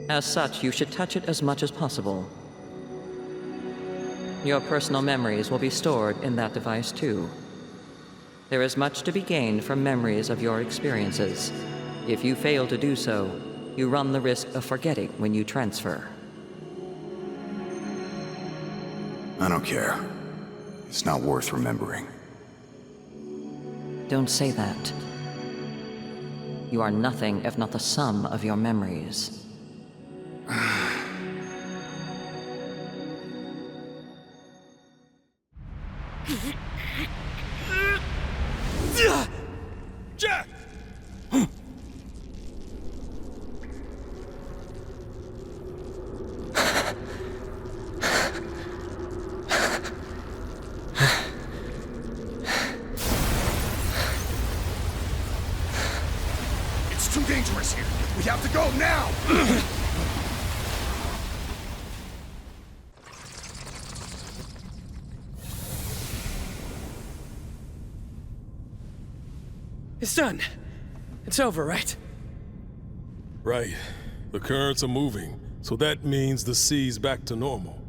As such, you should touch it as much as possible. Your personal memories will be stored in that device too. There is much to be gained from memories of your experiences. If you fail to do so, you run the risk of forgetting when you transfer. I don't care. It's not worth remembering. Don't say that. You are nothing if not the sum of your memories. Jack! It's too dangerous here. We have to go now! It's done. It's over, right? Right. The currents are moving, so that means the sea's back to normal.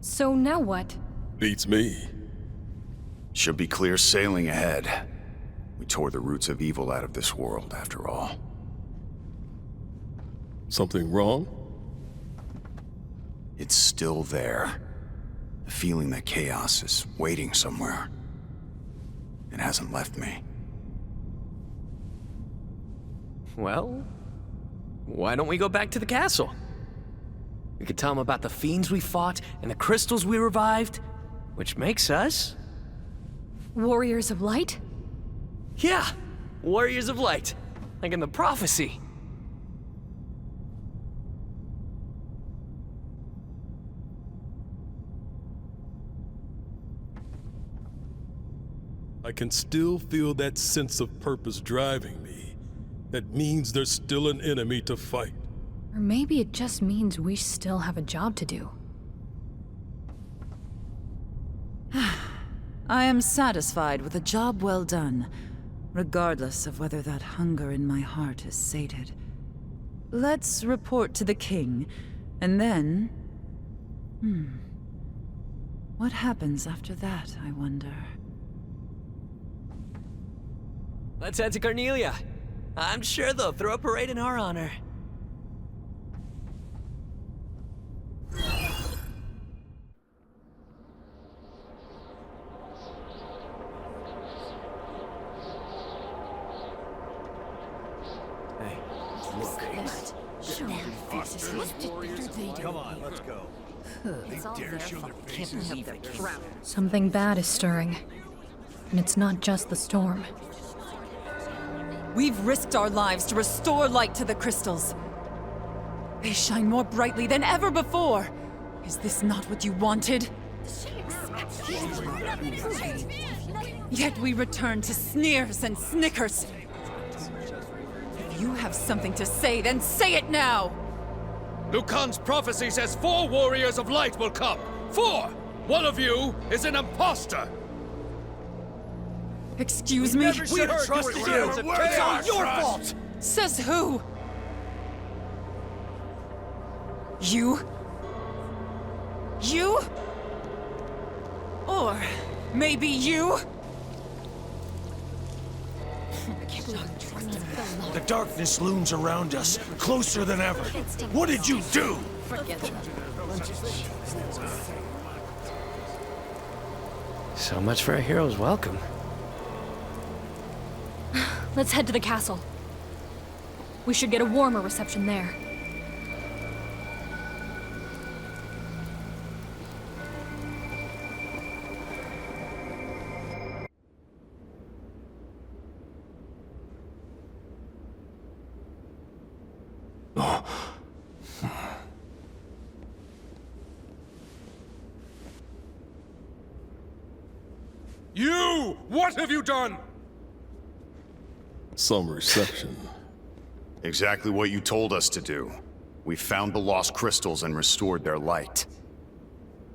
So now what? Beats me. Should be clear sailing ahead. We tore the roots of evil out of this world, after all. Something wrong? It's still there. The feeling that chaos is waiting somewhere. It hasn't left me. Well, why don't we go back to the castle? We could tell them about the fiends we fought and the crystals we revived, which makes us... Warriors of Light? Yeah, Warriors of Light, like in the prophecy. I can still feel that sense of purpose driving me. That means there's still an enemy to fight. Or maybe it just means we still have a job to do. I am satisfied with a job well done, regardless of whether that hunger in my heart is sated. Let's report to the king, and then... What happens after that, I wonder? Let's head to Cornelia. I'm sure they'll throw a parade in our honor. Come on, let's go. They dare show their faces. Something bad is stirring. And it's not just the storm. We've risked our lives to restore light to the crystals. They shine more brightly than ever before. Is this not what you wanted? Yet we return to sneers and snickers. If you have something to say, then say it now! Lucan's prophecy says 4 warriors of light will come. 4! One of you is an imposter! Excuse me? We trusted you! It's all your fault! Says who? You? You? Or maybe you? The darkness looms around us, closer than ever. What did you do? So much for a hero's welcome. Let's head to the castle. We should get a warmer reception there. You! What have you done? Some reception. Exactly what you told us to do. We found the lost crystals and restored their light.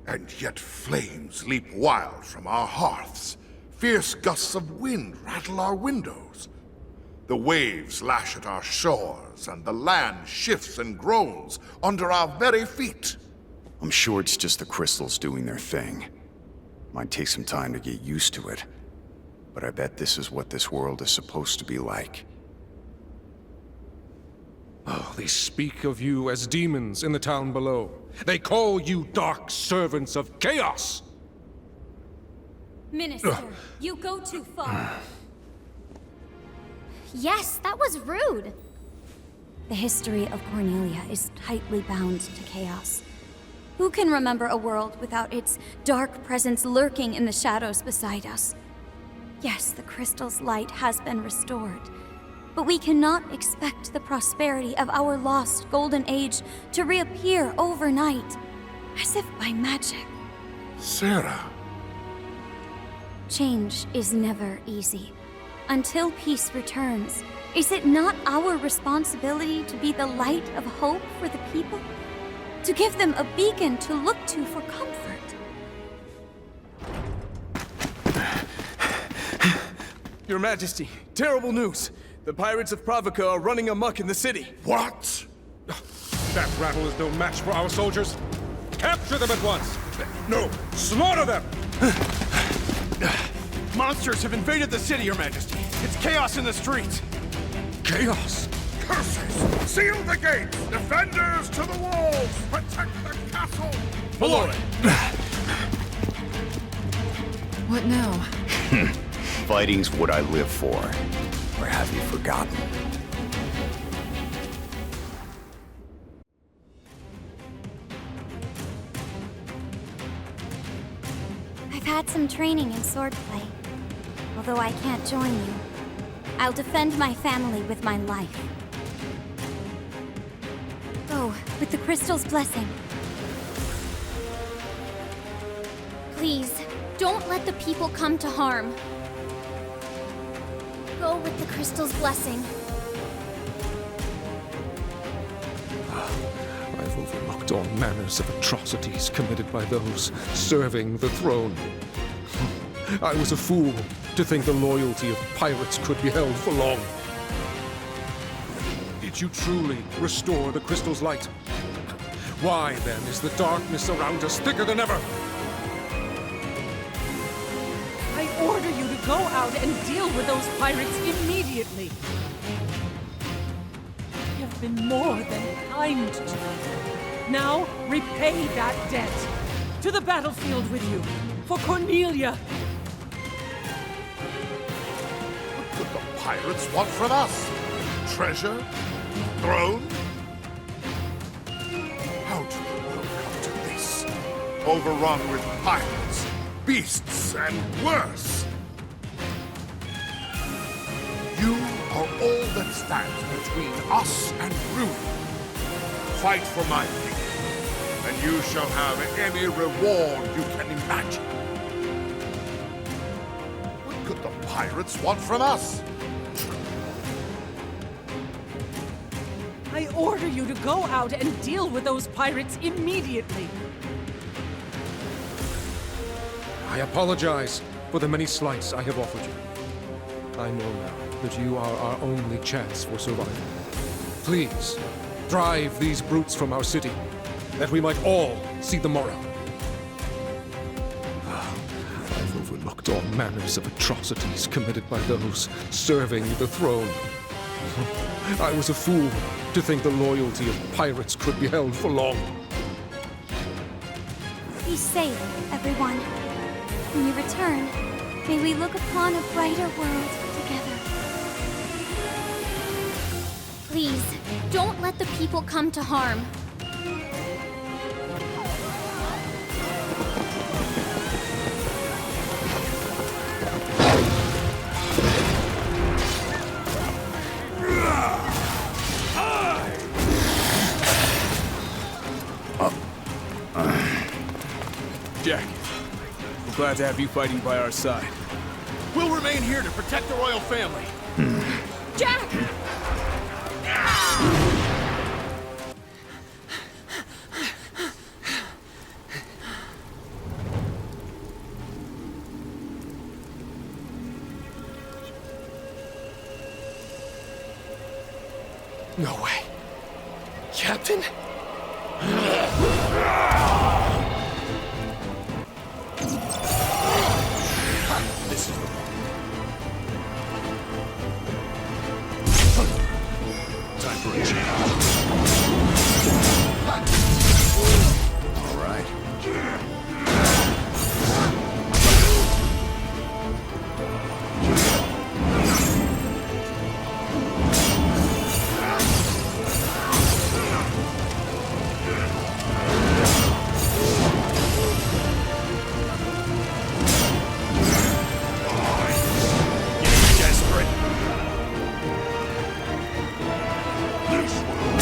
And yet flames leap wild from our hearths. Fierce gusts of wind rattle our windows. The waves lash at our shores, and the land shifts and groans under our very feet. I'm sure it's just the crystals doing their thing. Might take some time to get used to it. But I bet this is what this world is supposed to be like. Oh, they speak of you as demons in the town below. They call you dark servants of chaos! Minister, you go too far. Yes, that was rude. The history of Cornelia is tightly bound to chaos. Who can remember a world without its dark presence lurking in the shadows beside us? Yes, the crystal's light has been restored, but we cannot expect the prosperity of our lost golden age to reappear overnight, as if by magic. Sarah. Change is never easy. Until peace returns, is it not our responsibility to be the light of hope for the people? To give them a beacon to look to for comfort? Your Majesty, terrible news. The pirates of Pravica are running amok in the city. What? That rattle is no match for our soldiers. Capture them at once! No, slaughter them! Monsters have invaded the city, Your Majesty. It's chaos in the streets. Chaos? Curses! Seal the gates! Defenders to the walls! Protect the castle! Malloy! What now? Fighting's what I live for. Or have you forgotten? I've had some training in swordplay. Although I can't join you, I'll defend my family with my life. Go, with the crystal's blessing. Please, don't let the people come to harm. Go with the crystal's blessing. I've overlooked all manners of atrocities committed by those serving the throne. I was a fool to think the loyalty of pirates could be held for long. Did you truly restore the crystal's light? Why, then, is the darkness around us thicker than ever? I order you to go out and deal with those pirates immediately. I have been more than kind to you. Now, repay that debt. To the battlefield with you, for Cornelia. What could the pirates want from us? Treasure? Throne? How did the world come to this? Overrun with pirates, beasts, and worse! You are all that stands between us and ruin. Fight for my people, and you shall have any reward you can imagine. What could the pirates want from us? I order you to go out and deal with those pirates immediately. I apologize for the many slights I have offered you. I know now that you are our only chance for survival. Please, drive these brutes from our city, that we might all see the morrow. I've overlooked all manners of atrocities committed by those serving the throne. I was a fool to think the loyalty of pirates could be held for long. Be safe, everyone. When you return, may we look upon a brighter world together. Please, don't let the people come to harm. Jack, we're glad to have you fighting by our side. We'll remain here to protect the royal family. Jack! No way. Captain? This is time for a change. All right. This will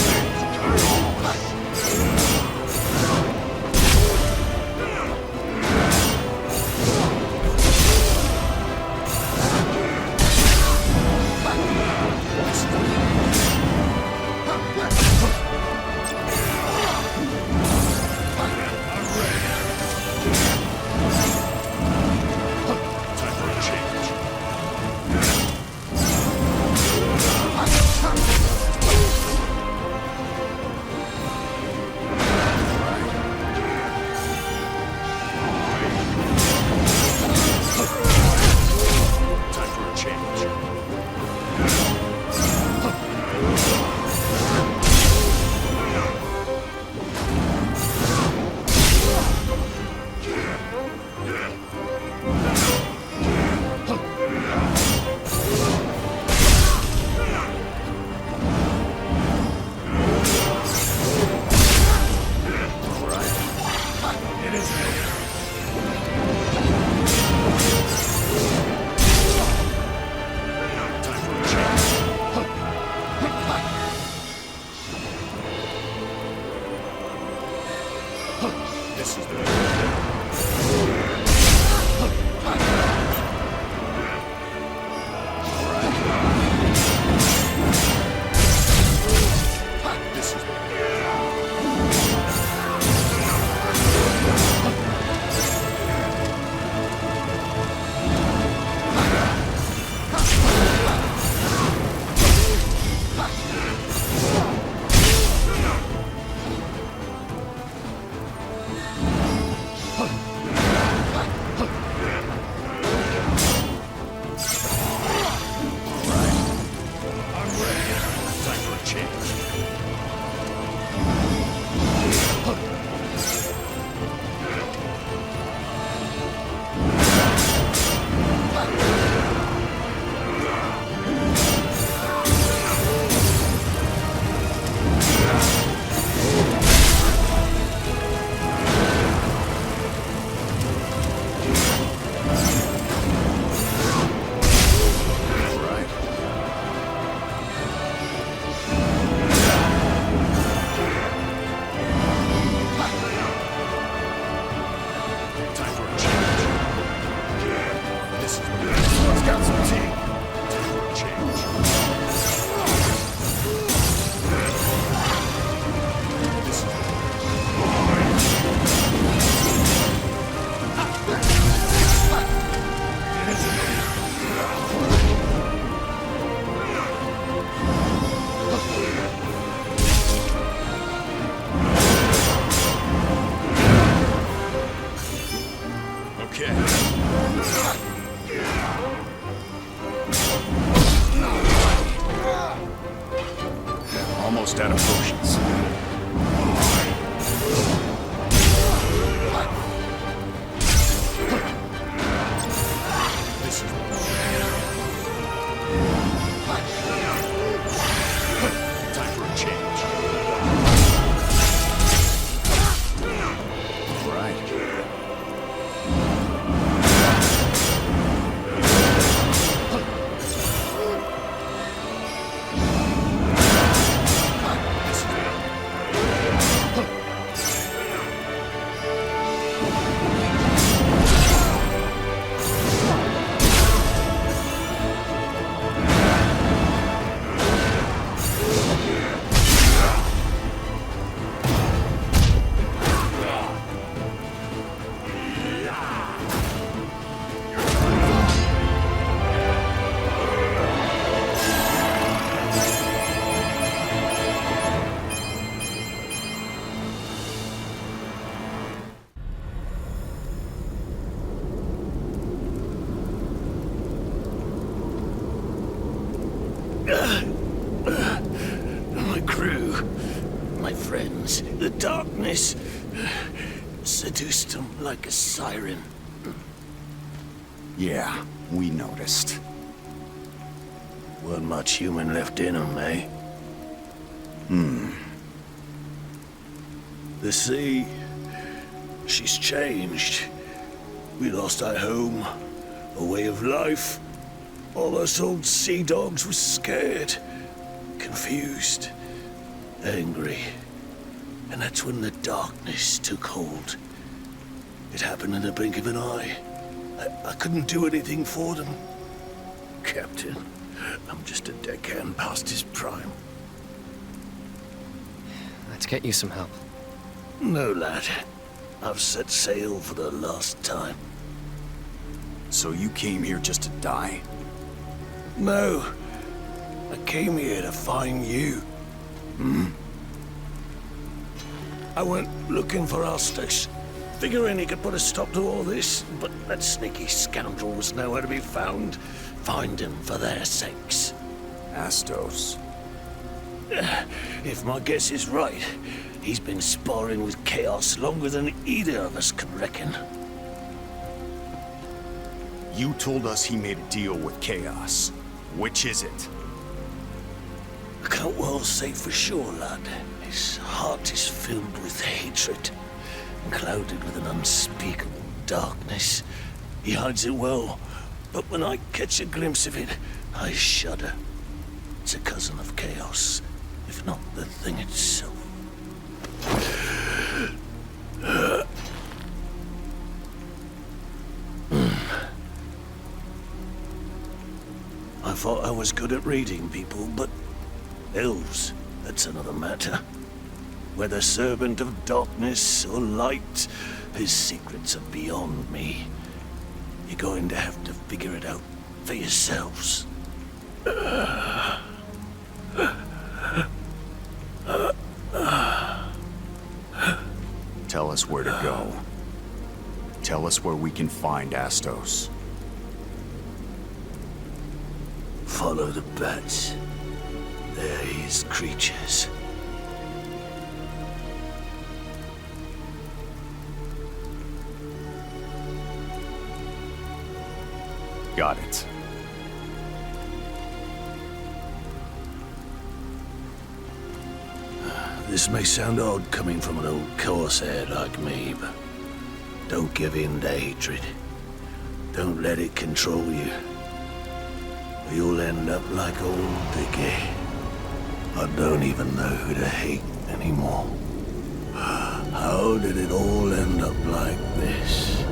Almost out of potions. Time for a change. All right. My crew, my friends, the darkness seduced them like a siren. Yeah, we noticed. Weren't much human left in them, eh? The sea, she's changed. We lost our home, a way of life. All us old sea dogs were scared, confused, angry. And that's when the darkness took hold. It happened in the blink of an eye. I couldn't do anything for them. Captain, I'm just a deckhand past his prime. Let's get you some help. No, lad. I've set sail for the last time. So you came here just to die? No. I came here to find you. I went looking for Arstax, figuring he could put a stop to all this, but that sneaky scoundrel was nowhere to be found. Find him for their sakes. Astos. If my guess is right, he's been sparring with Chaos longer than either of us could reckon. You told us he made a deal with Chaos. Which is it? I can't well say for sure, lad. His heart is filled with hatred, clouded with an unspeakable darkness. He hides it well, but when I catch a glimpse of it, I shudder. It's a cousin of Chaos, if not the thing itself. I thought I was good at reading people, but elves, that's another matter. Whether servant of darkness or light, his secrets are beyond me. You're going to have to figure it out for yourselves. Tell us where to go. Tell us where we can find Astos. Follow the bats. They're his creatures. Got it. This may sound odd coming from an old corsair like me, but don't give in to hatred. Don't let it control you. Or you'll end up like old Dickie. I don't even know who to hate anymore. How did it all end up like this?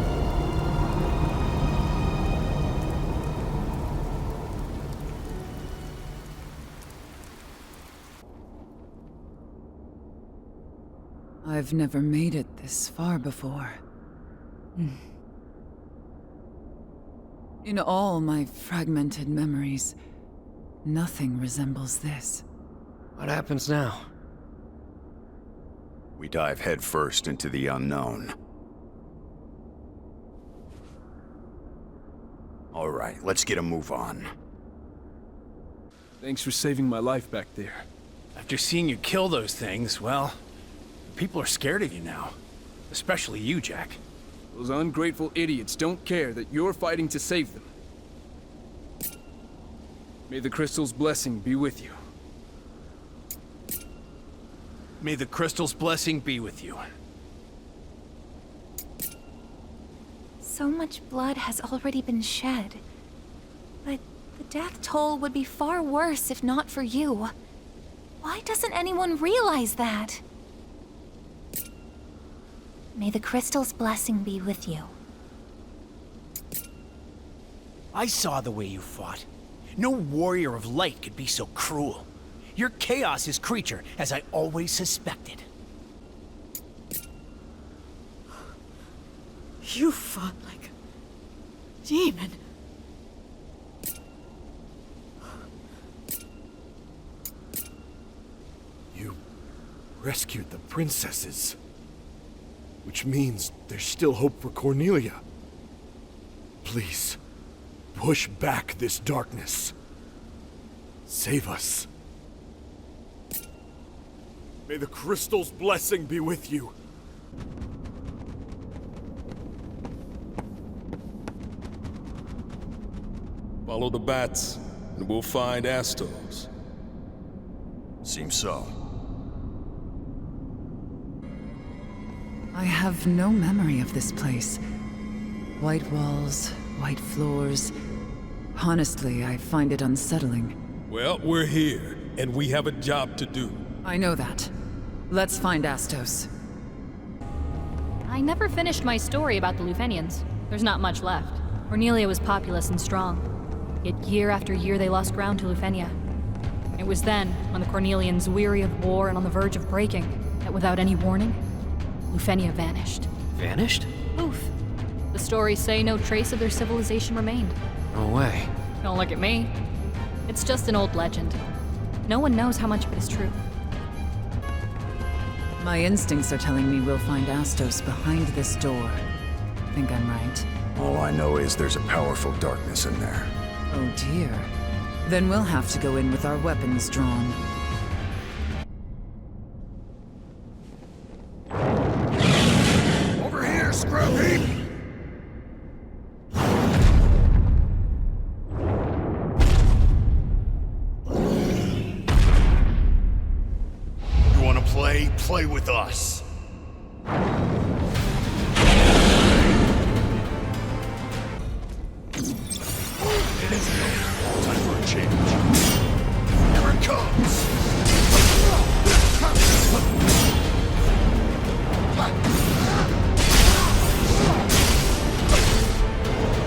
I've never made it this far before. In all my fragmented memories, nothing resembles this. What happens now? We dive headfirst into the unknown. All right, let's get a move on. Thanks for saving my life back there. After seeing you kill those things, well, people are scared of you now. Especially you, Jack. Those ungrateful idiots don't care that you're fighting to save them. May the crystal's blessing be with you. May the crystal's blessing be with you. So much blood has already been shed. But the death toll would be far worse if not for you. Why doesn't anyone realize that? May the crystal's blessing be with you. I saw the way you fought. No warrior of light could be so cruel. You're Chaos's creature, as I always suspected. You fought like a demon. You rescued the princesses. Which means there's still hope for Cornelia. Please, push back this darkness. Save us. May the crystal's blessing be with you. Follow the bats, and we'll find Astos. Seems so. I have no memory of this place. White walls, white floors. Honestly, I find it unsettling. Well, we're here, and we have a job to do. I know that. Let's find Astos. I never finished my story about the Lufenians. There's not much left. Cornelia was populous and strong. Yet year after year they lost ground to Lufenia. It was then, when the Cornelians, weary of war and on the verge of breaking, that without any warning, Lufenia vanished. Vanished? Poof. The stories say no trace of their civilization remained. No way. Don't look at me. It's just an old legend. No one knows how much of it is true. My instincts are telling me we'll find Astos behind this door. Think I'm right? All I know is there's a powerful darkness in there. Oh dear. Then we'll have to go in with our weapons drawn. Over here, Scrubby! You wanna play? Play with us. Time for a change. Here it comes!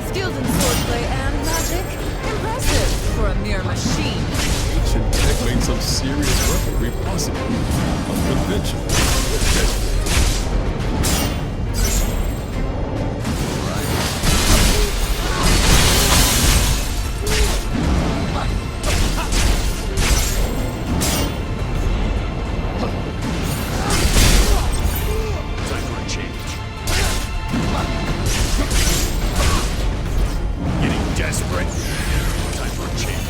Skilled in swordplay and magic? Impressive for a mere machine. Ancient tech made some serious weaponry possible. Unconventional. Desperate. Time for a change.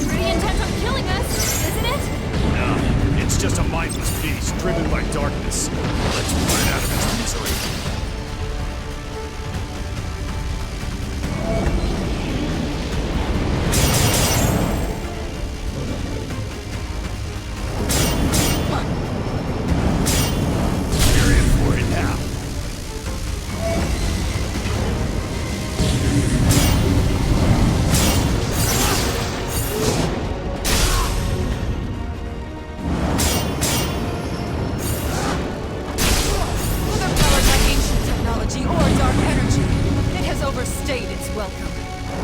Pretty intent on killing us, isn't it? No, it's just a mindless beast driven by darkness. Let's put it out of its misery. We're in for it now. Or dark energy. It has overstayed its welcome.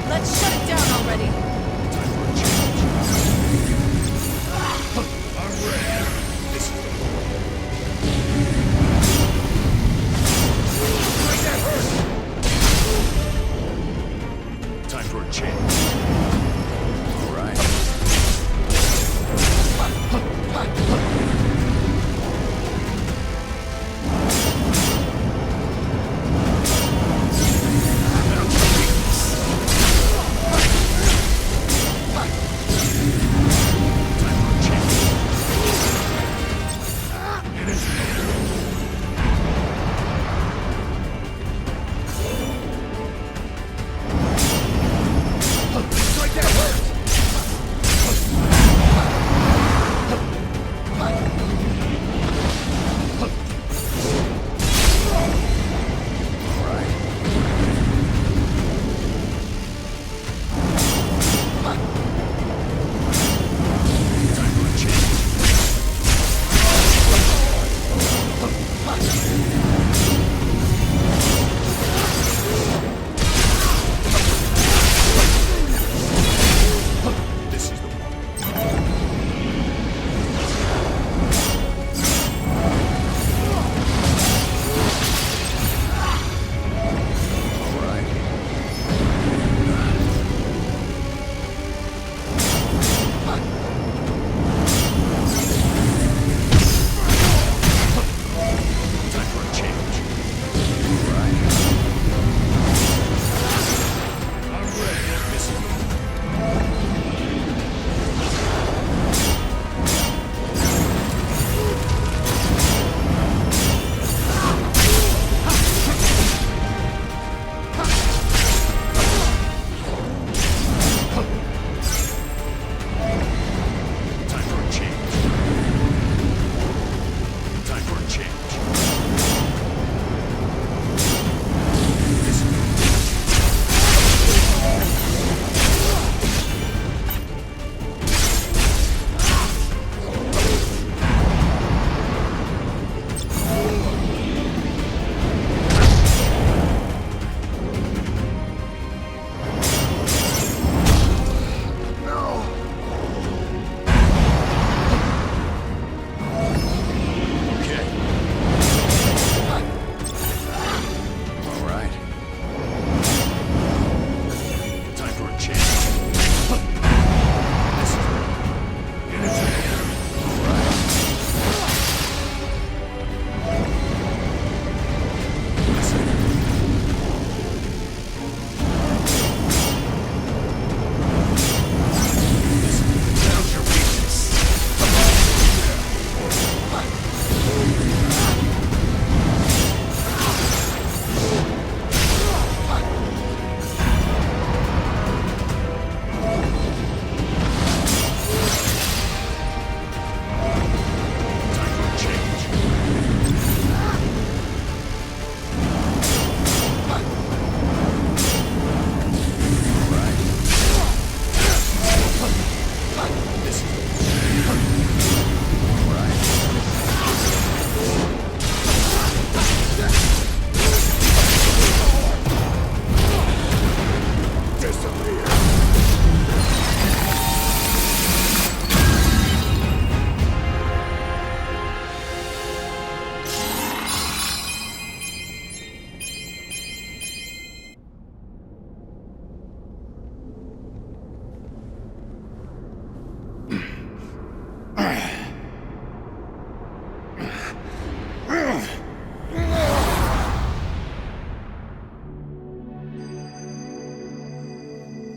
Let's shut it down already. Time for a change. I'm ready. This is Make that hurt! Time for a change. All right.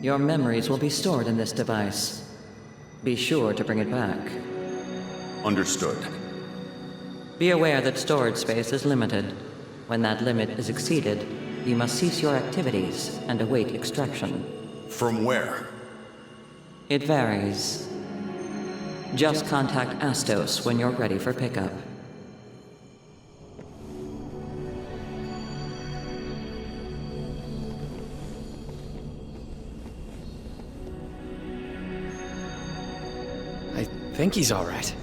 Your memories will be stored in this device. Be sure to bring it back. Understood. Be aware that storage space is limited. When that limit is exceeded, you must cease your activities and await extraction. From where? It varies. Just contact Astos when you're ready for pickup. I think he's all right.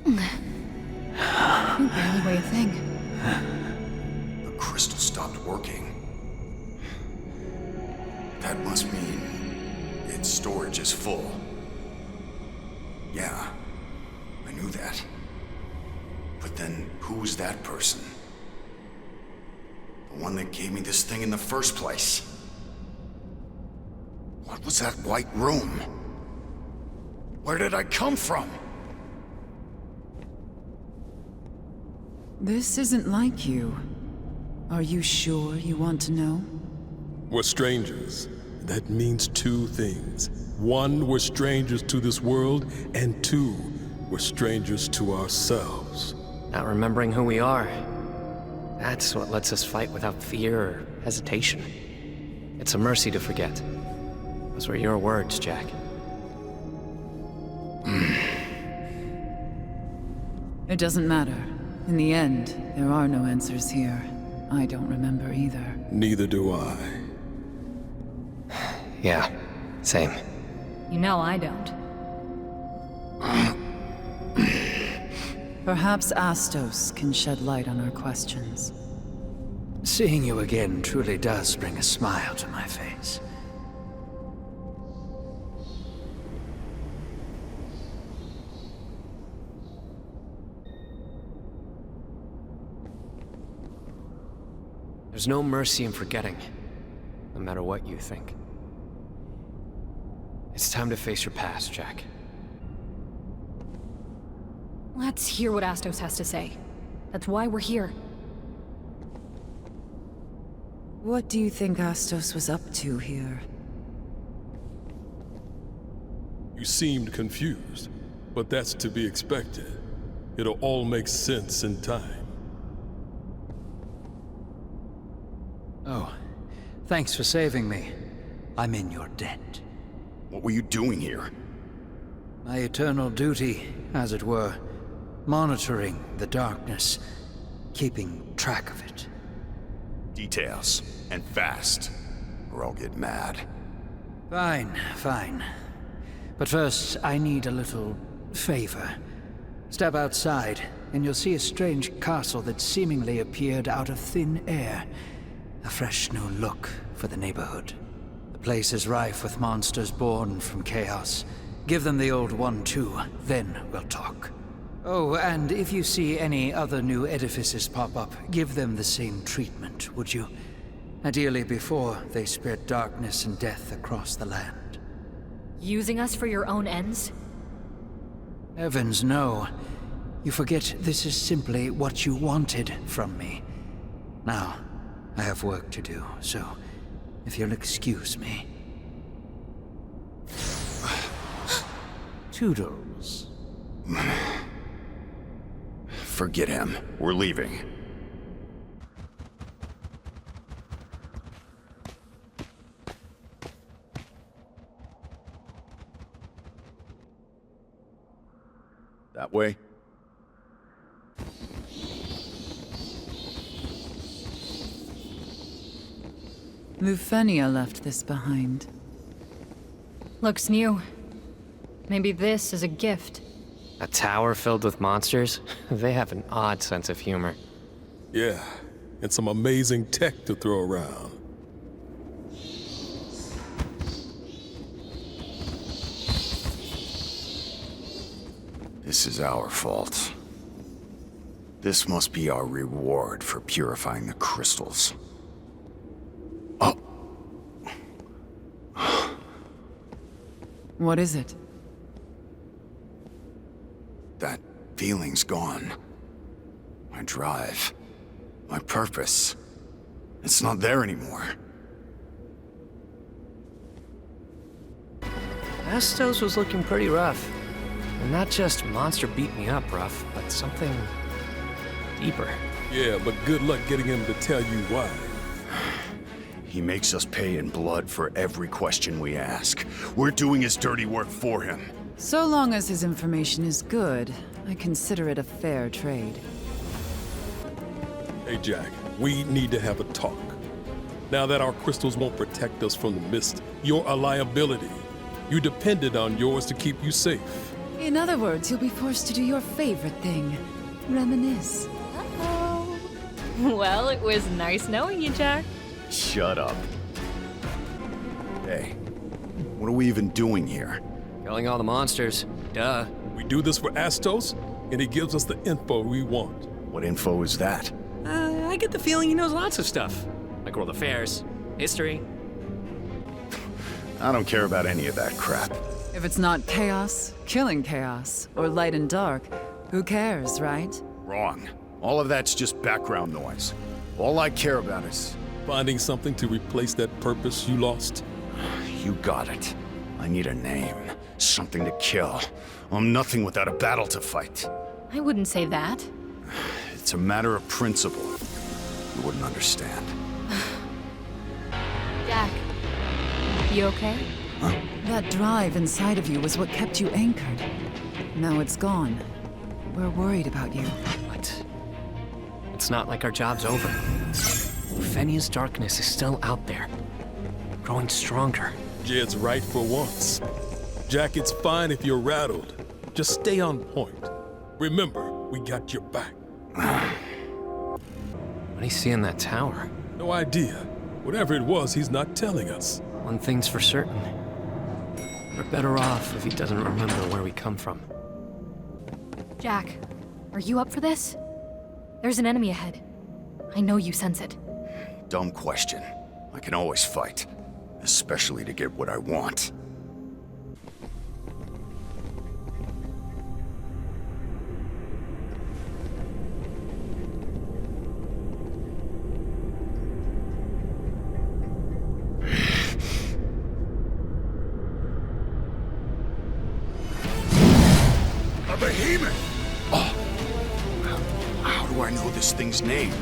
You barely weigh a thing. The crystal stopped working. That must mean its storage is full. Yeah, I knew that. But then, who's that person? The one that gave me this thing in the first place? What was that white room? Where did I come from? This isn't like you. Are you sure you want to know? We're strangers. That means two things. One, we're strangers to this world, and two, we're strangers to ourselves. Not remembering who we are. That's what lets us fight without fear or hesitation. It's a mercy to forget. Those were your words, Jack. It doesn't matter. In the end, there are no answers here. I don't remember either. Neither do I. Yeah, same. You know I don't. Perhaps Astos can shed light on our questions. Seeing you again truly does bring a smile to my face. There's no mercy in forgetting, no matter what you think. It's time to face your past, Jack. Let's hear what Astos has to say. That's why we're here. What do you think Astos was up to here? You seemed confused, but that's to be expected. It'll all make sense in time. Oh, thanks for saving me. I'm in your debt. What were you doing here? My eternal duty, as it were. Monitoring the darkness, keeping track of it. Details, and fast, or I'll get mad. Fine, fine. But first, I need a little favor. Step outside, and you'll see a strange castle that seemingly appeared out of thin air. A fresh new look for the neighborhood. The place is rife with monsters born from chaos. Give them the old one too, then we'll talk. Oh, and if you see any other new edifices pop up, give them the same treatment, would you? Ideally before they spread darkness and death across the land. Using us for your own ends? Heavens, no. You forget this is simply what you wanted from me. Now, I have work to do, so if you'll excuse me. Toodles. Forget him. We're leaving. That way? Lufenia left this behind. Looks new. Maybe this is a gift. A tower filled with monsters? They have an odd sense of humor. Yeah, and some amazing tech to throw around. This is our fault. This must be our reward for purifying the crystals. Oh. What is it? That feeling's gone. My drive. My purpose. It's not there anymore. Astos was looking pretty rough. And not just monster beat me up rough, but something deeper. Yeah, but good luck getting him to tell you why. He makes us pay in blood for every question we ask. We're doing his dirty work for him. So long as his information is good, I consider it a fair trade. Hey, Jack, we need to have a talk. Now that our crystals won't protect us from the mist, you're a liability. You depended on yours to keep you safe. In other words, you'll be forced to do your favorite thing. Reminisce. Well, it was nice knowing you, Jack. Shut up. Hey, what are we even doing here? Killing all the monsters. Duh. We do this for Astos, and he gives us the info we want. What info is that? I get the feeling he knows lots of stuff. Like world affairs, history. I don't care about any of that crap. If it's not chaos, killing chaos, or light and dark, who cares, right? Wrong. All of that's just background noise. All I care about is... finding something to replace that purpose you lost. You got it. I need a name. Something to kill. I'm nothing without a battle to fight. I wouldn't say that. It's a matter of principle. You wouldn't understand. Jack, you okay? Huh? That drive inside of you was what kept you anchored. Now it's gone. We're worried about you. What? It's not like our job's over. Fenia's darkness is still out there, growing stronger. Jed's right for once. Jack, it's fine if you're rattled. Just stay on point. Remember, we got your back. What do you see in that tower? No idea. Whatever it was, he's not telling us. One thing's for certain. We're better off if he doesn't remember where we come from. Jack, are you up for this? There's an enemy ahead. I know you sense it. Dumb question. I can always fight. Especially to get what I want. A behemoth! Oh. How do I know this thing's name?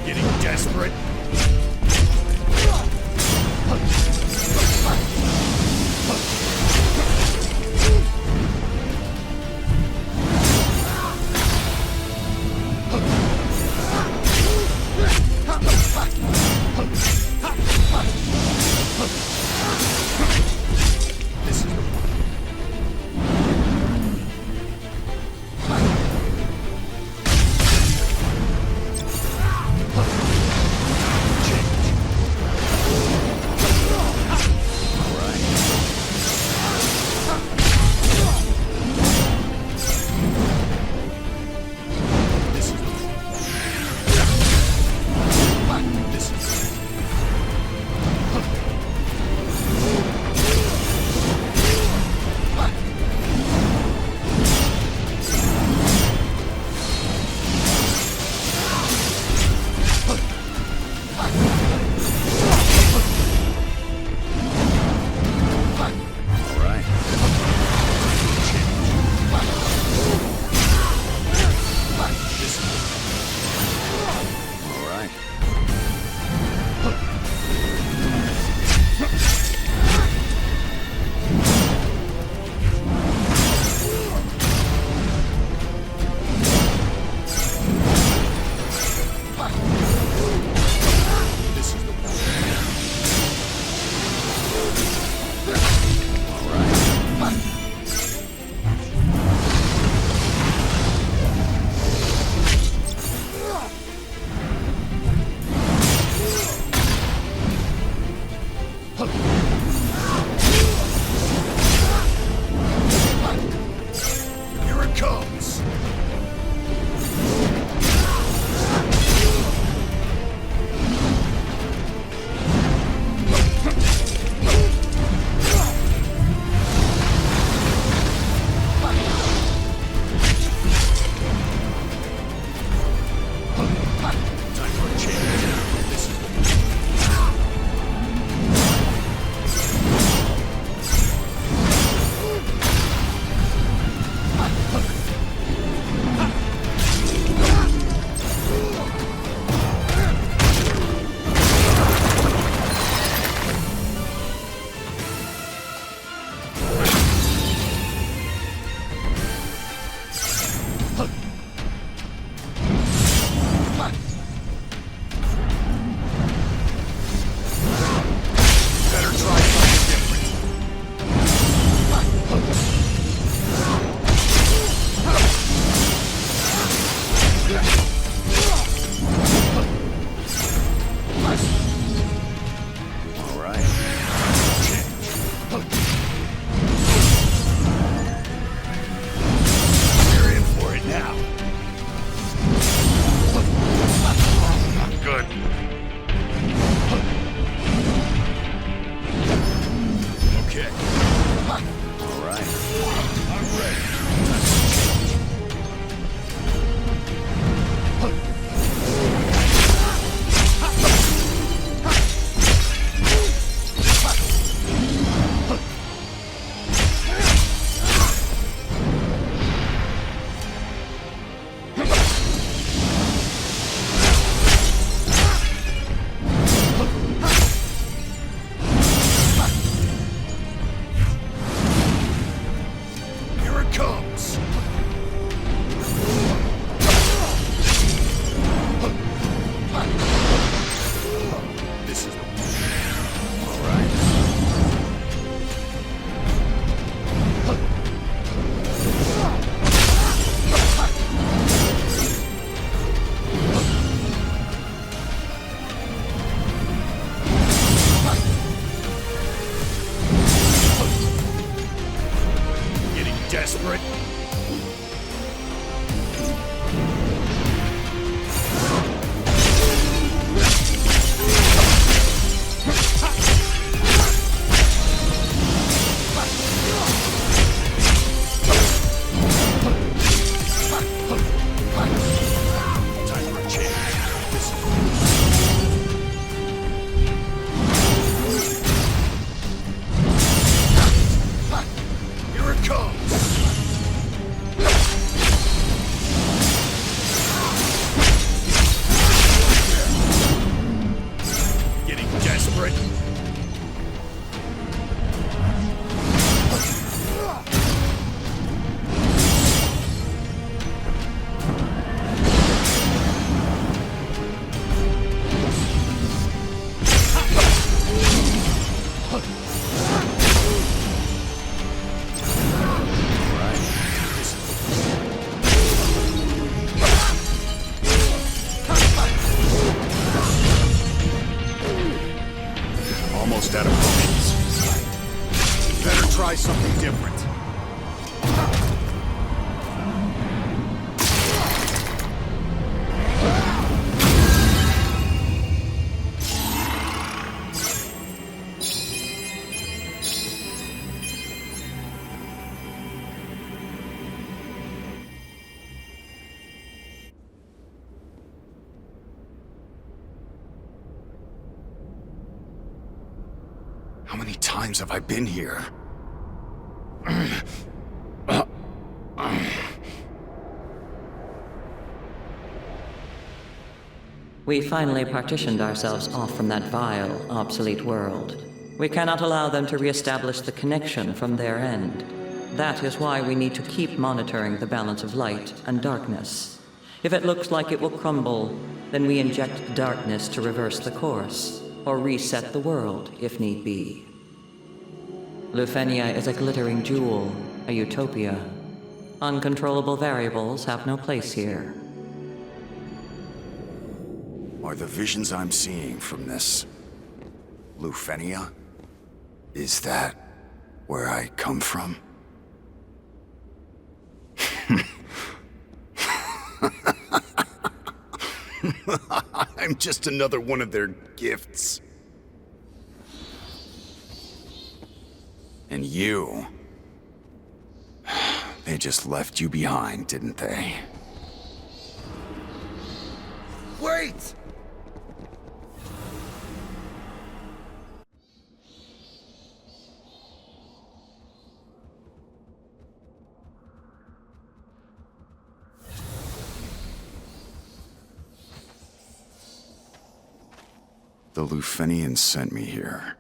Getting desperate? Britain. Almost out of points. Better try something different. How many times have I been here? We finally partitioned ourselves off from that vile, obsolete world. We cannot allow them to re-establish the connection from their end. That is why we need to keep monitoring the balance of light and darkness. If it looks like it will crumble, then we inject darkness to reverse the course, or reset the world, if need be. Lufenia is a glittering jewel, a utopia. Uncontrollable variables have no place here. Are the visions I'm seeing from this Lufenia? Is that where I come from? I'm just another one of their gifts. And you... They just left you behind, didn't they? Wait! The Lufenians sent me here.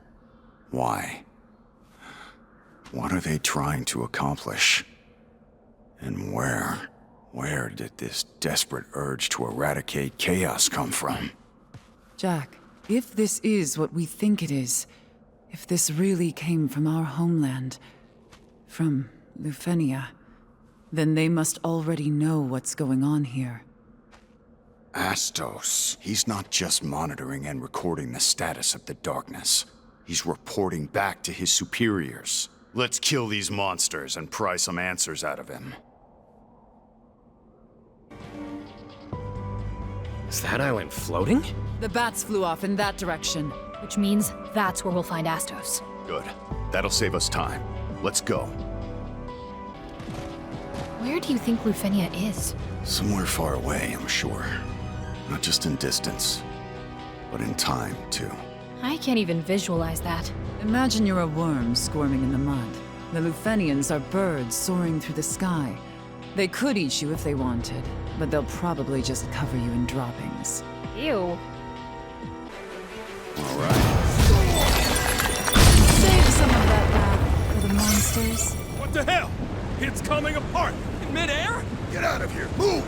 Why? What are they trying to accomplish? And where did this desperate urge to eradicate chaos come from? Jack, if this is what we think it is, if this really came from our homeland, from Lufenia, then they must already know what's going on here. Astos. He's not just monitoring and recording the status of the darkness. He's reporting back to his superiors. Let's kill these monsters and pry some answers out of him. Is that island floating? The bats flew off in that direction. Which means that's where we'll find Astos. Good. That'll save us time. Let's go. Where do you think Lufenia is? Somewhere far away, I'm sure. Not just in distance, but in time, too. I can't even visualize that. Imagine you're a worm squirming in the mud. The Lufenians are birds soaring through the sky. They could eat you if they wanted, but they'll probably just cover you in droppings. Ew. All right. Save some of that wrath for the monsters. What the hell? It's coming apart! In midair? Get out of here! Move!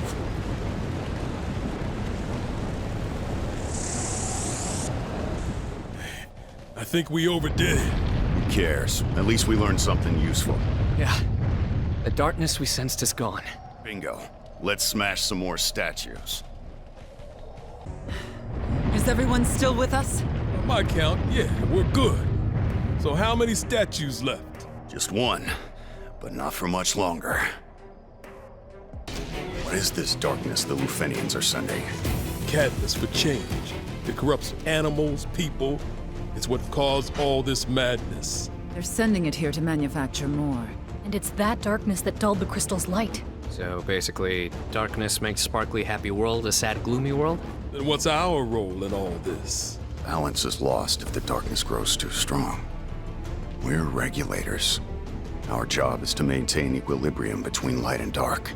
I think we overdid it. Who cares? At least we learned something useful. Yeah. The darkness we sensed is gone. Bingo. Let's smash some more statues. Is everyone still with us? On my count, yeah, we're good. So how many statues left? Just one, but not for much longer. What is this darkness the Lufenians are sending? Catalyst for change. It corrupts animals, people. It's what caused all this madness. They're sending it here to manufacture more. And it's that darkness that dulled the crystal's light. So basically, darkness makes sparkly happy world a sad gloomy world? Then what's our role in all this? Balance is lost if the darkness grows too strong. We're regulators. Our job is to maintain equilibrium between light and dark.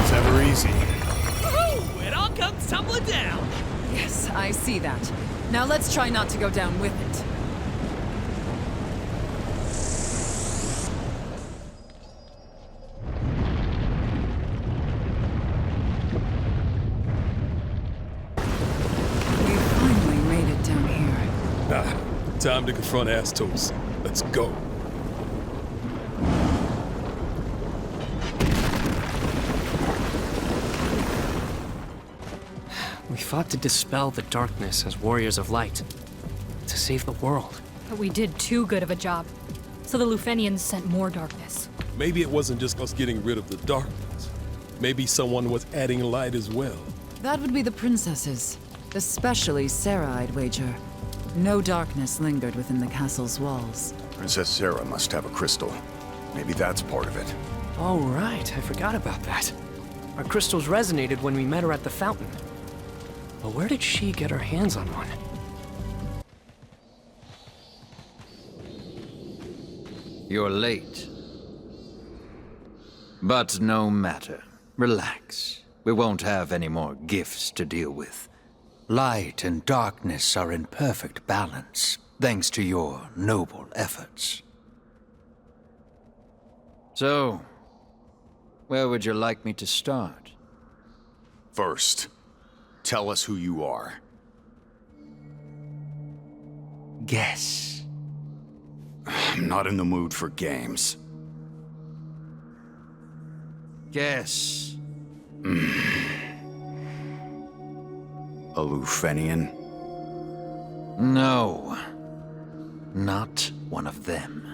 It's ever easy. Woohoo! It all comes It's tumbling down! Yes, I see that. Now let's try not to go down with it. We finally made it down here. Time to confront Astos. Let's go. We fought to dispel the darkness as warriors of light. To save the world. But we did too good of a job. So the Lufenians sent more darkness. Maybe it wasn't just us getting rid of the darkness. Maybe someone was adding light as well. That would be the princesses. Especially Sarah, I'd wager. No darkness lingered within the castle's walls. Princess Sarah must have a crystal. Maybe that's part of it. Oh, right. I forgot about that. Our crystals resonated when we met her at the fountain. But where did she get her hands on one? You're late. But no matter. Relax. We won't have any more gifts to deal with. Light and darkness are in perfect balance, thanks to your noble efforts. So, where would you like me to start? First, tell us who you are. Guess. I'm not in the mood for games. Guess. A Lufenian? No. Not one of them.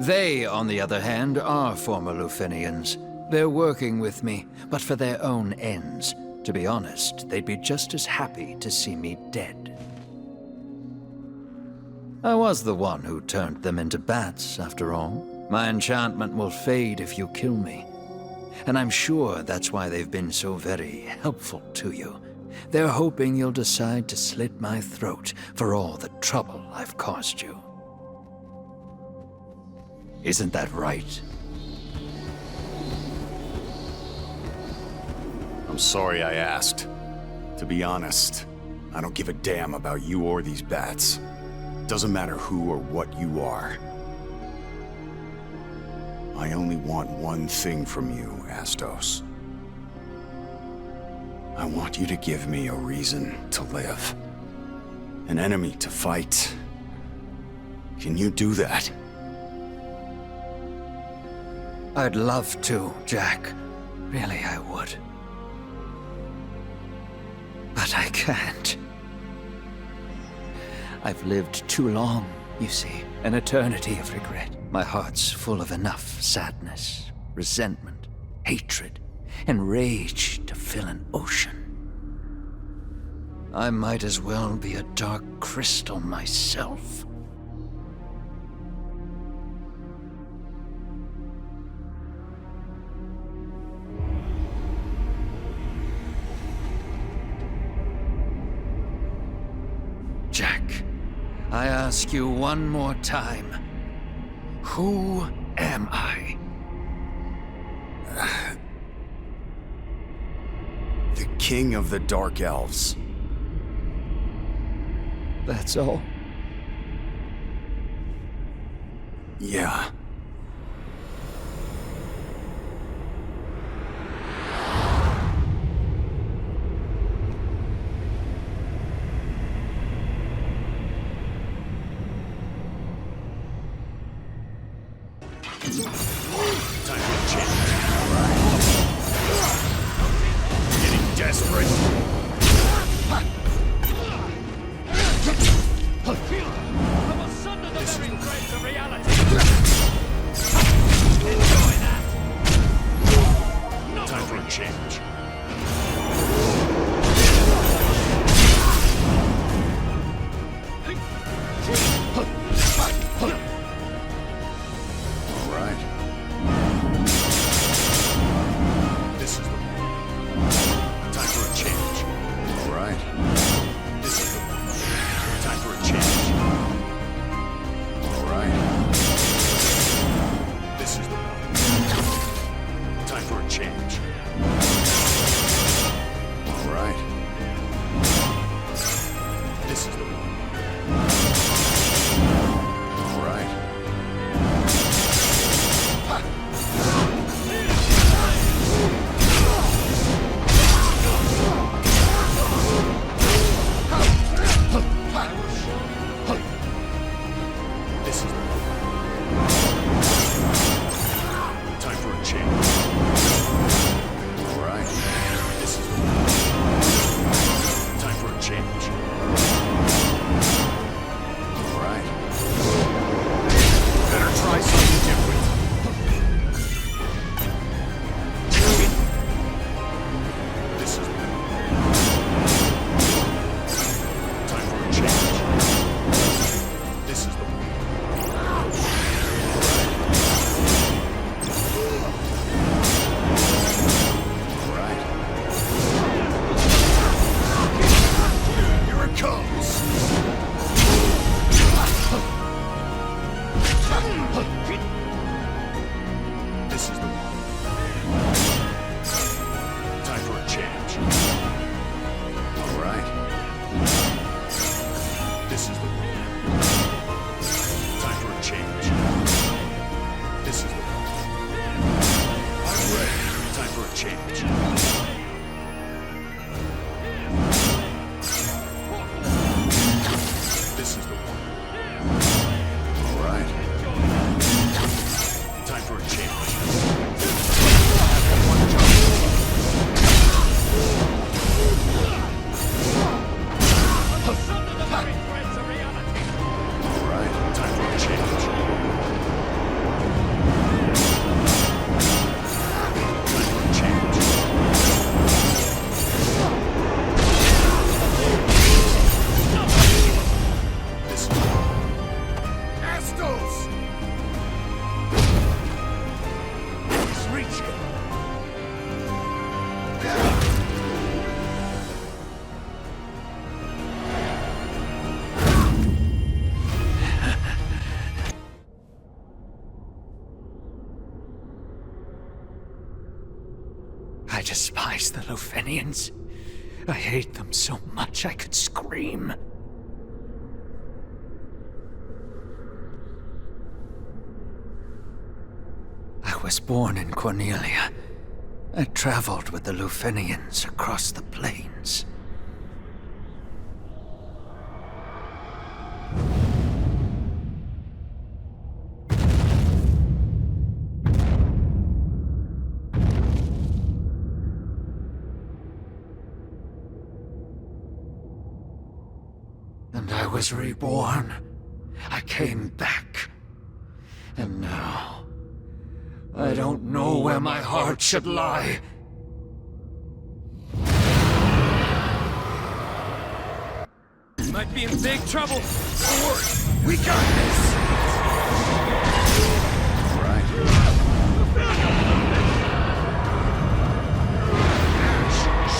They, on the other hand, are former Lufenians. They're working with me, but for their own ends. To be honest, they'd be just as happy to see me dead. I was the one who turned them into bats, after all. My enchantment will fade if you kill me. And I'm sure that's why they've been so very helpful to you. They're hoping you'll decide to slit my throat for all the trouble I've caused you. Isn't that right? I'm sorry I asked. To be honest, I don't give a damn about you or these bats. Doesn't matter who or what you are. I only want one thing from you, Astos. I want you to give me a reason to live. An enemy to fight. Can you do that? I'd love to, Jack. Really, I would. But I can't. I've lived too long, you see. An eternity of regret. My heart's full of enough sadness, resentment, hatred, and rage to fill an ocean. I might as well be a dark crystal myself. Jack, I ask you one more time. Who am I? The King of the Dark Elves. That's all? Yeah. Time for change. Getting desperate. I will sunder the very threads of reality. Enjoy that. Time for a change. Change. despise the Lufenians. I hate them so much I could scream. I was born in Cornelia. I traveled with the Lufenians across the plains. And I was reborn. I came back. And now, I don't know where my heart should lie. You might be in big trouble. Don't worry, we got this!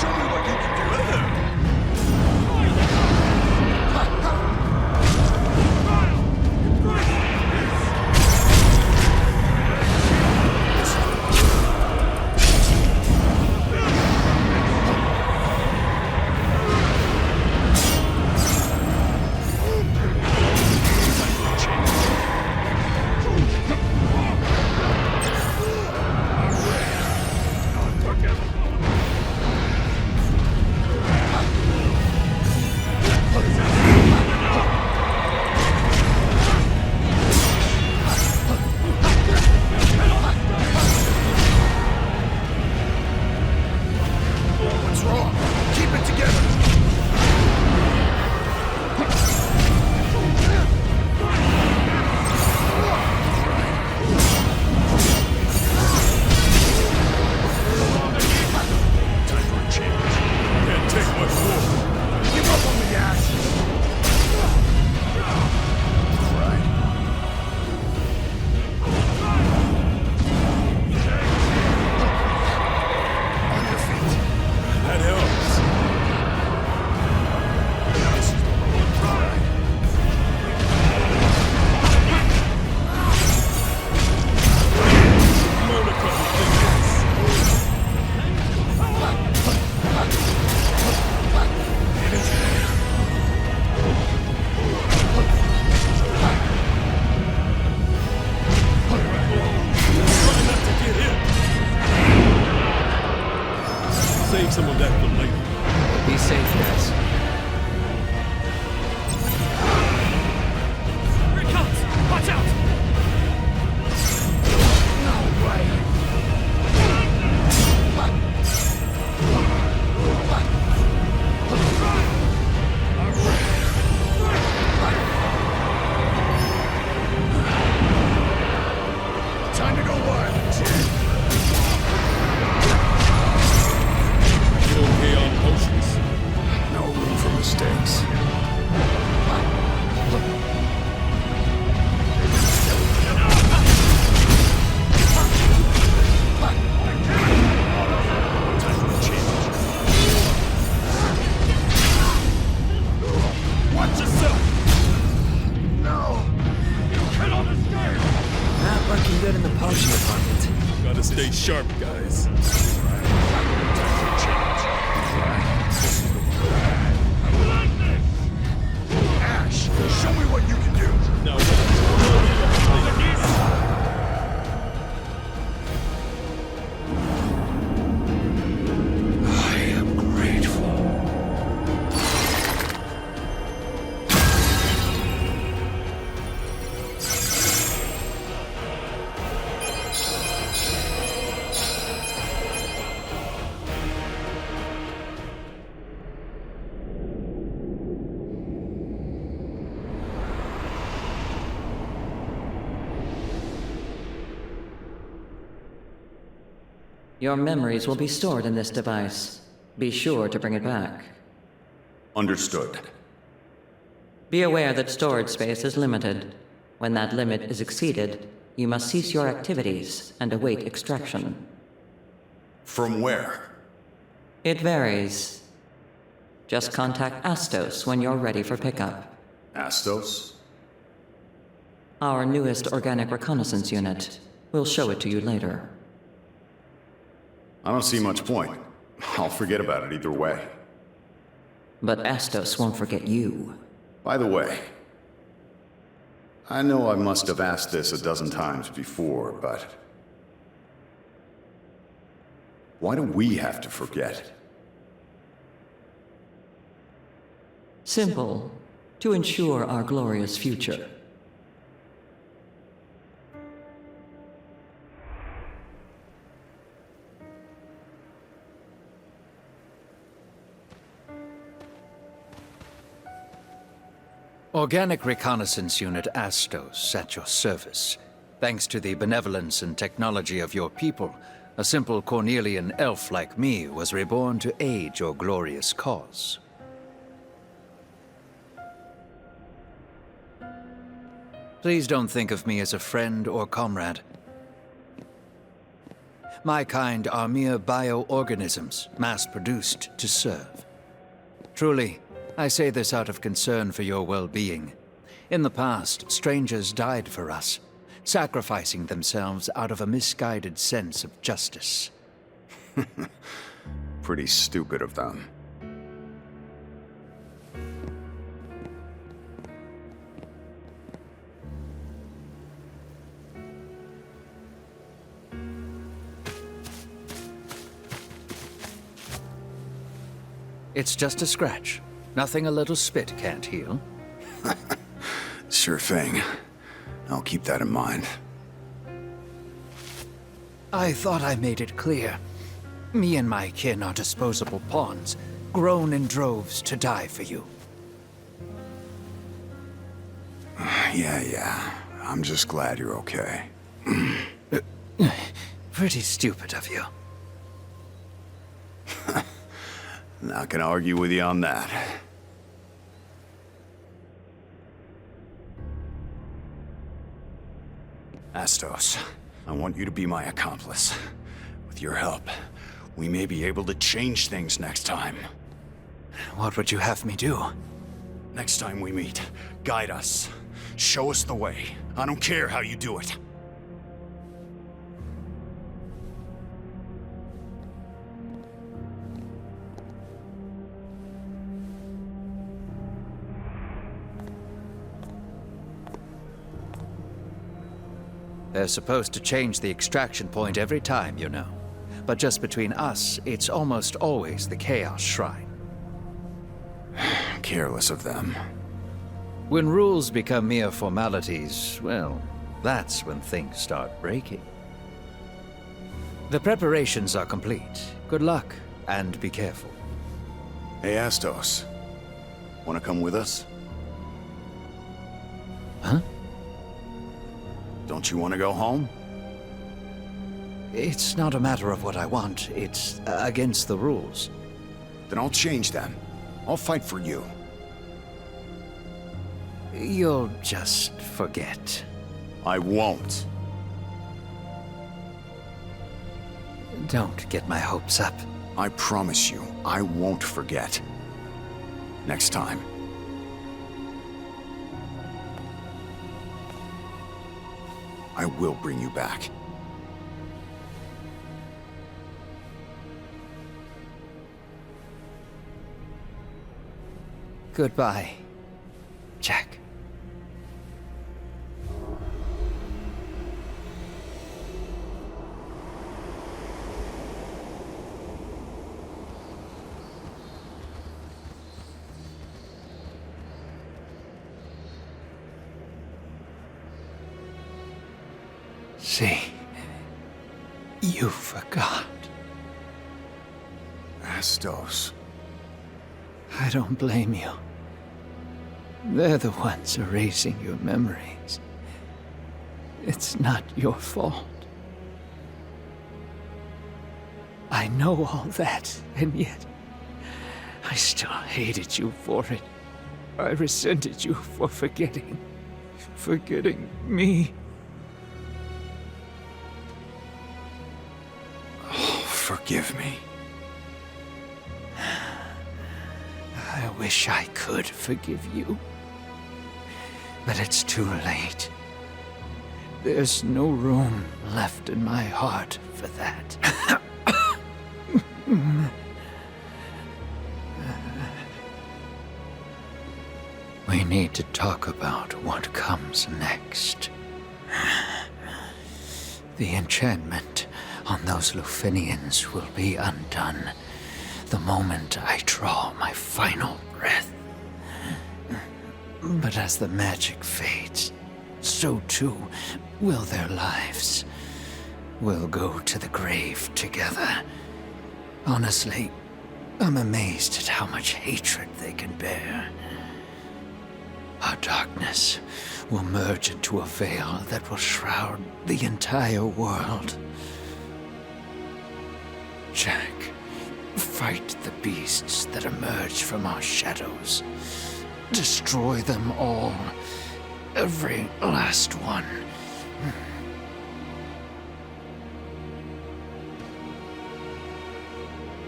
Show me what you can do. Save some of that for later. Be safe, guys. Here it comes! Watch out! No way! Time to go wild. Okay on potions. No room for mistakes. Watch yourself! No! Get on the stairs! Not looking good in the potion department. Gotta stay sharp, guys. Ash, show me what you can do! Now, I am grateful. Your memories will be stored in this device. Be sure to bring it back. Understood. Be aware that storage space is limited. When that limit is exceeded, you must cease your activities and await extraction. From where? It varies. Just contact Astos when you're ready for pickup. Astos? Our newest organic reconnaissance unit. We'll show it to you later. I don't see much point. I'll forget about it either way. But Astos won't forget you. By the way, I know I must have asked this a dozen times before, but why do we have to forget? Simple. To ensure our glorious future. Organic Reconnaissance Unit Astos at your service. Thanks to the benevolence and technology of your people, a simple Cornelian elf like me was reborn to aid your glorious cause. Please don't think of me as a friend or comrade. My kind are mere bioorganisms, mass-produced to serve. Truly, I say this out of concern for your well-being. In the past, strangers died for us, sacrificing themselves out of a misguided sense of justice. Pretty stupid of them. It's just a scratch. Nothing a little spit can't heal. Sure thing. I'll keep that in mind. I thought I made it clear. Me and my kin are disposable pawns, grown in droves to die for you. Yeah. I'm just glad you're okay. Pretty stupid of you. Not gonna argue with you on that. Astos, I want you to be my accomplice. With your help, we may be able to change things next time. What would you have me do? Next time we meet, guide us. Show us the way. I don't care how you do it. They're supposed to change the extraction point every time, you know. But just between us, it's almost always the Chaos Shrine. Careless of them. When rules become mere formalities, well, that's when things start breaking. The preparations are complete. Good luck, and be careful. Hey, Astos. Wanna come with us? Huh? Don't you want to go home? It's not a matter of what I want. It's against the rules. Then I'll change them. I'll fight for you. You'll just forget. I won't. Don't get my hopes up. I promise you, I won't forget. Next time. I will bring you back. Goodbye, Jack. See, you forgot. Astos. I don't blame you. They're the ones erasing your memories. It's not your fault. I know all that, and yet I still hated you for it. I resented you for forgetting me. Forgive me. I wish I could forgive you. But it's too late. There's no room left in my heart for that. We need to talk about what comes next. The enchantment on those Lufenians will be undone the moment I draw my final breath. But as the magic fades, so too will their lives. We'll go to the grave together. Honestly, I'm amazed at how much hatred they can bear. Our darkness will merge into a veil that will shroud the entire world. Jack, fight the beasts that emerge from our shadows. Destroy them all. Every last one.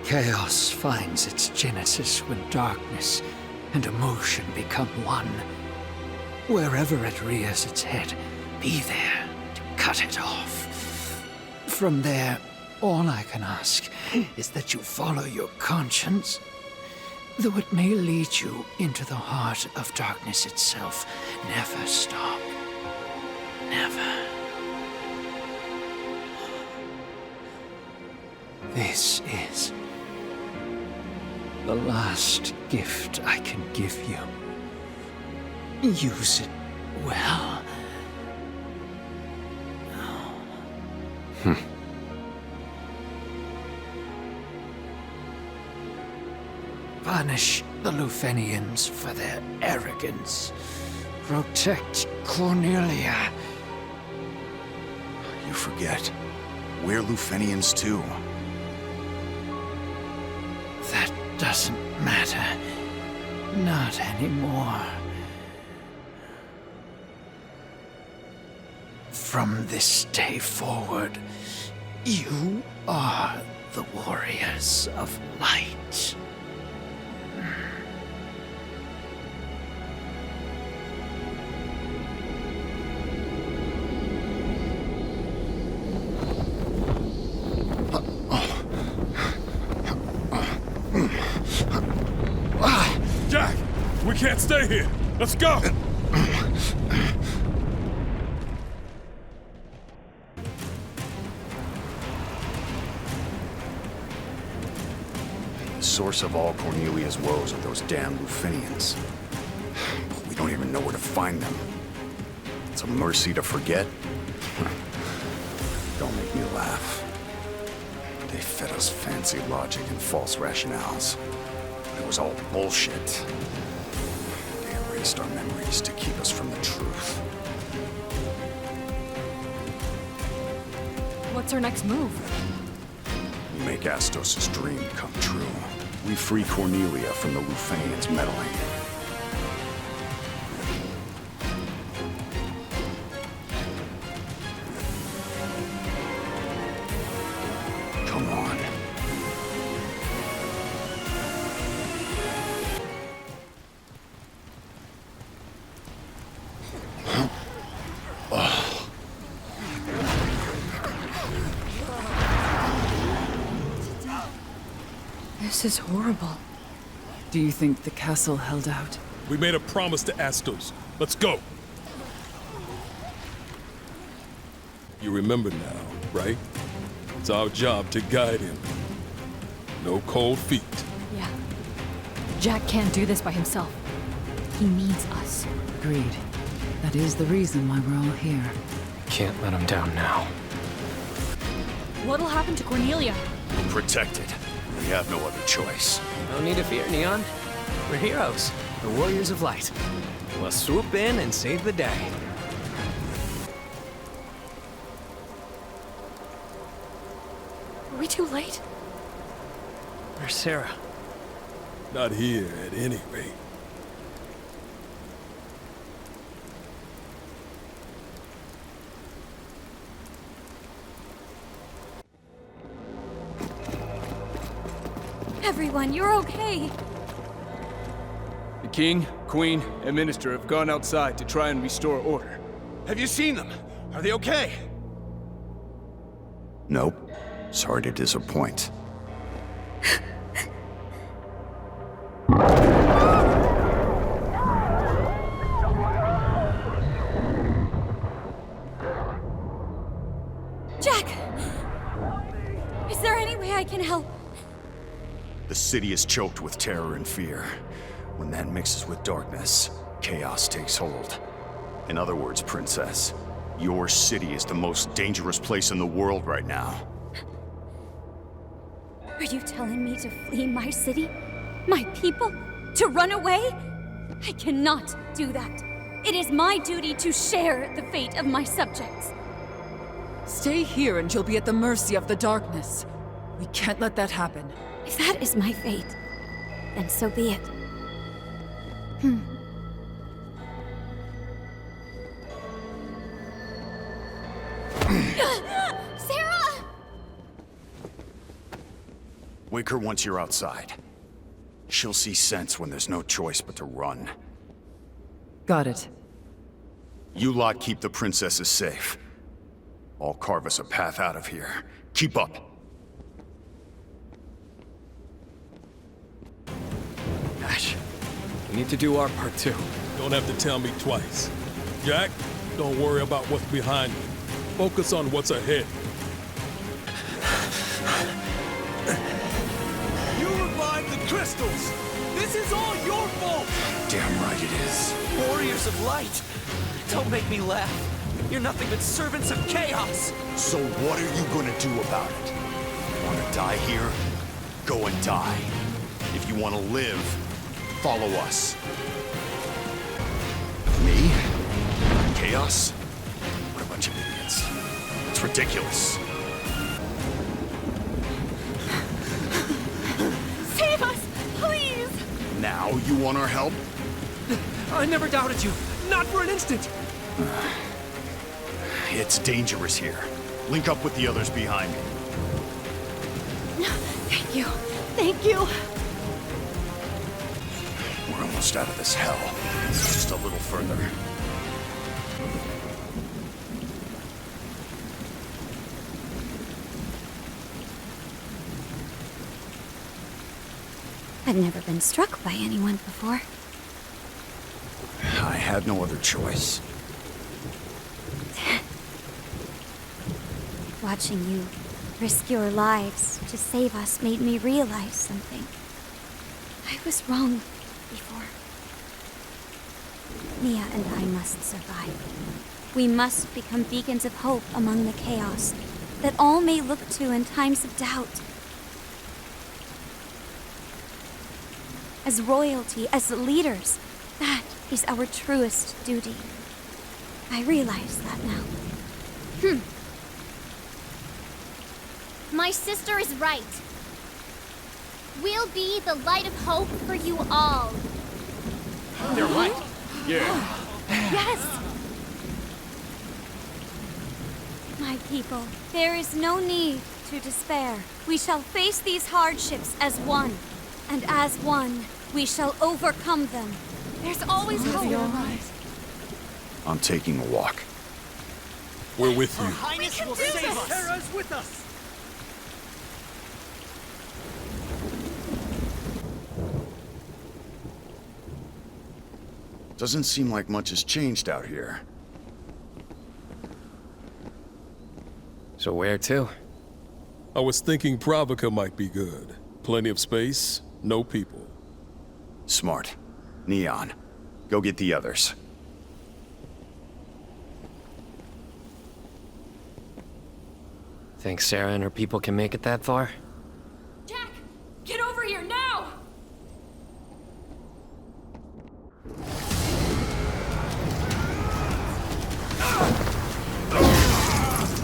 Chaos finds its genesis when darkness and emotion become one. Wherever it rears its head, be there to cut it off. From there, all I can ask is that you follow your conscience. Though it may lead you into the heart of darkness itself, never stop. Never. This is the last gift I can give you. Use it well. Punish the Lufenians for their arrogance. Protect Cornelia. You forget. We're Lufenians too. That doesn't matter. Not anymore. From this day forward, you are the Warriors of Light. Jack, we can't stay here. Let's go. The source of all Cornelia's woes are those damn Lufenians. But we don't even know where to find them. It's a mercy to forget. Don't make me laugh. They fed us fancy logic and false rationales. It was all bullshit. They erased our memories to keep us from the truth. What's our next move? We make Astos' dream come true. We free Cornelia from the Lufenians' meddling. Come on. This is horrible. Do you think the castle held out? We made a promise to Astos. Let's go. You remember now, right? It's our job to guide him. No cold feet. Yeah. Jack can't do this by himself. He needs us. Agreed. That is the reason why we're all here. Can't let him down now. What'll happen to Cornelia? We're protected. We have no other choice. No need to fear, Neon. We're heroes, the Warriors of Light. We'll swoop in and save the day. Are we too late? Where's Sarah? Not here, at any rate. Everyone, you're okay. The king, queen, and minister have gone outside to try and restore order. Have you seen them? Are they okay? Nope. Sorry to disappoint. city is choked with terror and fear. When that mixes with darkness, chaos takes hold. In other words, Princess, your city is the most dangerous place in the world right now. Are you telling me to flee my city? My people? To run away? I cannot do that. It is my duty to share the fate of my subjects. Stay here and you'll be at the mercy of the darkness. We can't let that happen. If that is my fate, then so be it. Sarah! Wake her once you're outside. She'll see sense when there's no choice but to run. Got it. You lot keep the princesses safe. I'll carve us a path out of here. Keep up. Ash, we need to do our part too. Don't have to tell me twice. Jack, don't worry about what's behind you. Focus on what's ahead. You revived the crystals! This is all your fault! Damn right it is. Warriors of Light! Don't make me laugh. You're nothing but servants of chaos! So what are you gonna do about it? Wanna die here? Go and die. If you wanna live, follow us. Me? Chaos? What a bunch of idiots. It's ridiculous. Save us, please! Now you want our help? I never doubted you. Not for an instant. It's dangerous here. Link up with the others behind me. Thank you. Thank you. We're almost out of this hell. Just a little further. I've never been struck by anyone before. I had no other choice. Watching you risk your lives to save us made me realize something. I was wrong before. Nia and I must survive. We must become beacons of hope among the chaos that all may look to in times of doubt. As royalty, as leaders, that is our truest duty. I realize that now. My sister is right. We'll be the light of hope for you all. They're right. Yeah. Yes! My people, there is no need to despair. We shall face these hardships as one. And as one, we shall overcome them. There's always hope. I'm taking a walk. We're with you. Highness will save us! Sarah's with us! Doesn't seem like much has changed out here. So where to? I was thinking Pravica might be good. Plenty of space, no people. Smart. Neon, go get the others. Think Sarah and her people can make it that far? Jack! Get over here now!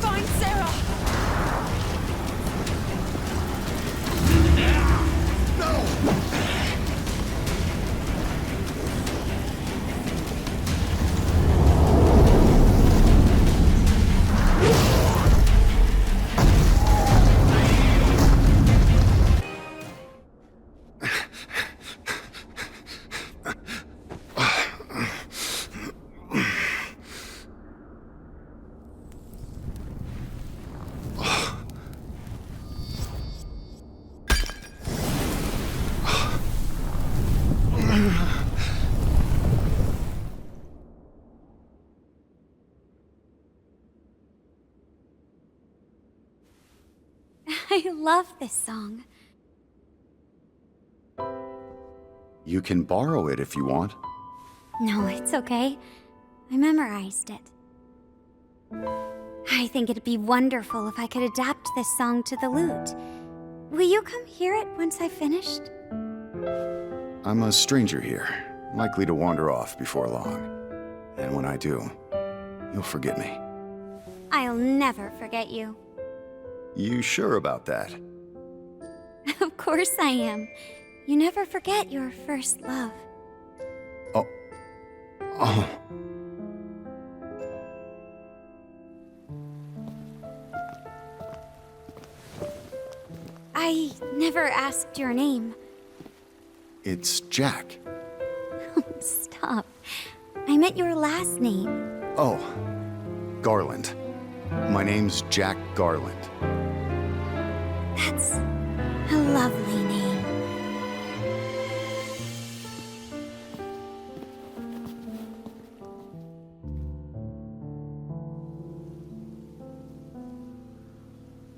Find Sarah! I love this song. You can borrow it if you want. No, it's okay. I memorized it. I think it'd be wonderful if I could adapt this song to the lute. Will you come hear it once I've finished? I'm a stranger here, likely to wander off before long. And when I do, you'll forget me. I'll never forget you. You sure about that? Of course I am. You never forget your first love. Oh. I never asked your name. It's Jack. Stop. I meant your last name. Oh, Garland. My name's Jack Garland. That's a lovely name.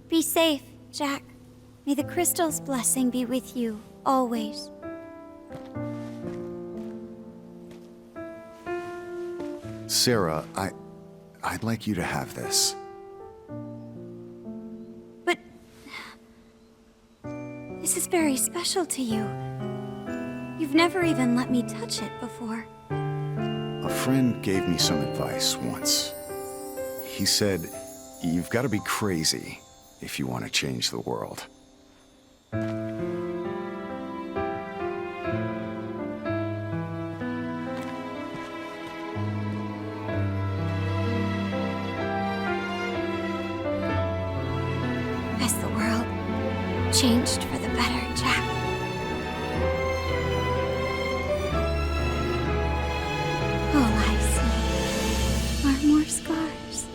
Be safe, Jack. May the crystal's blessing be with you, always. Sarah, I'd like you to have this. But this is very special to you. You've never even let me touch it before. A friend gave me some advice once. He said, you've got to be crazy if you want to change the world. Has the world changed for the better, Jack? All I see are more scars.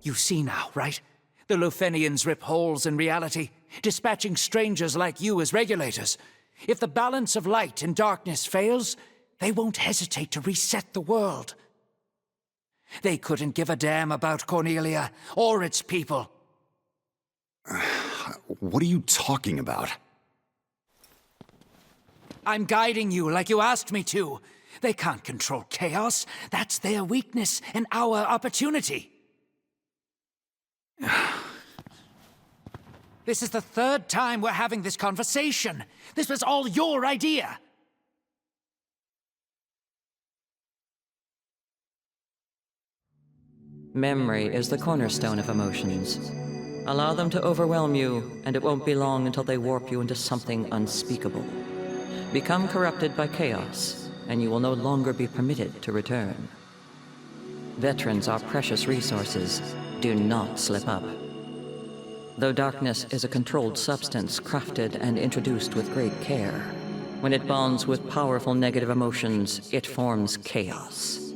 You see now, right? The Lufenians rip holes in reality, dispatching strangers like you as regulators. If the balance of light and darkness fails, they won't hesitate to reset the world. They couldn't give a damn about Cornelia or its people. What are you talking about? I'm guiding you like you asked me to. They can't control chaos. That's their weakness and our opportunity. This is the third time we're having this conversation. This was all your idea. Memory is the cornerstone of emotions. Allow them to overwhelm you, and it won't be long until they warp you into something unspeakable. Become corrupted by chaos, and you will no longer be permitted to return. Veterans are precious resources. Do not slip up. Though darkness is a controlled substance crafted and introduced with great care, when it bonds with powerful negative emotions, it forms chaos.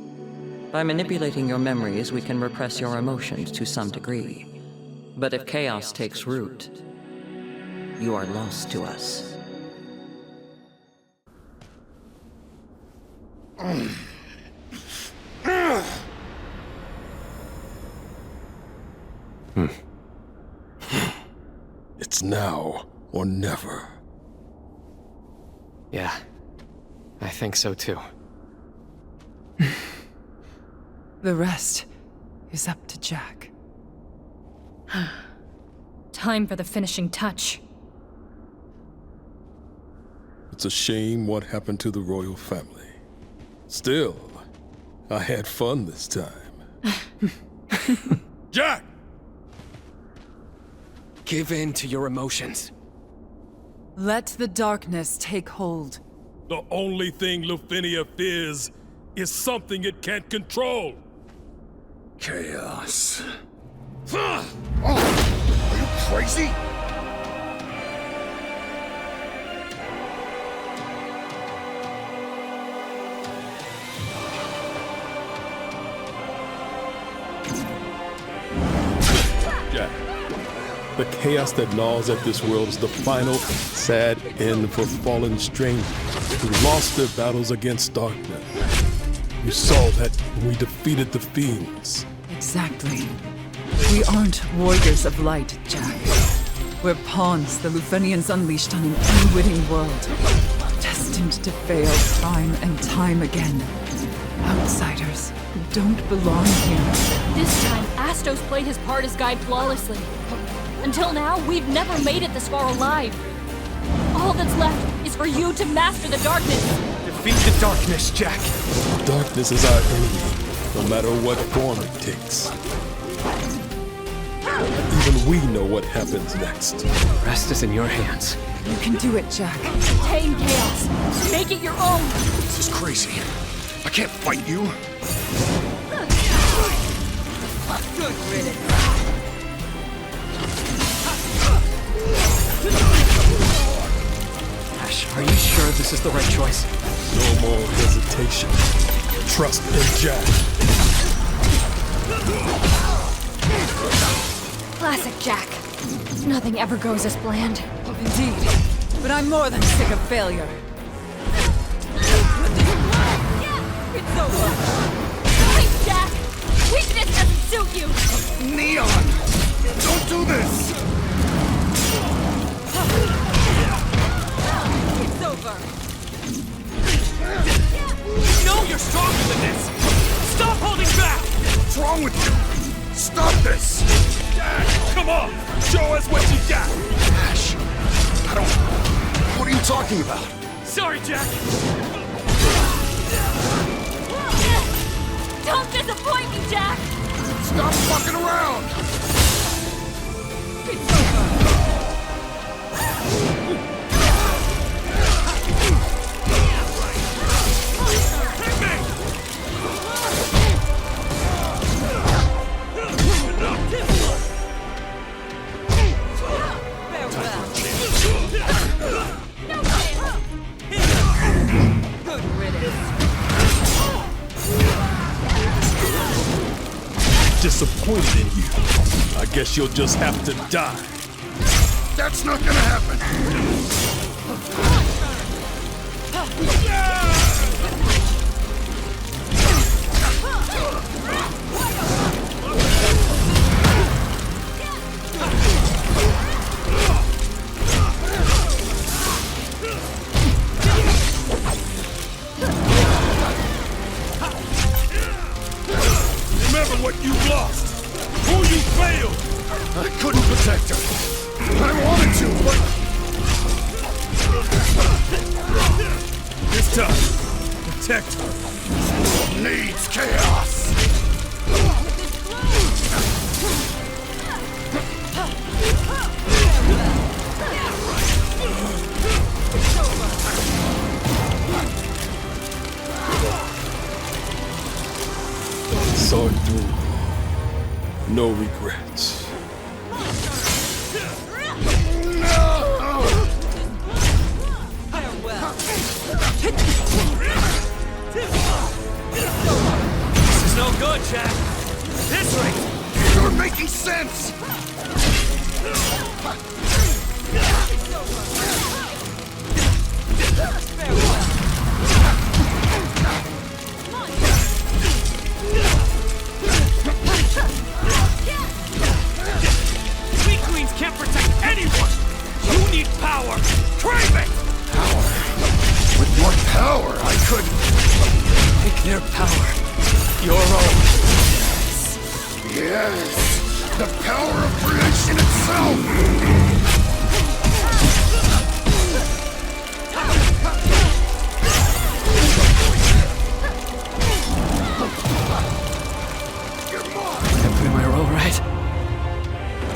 By manipulating your memories, we can repress your emotions to some degree. But if chaos takes root, you are lost to us. It's now or never. Yeah, I think so too. The rest is up to Jack. Time for the finishing touch. It's a shame what happened to the royal family. Still, I had fun this time. Jack! Give in to your emotions. Let the darkness take hold. The only thing Lufenia fears is something it can't control. Chaos. Oh, are you crazy? Jack, The chaos that gnaws at this world is the final, sad end for fallen strangers who lost their battles against darkness. You saw that when we defeated the fiends. Exactly. We aren't warriors of light, Jack. We're pawns the Lufenians unleashed on an unwitting world, destined to fail time and time again. Outsiders who don't belong here. This time, Astos played his part as guide flawlessly. Until now, we've never made it this far alive. All that's left is for you to master the darkness. Defeat the darkness, Jack. Darkness is our enemy, no matter what form it takes. Even we know what happens next. The rest is in your hands. You can do it, Jack. Tame chaos. Make it your own. This is crazy. I can't fight you. Good riddance. Ash, are you sure this is the right choice? No more hesitation. Trust in Jack. Classic Jack. Nothing ever goes as planned. Indeed. But I'm more than sick of failure. It's over. Please, Jack! Weakness doesn't suit you! Neon! Don't do this! It's over. You know you're stronger than this! Stop holding back! What's wrong with you? Stop this! Dad, come on! Show us what you got! Ash, I don't... What are you talking about? Sorry, Jack! Don't disappoint me, Jack! Stop fucking around! It's over. Disappointed in you. I guess you'll just have to die. That's not gonna happen! Remember what you've lost! Who you failed! I couldn't protect her. I wanted to, but... This time, protect her. Needs chaos! Saw it through. No regrets. This is no good, Jack! This way! You're making sense! We queens can't protect anyone! You need power! Crave it! Power? With what power I could... Make their power your own. Yes! The power of creation itself! Am I all right?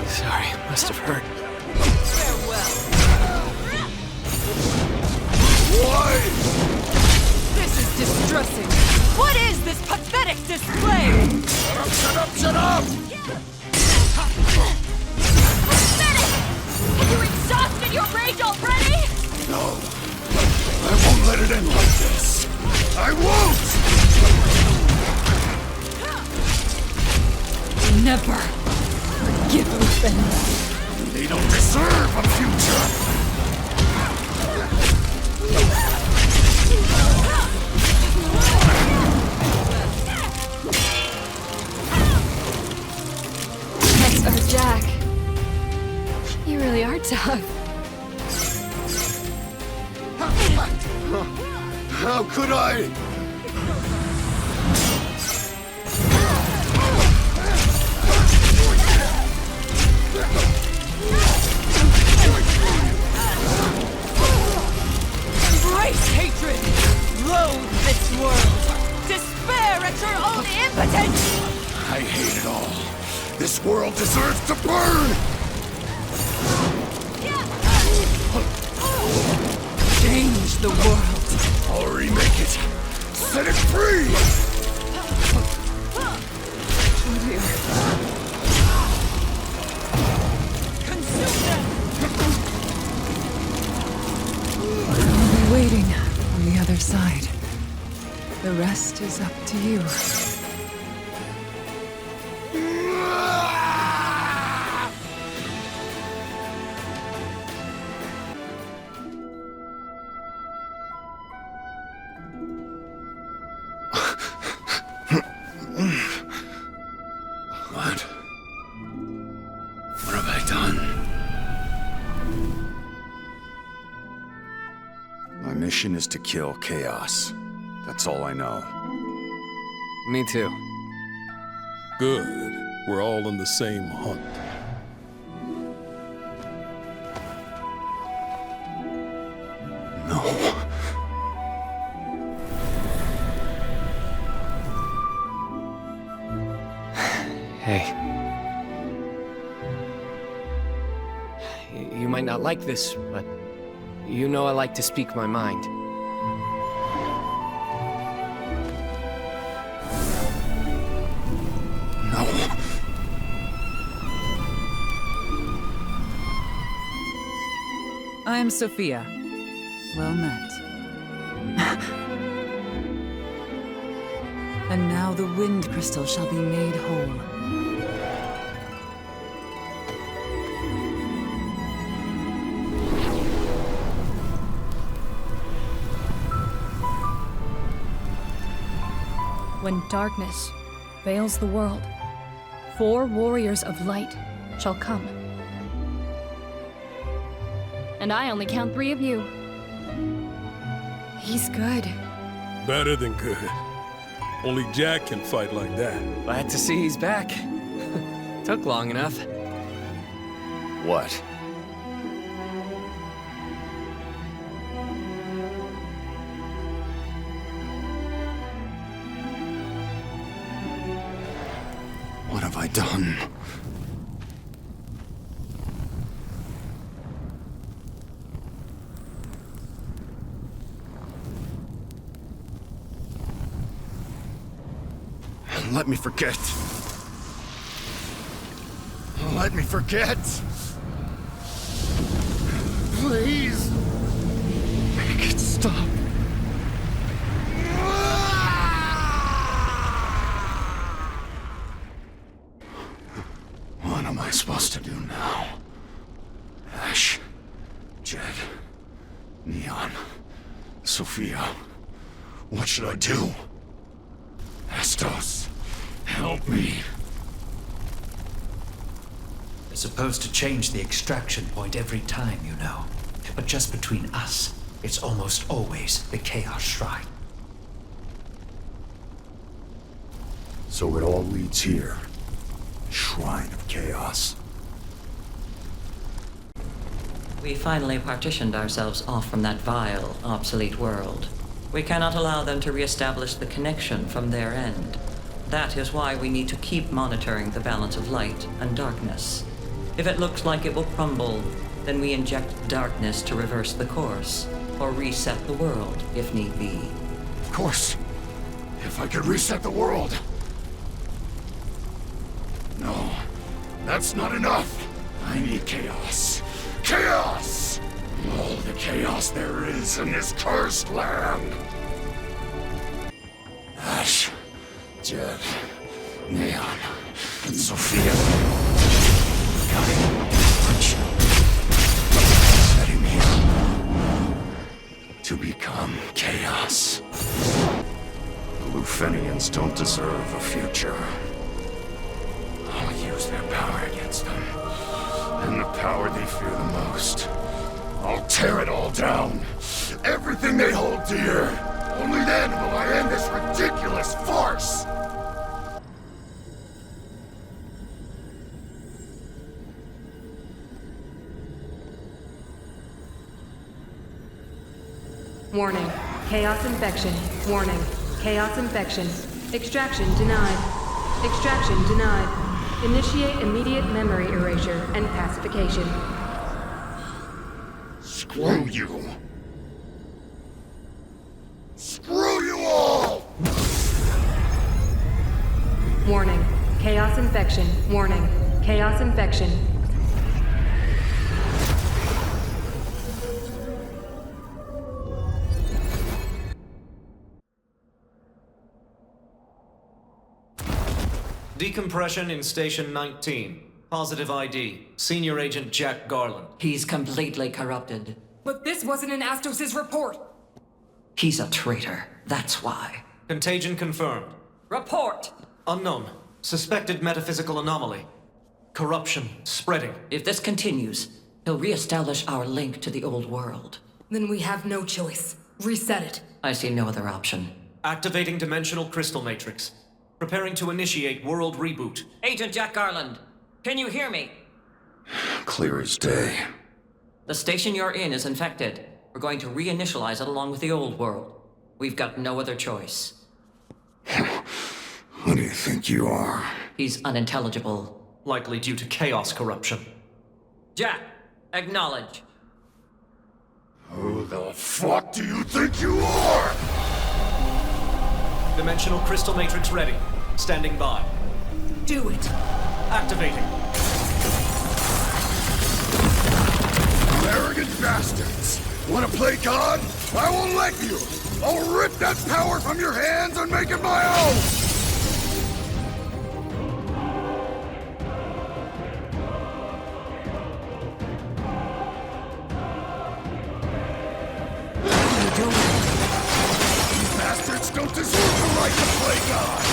Sorry, must have hurt. Why? This is distressing. What is this pathetic display? Shut up, shut up! Pathetic! Have you exhausted your rage already? No. I won't let it end like this. I won't! Never forgive Lufenia. They don't deserve a future! That's Jack. You really are tough. How could I? Embrace hatred! Loathe this world! Despair at your own impotence! I hate it all. This world deserves to burn! Change the world! I'll remake it! Set it free! Oh dear. Consume them! I'll be waiting on the other side. The rest is up to you. What have I done? My mission is to kill Chaos. That's all I know. Me too. Good. We're all on the same hunt. No. Hey. You might not like this, but you know I like to speak my mind. No. I'm Sophia. Well met. And now the Wind Crystal shall be made whole. When darkness veils the world, 4 warriors of light shall come. And I only count 3 of you. He's good. Better than good. Only Jack can fight like that. Glad to see he's back. Took long enough. What? What have I done? Let me forget. Let me forget. Please. Make it stop. What am I supposed to do now? Ash, Jed, Neon, Sophia. What should I do? Estos, help me. They're supposed to change the extraction point every time, you know. But just between us, it's almost always the Chaos Shrine. So it all leads here. Shrine of Chaos. We finally partitioned ourselves off from that vile, obsolete world. We cannot allow them to reestablish the connection from their end. That is why we need to keep monitoring the balance of light and darkness. If it looks like it will crumble, then we inject darkness to reverse the course, or reset the world, if need be. Of course. If I could reset the world. No, that's not enough. I need chaos. Chaos! All the chaos there is in this cursed land. Ash, Jed, Neon, and Sophia. Got it. Lufenians don't deserve a future. I'll use their power against them. And the power they fear the most. I'll tear it all down. Everything they hold dear. Only then will I end this ridiculous farce! Warning. Chaos infection. Warning. Chaos infection. Extraction denied. Extraction denied. Initiate immediate memory erasure and pacification. Screw you! Screw you all! Warning. Chaos infection. Warning. Chaos infection. Decompression in Station 19. Positive ID. Senior Agent Jack Garland. He's completely corrupted. But this wasn't in Astos' report. He's a traitor. That's why. Contagion confirmed. Report! Unknown. Suspected metaphysical anomaly. Corruption spreading. If this continues, he'll reestablish our link to the old world. Then we have no choice. Reset it. I see no other option. Activating Dimensional Crystal Matrix. Preparing to initiate world reboot. Agent Jack Garland, can you hear me? Clear as day. The station you're in is infected. We're going to reinitialize it along with the old world. We've got no other choice. Who do you think you are? He's unintelligible. Likely due to chaos corruption. Jack, acknowledge. Who the fuck do you think you are? Dimensional Crystal Matrix ready. Standing by. Do it. Activating. You arrogant bastards! Want to play God? I won't let you! I'll rip that power from your hands and make it my own! Bastards don't deserve the right to play God!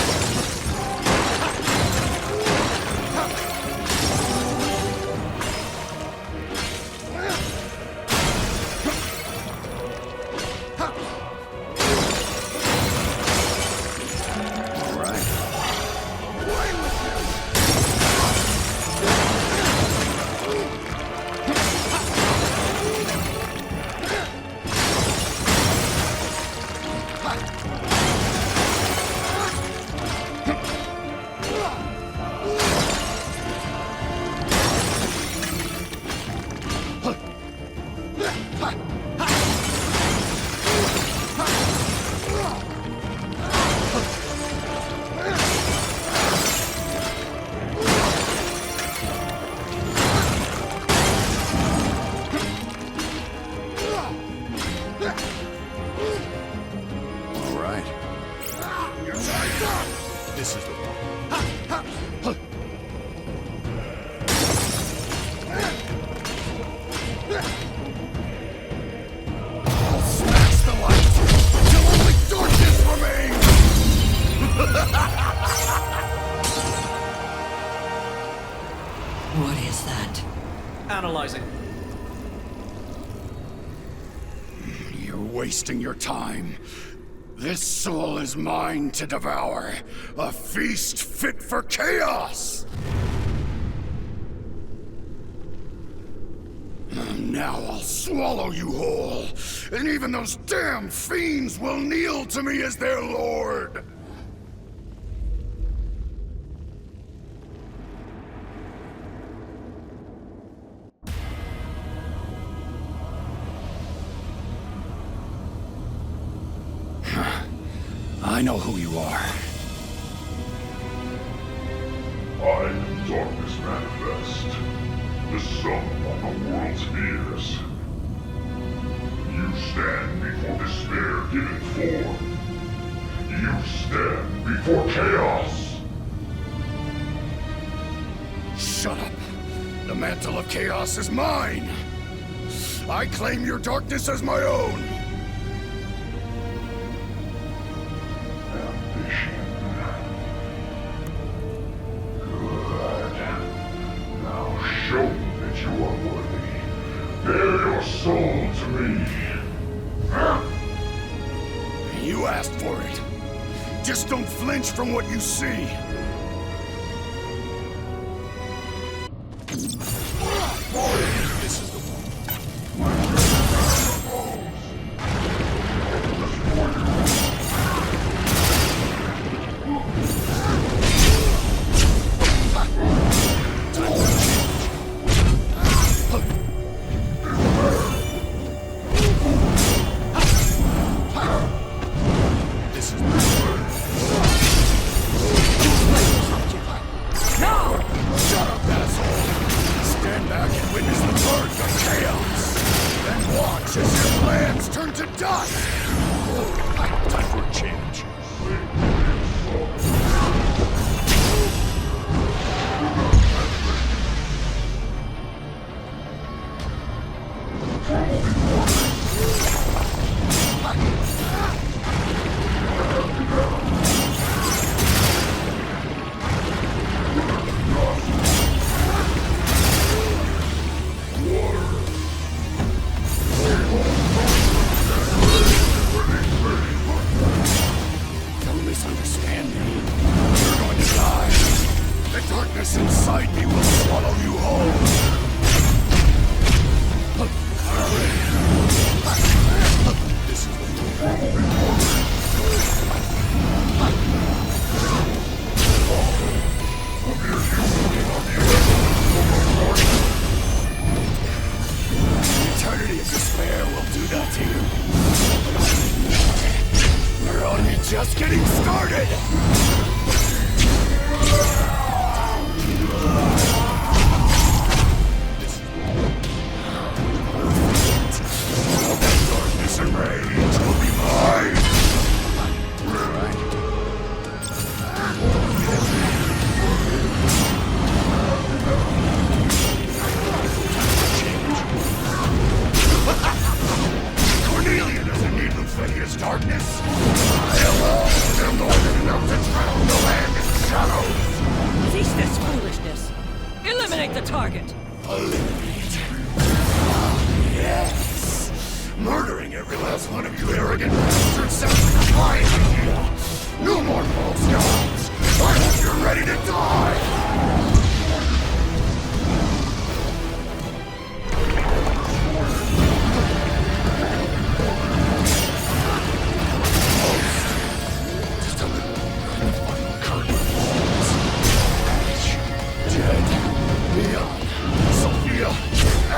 What is that? Analyzing. You're wasting your time. This soul is mine to devour. A feast fit for chaos! Now I'll swallow you whole, and even those damn fiends will kneel to me as their lord! I know who you are. I am Darkness Manifest, the sum of the world's fears. You stand before despair given form. You stand before chaos. Shut up. The mantle of chaos is mine. I claim your darkness as my own. Ambition shown that you are worthy. Bear your soul to me. You asked for it. Just don't flinch from what you see. This is the just getting started! That darkness and rage will be mine! Cornelia doesn't need Lufenia's darkness! I alone am more than enough to drown the land in shadows! Cease this foolishness! Eliminate the target! Eliminate? Yes! Murdering every last one of you arrogant bastards sounds like a fine idea! No more false gods! I hope you're ready to die!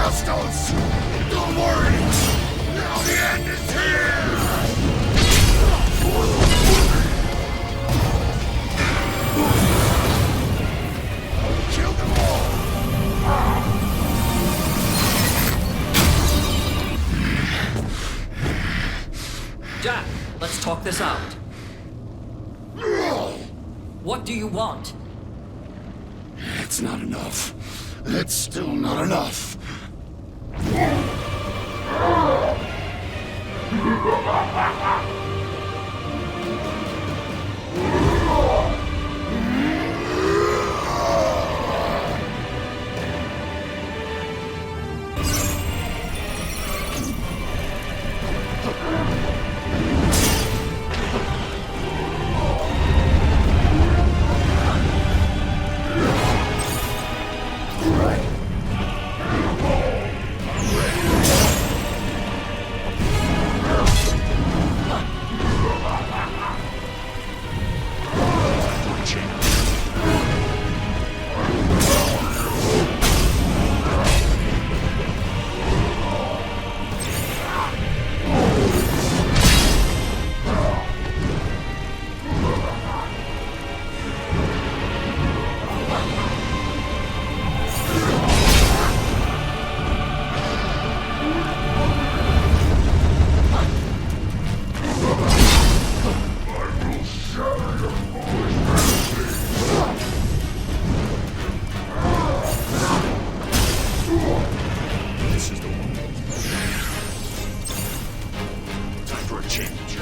Astos! Don't worry! Now the end is here! Kill them all! Jack, let's talk this out. What do you want? It's not enough. It's still not enough. Change.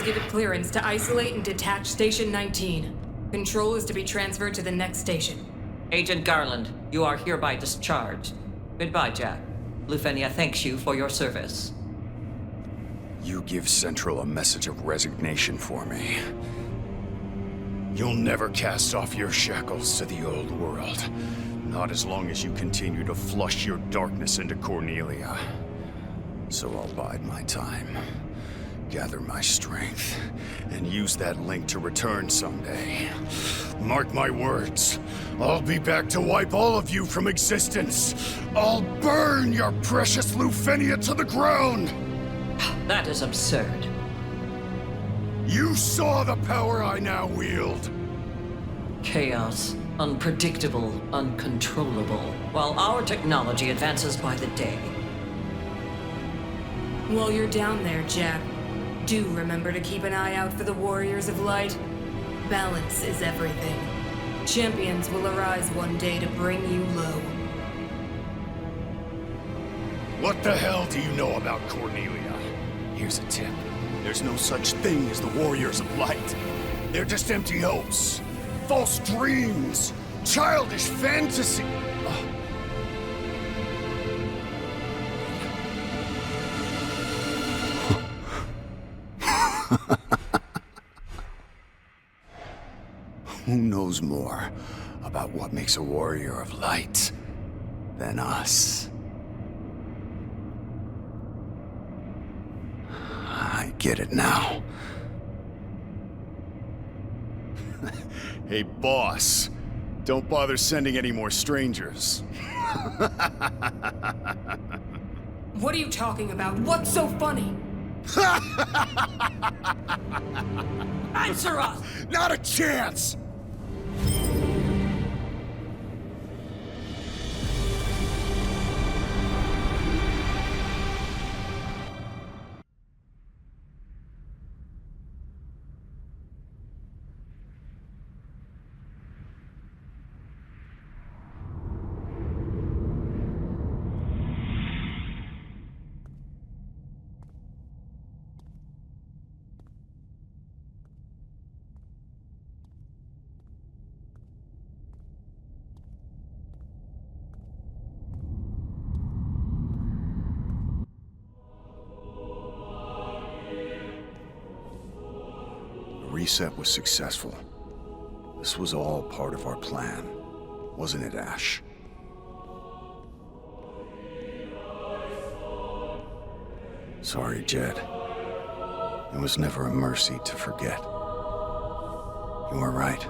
has given clearance to isolate and detach Station 19. Control is to be transferred to the next station. Agent Garland, you are hereby discharged. Goodbye, Jack. Lufenia thanks you for your service. You give Central a message of resignation for me. You'll never cast off your shackles to the old world. Not as long as you continue to flush your darkness into Cornelia. So I'll bide my time, gather my strength, and use that link to return someday. Mark my words, I'll be back to wipe all of you from existence. I'll burn your precious Lufenia to the ground! That is absurd. You saw the power I now wield! Chaos, unpredictable, uncontrollable, while our technology advances by the day. While you're down there, Jack, do remember to keep an eye out for the Warriors of Light. Balance is everything. Champions will arise one day to bring you low. What the hell do you know about Cornelia? Here's a tip. There's no such thing as the Warriors of Light. They're just empty hopes, false dreams, childish fantasy. Who knows more about what makes a warrior of light than us? I get it now. Hey, boss. Don't bother sending any more strangers. What are you talking about? What's so funny? Answer us! Not a chance! Reset was successful. This was all part of our plan, wasn't it, Ash? Sorry, Jed. It was never a mercy to forget. You were right.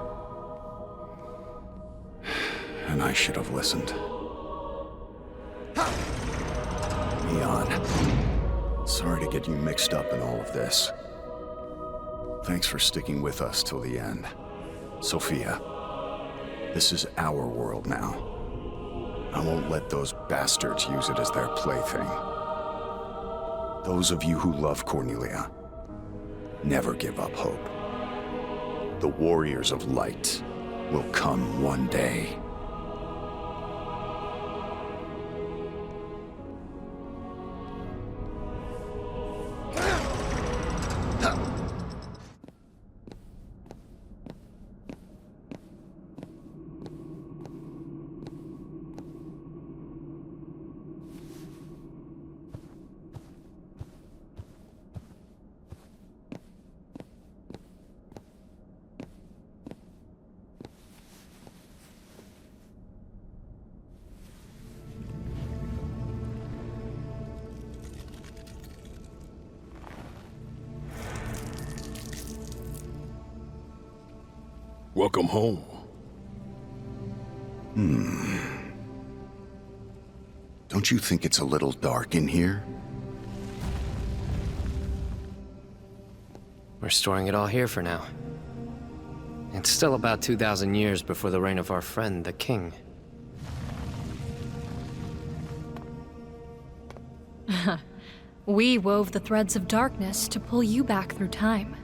And I should have listened. Leon, sorry to get you mixed up in all of this. Thanks for sticking with us till the end. Sophia, this is our world now. I won't let those bastards use it as their plaything. Those of you who love Cornelia, never give up hope. The Warriors of Light will come one day. Welcome home. Don't you think it's a little dark in here? We're storing it all here for now. It's still about 2,000 years before the reign of our friend, the King. We wove the threads of darkness to pull you back through time.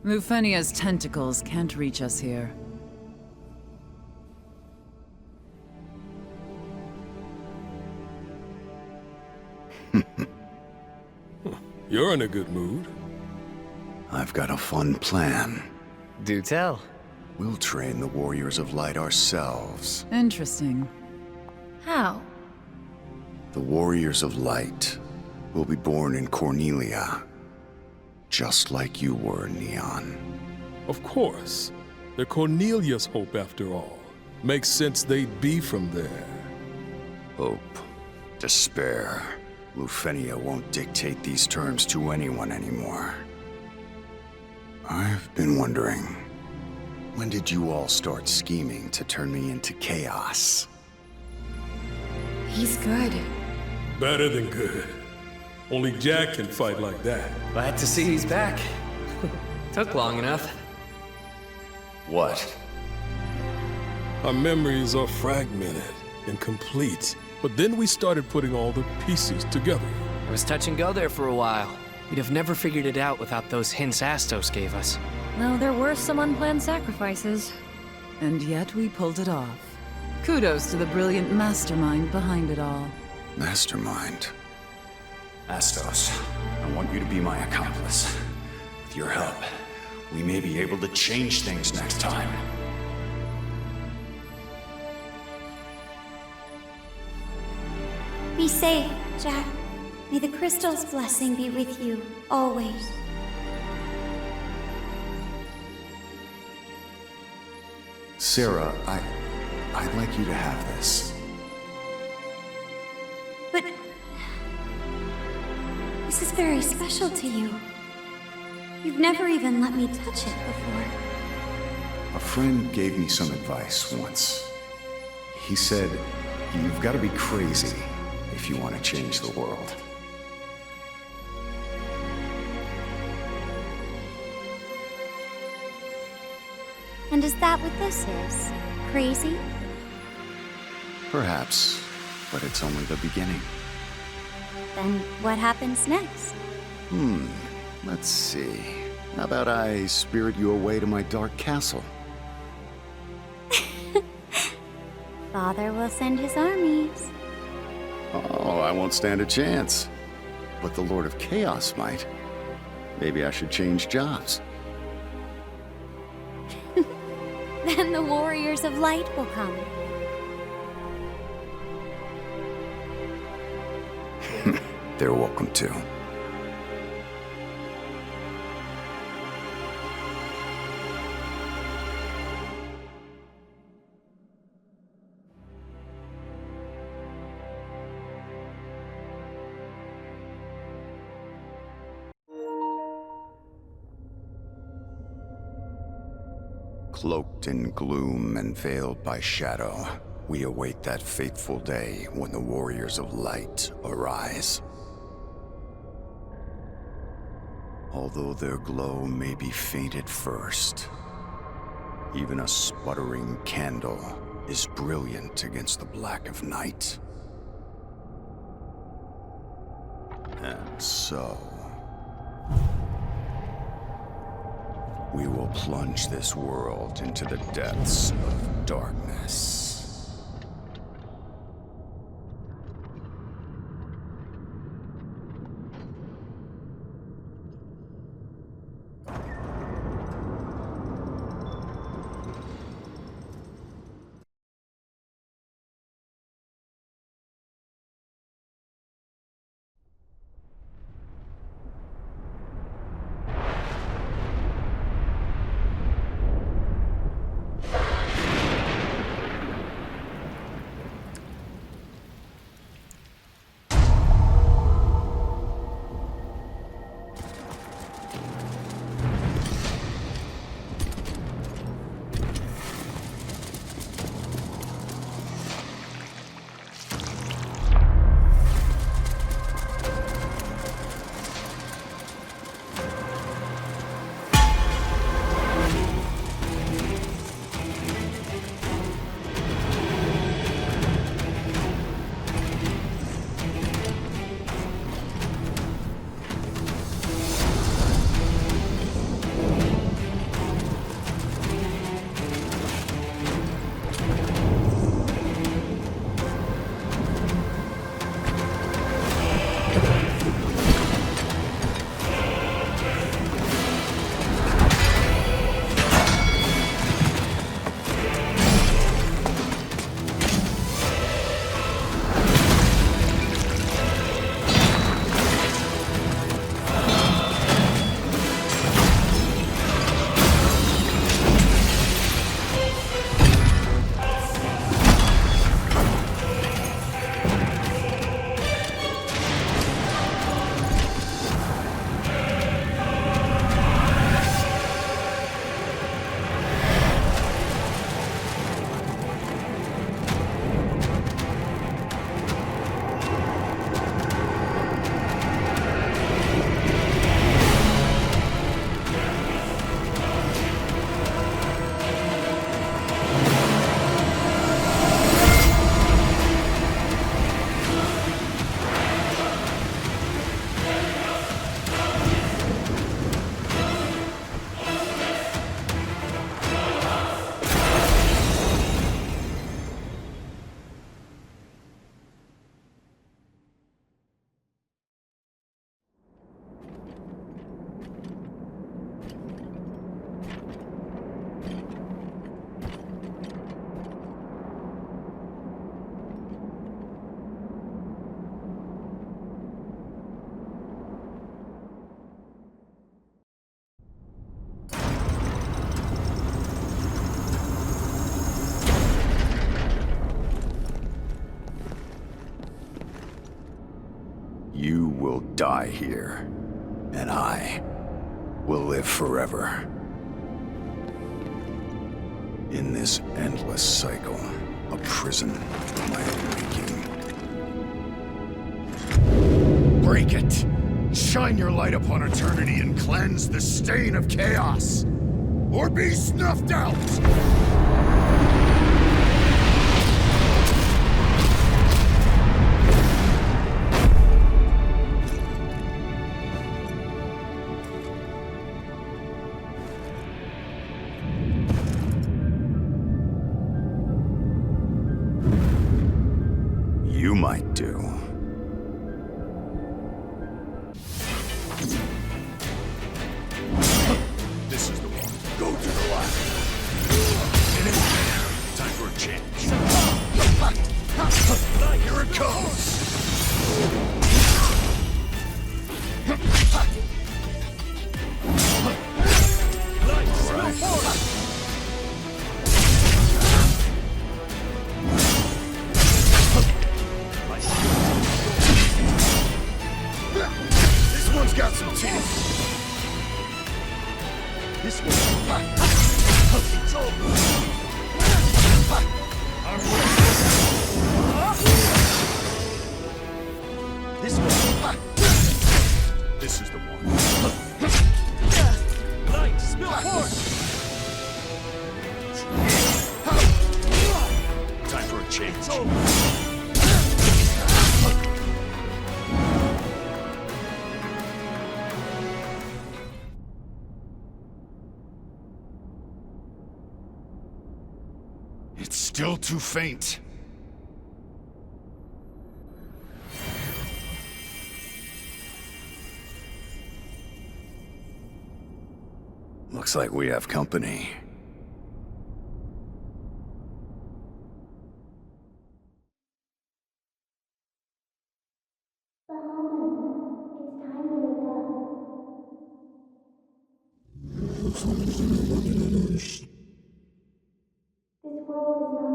Lufenia's tentacles can't reach us here. You're in a good mood. I've got a fun plan. Do tell. We'll train the Warriors of Light ourselves. Interesting. How? The Warriors of Light will be born in Cornelia. Just like you were, Neon. Of course. They're Cornelia's hope after all. Makes sense they'd be from there. Hope. Despair. Lufenia won't dictate these terms to anyone anymore. I've been wondering, when did you all start scheming to turn me into chaos? He's good. Better than good. Only Jack can fight like that. Glad to see he's back. Took long enough. What? Our memories are fragmented, incomplete. But then we started putting all the pieces together. It was touch and go there for a while. We'd have never figured it out without those hints Astos gave us. No, there were some unplanned sacrifices. And yet we pulled it off. Kudos to the brilliant mastermind behind it all. Mastermind? Astos, I want you to be my accomplice. With your help, we may be able to change things next time. Be safe, Jack. May the crystal's blessing be with you, always. Sarah, I'd like you to have this. But... this is very special to you. You've never even let me touch it before. A friend gave me some advice once. He said, you've got to be crazy if you want to change the world. And is that what this is? Crazy? Perhaps, but it's only the beginning. Then what happens next? Let's see. How about I spirit you away to my dark castle? Father will send his armies. Oh, I won't stand a chance. But the Lord of Chaos might. Maybe I should change jobs. Then the Warriors of Light will come. They're welcome to. Cloaked in gloom and veiled by shadow, we await that fateful day when the Warriors of Light arise. Although their glow may be faint at first, even a sputtering candle is brilliant against the black of night. And so... we will plunge this world into the depths of darkness. will die here, and I will live forever. In this endless cycle, a prison of my own making. Break it! Shine your light upon eternity and cleanse the stain of chaos! Or be snuffed out! You might do. This is the one. Go to the left. It ain't there. Time for a change. Here it comes. This one's got some teeth. This one. It's over. This one. This is the one. Light, spill forth. Time for a change. It's over. It's still too faint. Looks like we have company. This world is not the same. Imperfect.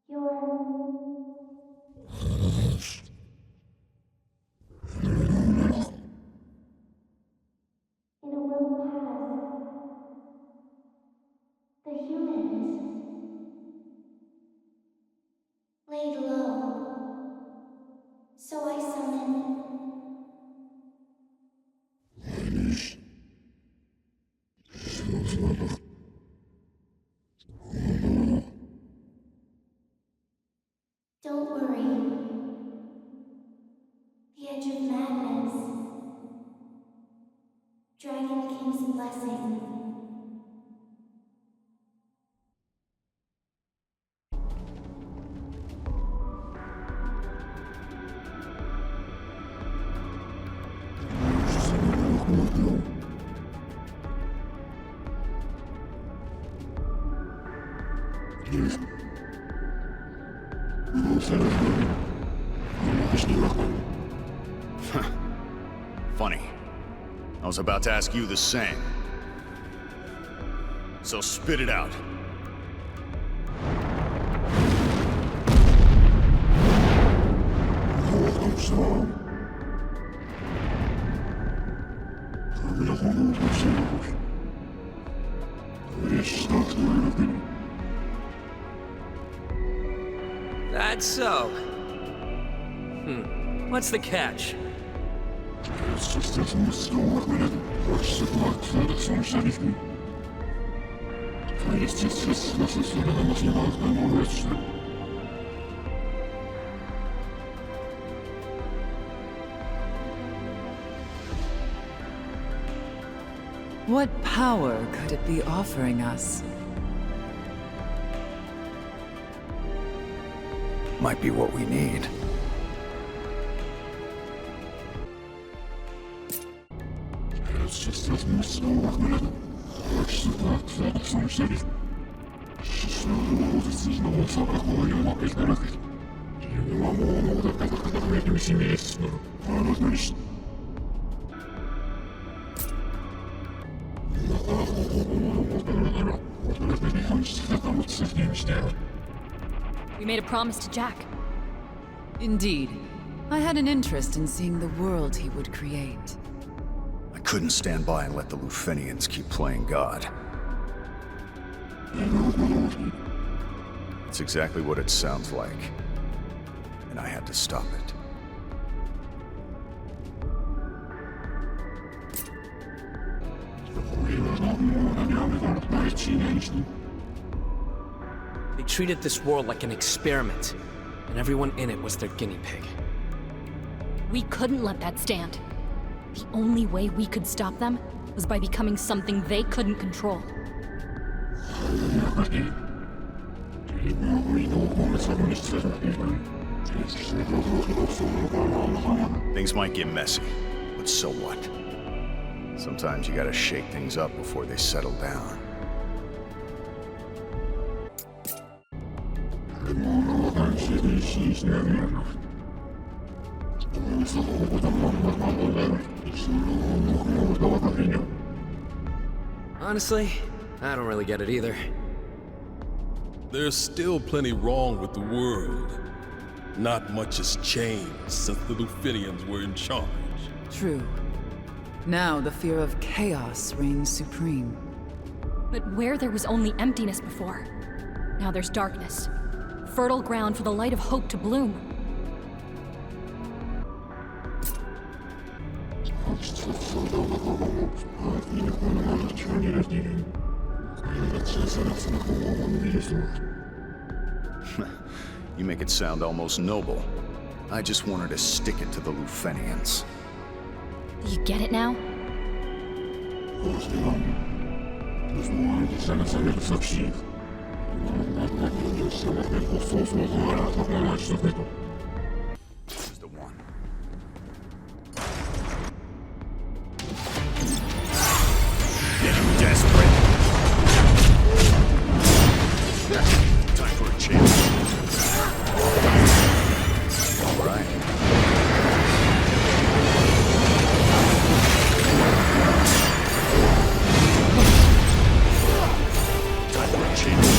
You're... In a world past, the humans laid low. So I summoned... Don't worry. The edge of madness. Dragon King's blessing. Funny. I was about to ask you the same. So spit it out. That's so. What's the catch? What power could it be offering us? Might be what we need. We made a promise to Jack. Indeed. I had an interest in seeing the world he would create. I couldn't stand by and let the Lufenians keep playing God. It's exactly what it sounds like. And I had to stop it. They treated this world like an experiment, and everyone in it was their guinea pig. We couldn't let that stand. The only way we could stop them was by becoming something they couldn't control. Things might get messy, but so what? Sometimes you gotta shake things up before they settle down. Honestly, I don't really get it either. There's still plenty wrong with the world. Not much has changed since the Lufenians were in charge. True. Now the fear of chaos reigns supreme. But where there was only emptiness before, now there's darkness. Fertile ground for the light of hope to bloom. You make it sound almost noble. I just wanted to stick it to the Lufenians. You get it now? This is the one. Getting desperate. Time for a chance. All right. Time for a change.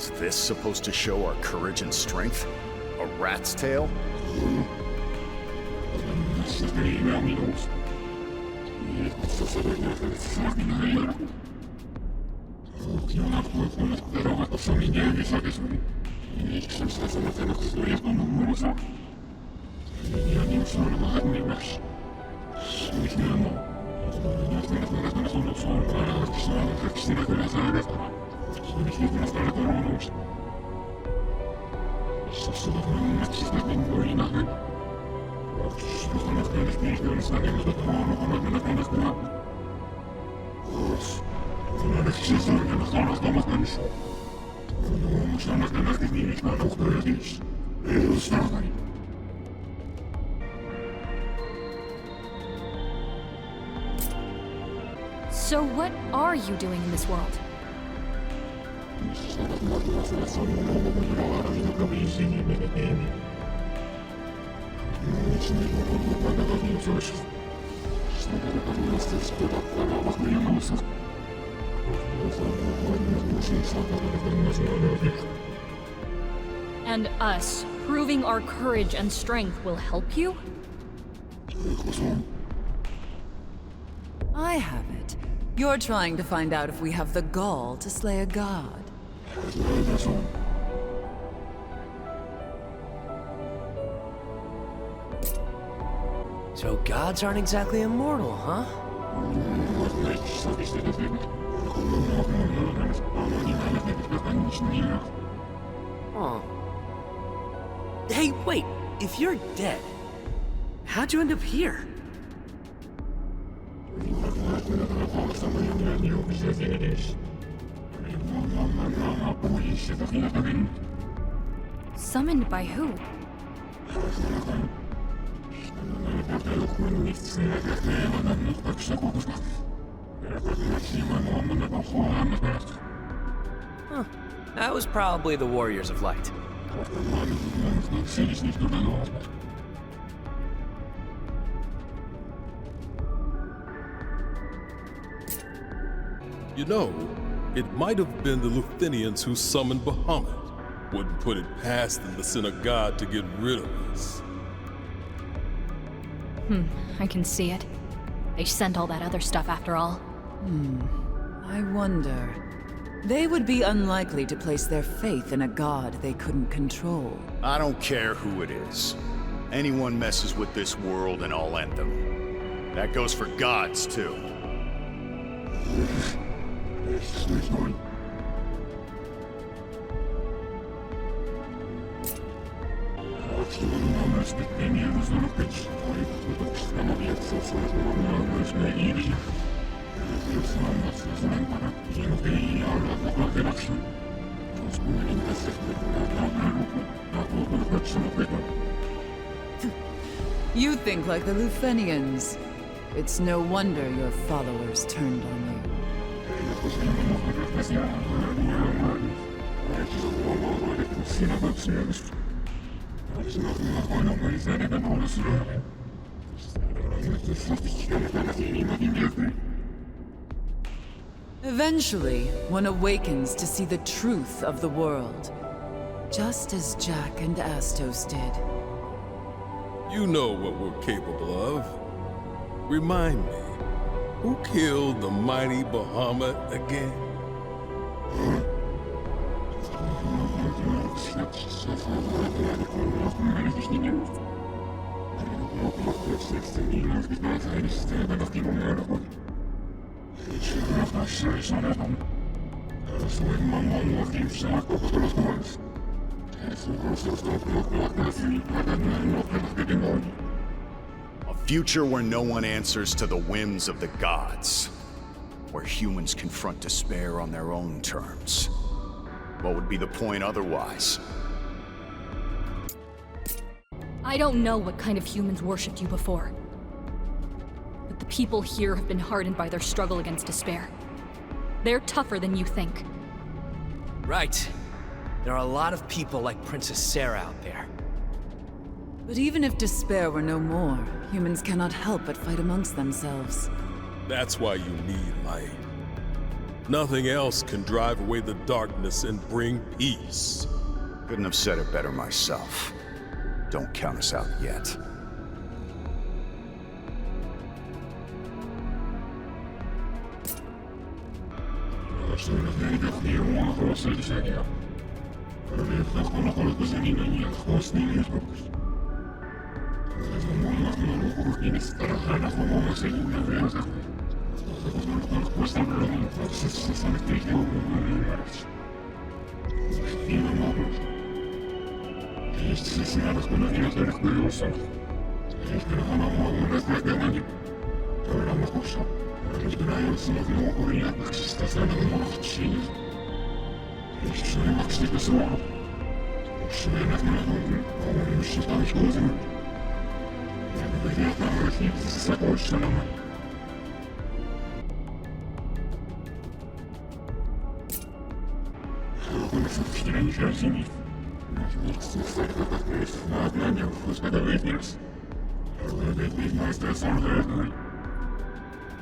Is this supposed to show our courage and strength? A rat's tail? So what are you doing in this world? And us proving our courage and strength will help you? I have it. You're trying to find out if we have the gall to slay a god. So gods aren't exactly immortal, huh? Oh. Hey, wait! If you're dead, how'd you end up here? Summoned by who? Huh. That was probably the Warriors of Light. You know, it might have been the Luthenians who summoned Bahamut. Wouldn't put it past them to send a god to get rid of us. I can see it. They sent all that other stuff after all. I wonder. They would be unlikely to place their faith in a god they couldn't control. I don't care who it is. Anyone messes with this world and I'll end them. That goes for gods, too. You think like the Luthenians. It's no wonder your followers turned on you. Eventually, one awakens to see the truth of the world, just as Jack and Astos did. You know what we're capable of. Remind me, who killed the mighty Bahamut again? A future where no one answers to the whims of the gods. Where humans confront despair on their own terms. What would be the point otherwise? I don't know what kind of humans worshipped you before. But the people here have been hardened by their struggle against despair. They're tougher than you think. Right. There are a lot of people like Princess Sarah out there. But even if despair were no more, humans cannot help but fight amongst themselves. That's why you need light. Nothing else can drive away the darkness and bring peace. Couldn't have said it better myself. Don't count us out yet.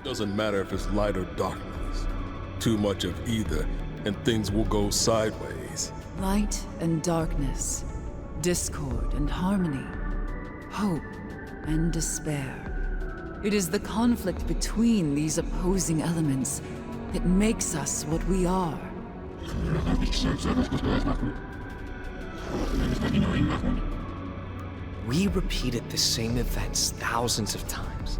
Doesn't matter if it's light or darkness. Too much of either, and things will go sideways. Light and darkness, discord and harmony, hope and despair. It is the conflict between these opposing elements that makes us what we are. We repeated the same events thousands of times.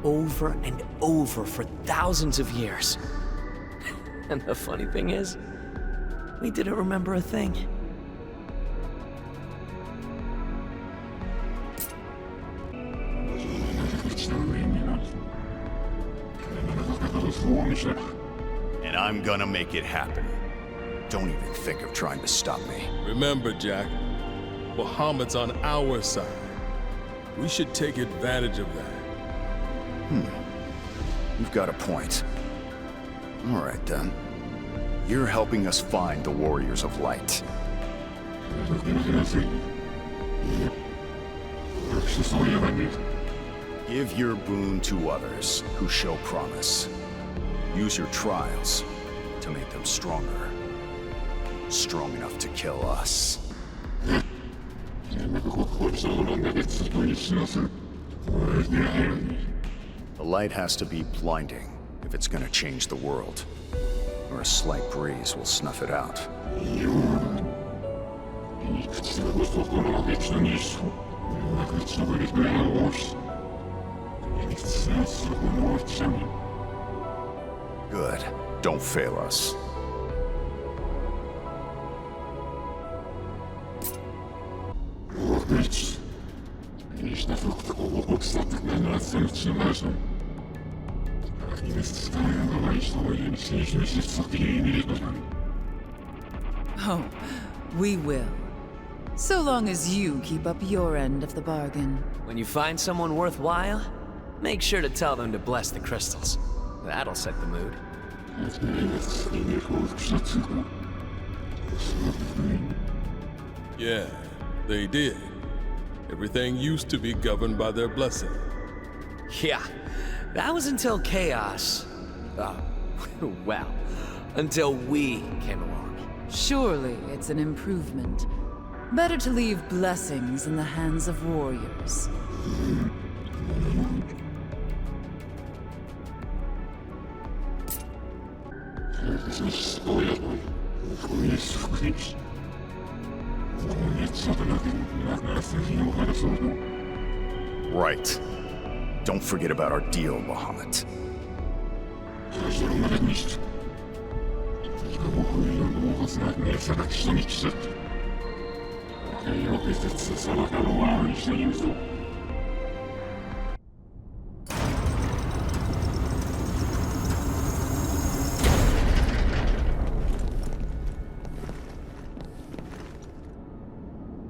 Over and over for thousands of years. And the funny thing is, we didn't remember a thing. And I'm gonna make it happen. Don't even think of trying to stop me. Remember, Jack, Bahamut's on our side. We should take advantage of that. You've got a point. All right, then. You're helping us find the Warriors of Light. Give your boon to others who show promise. Use your trials to make them stronger. Strong enough to kill us. The light has to be blinding if it's gonna change the world. Or a slight breeze will snuff it out. Good. Don't fail us. Oh, we will. So long as you keep up your end of the bargain. When you find someone worthwhile, make sure to tell them to bless the crystals. That'll set the mood. Yeah, they did. Everything used to be governed by their blessing. Yeah, that was until Chaos. Well, until we came along. Surely it's an improvement. Better to leave blessings in the hands of warriors. Right. Don't forget about our deal, Bahamut.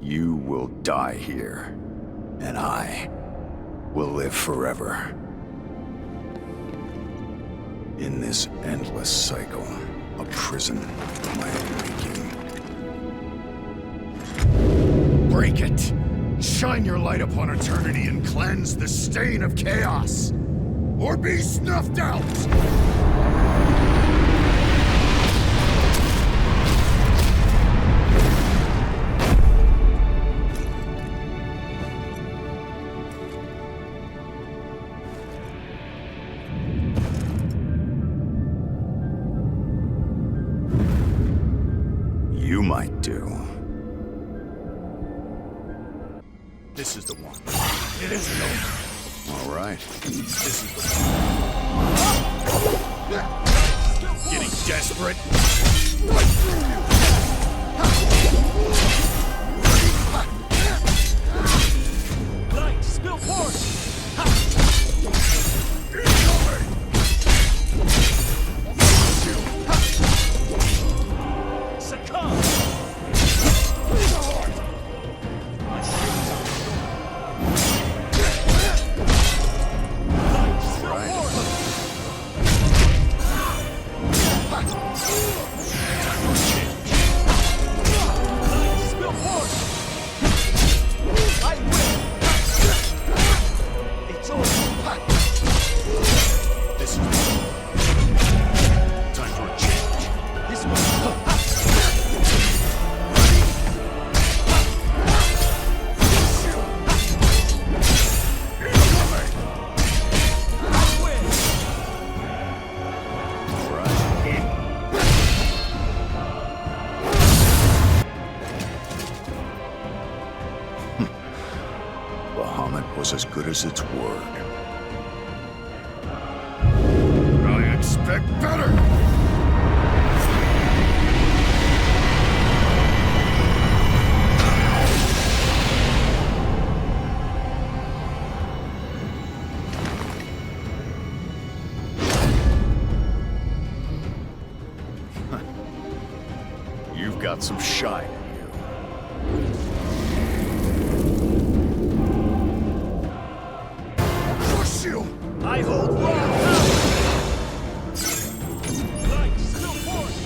You will die here, and I will live forever. In this endless cycle, a prison of my own making. Break it! Shine your light upon eternity and cleanse the stain of chaos! Or be snuffed out! You might do. This is the one. It isn't over. All right. This is the one. Getting desperate? Right through you. Light, spill force. Succumb. Bahamut was as good as its word. I expect better! You've got some shine in you. Push you! I hold wrong! Light, still force!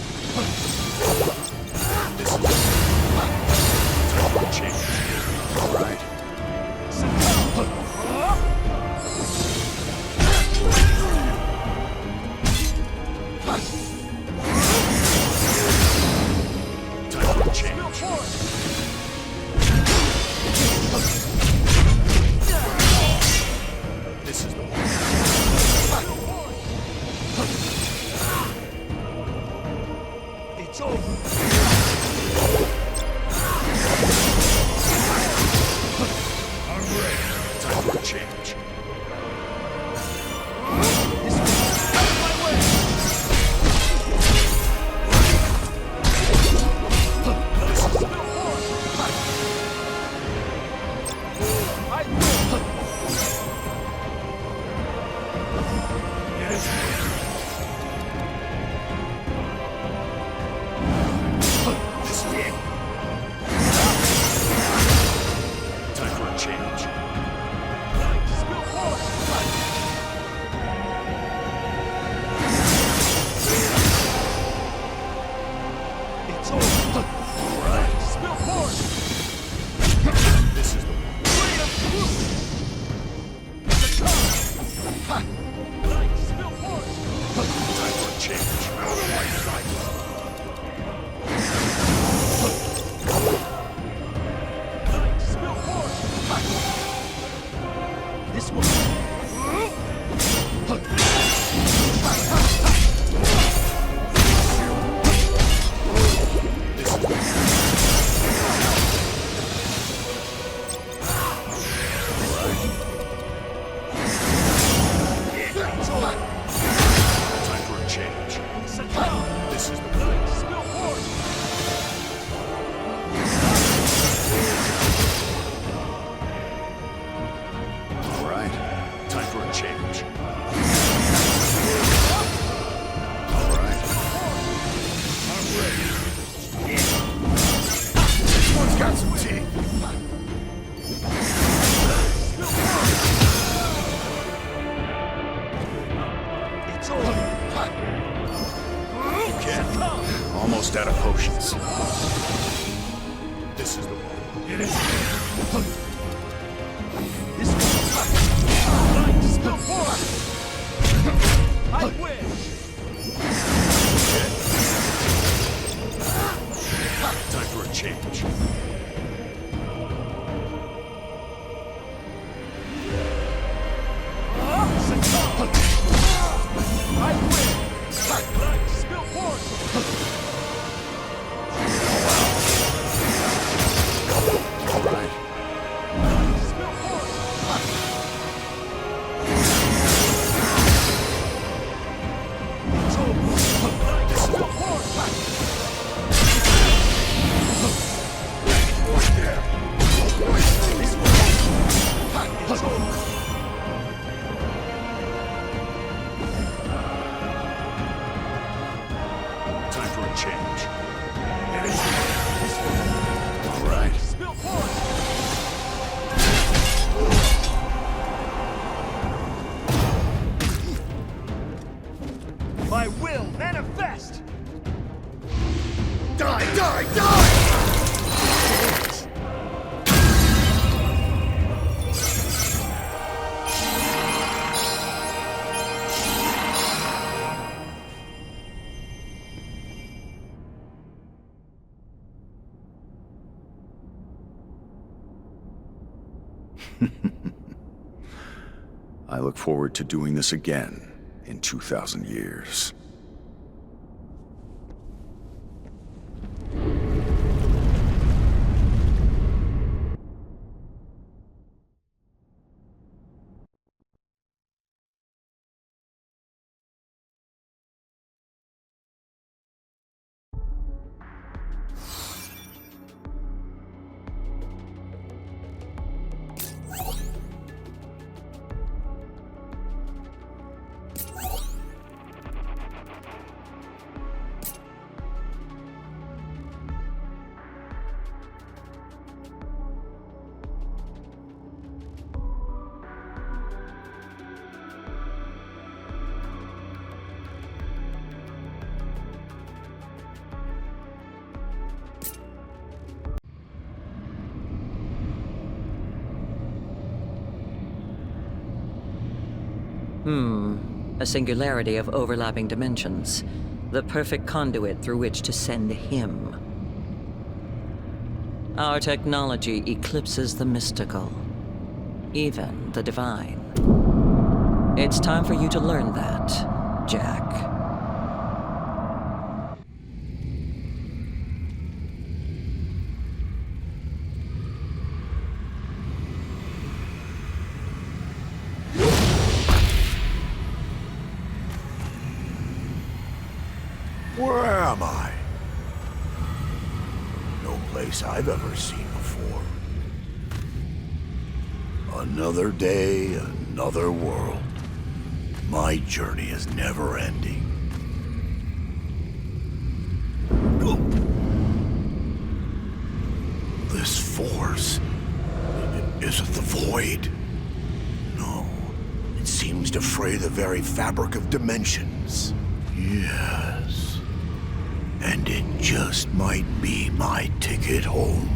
This is time to change. All right. This is the one. It's over. I'm ready. Time for a change. This is out of my way. This is the one. I will. This is it. Time for a change. Spill force. It's over. Almost out of potions. This is the one. Get it. This one. Light, spill forth. I wish. Time for a change. I win! Light, spill forth! All right. Spill forth! It's over! Light, spill forth! It's over! Time for a change. All right. Spill forth! My will manifest! Die, die, die! I look forward to doing this again in 2,000 years. A singularity of overlapping dimensions. The perfect conduit through which to send him. Our technology eclipses the mystical, even the divine. It's time for you to learn that, Jack. Where am I? No place I've ever seen before. Another day, another world. My journey is never ending. This force, is it the void? No, it seems to fray the very fabric of dimensions. Yes. And it just might be my ticket home.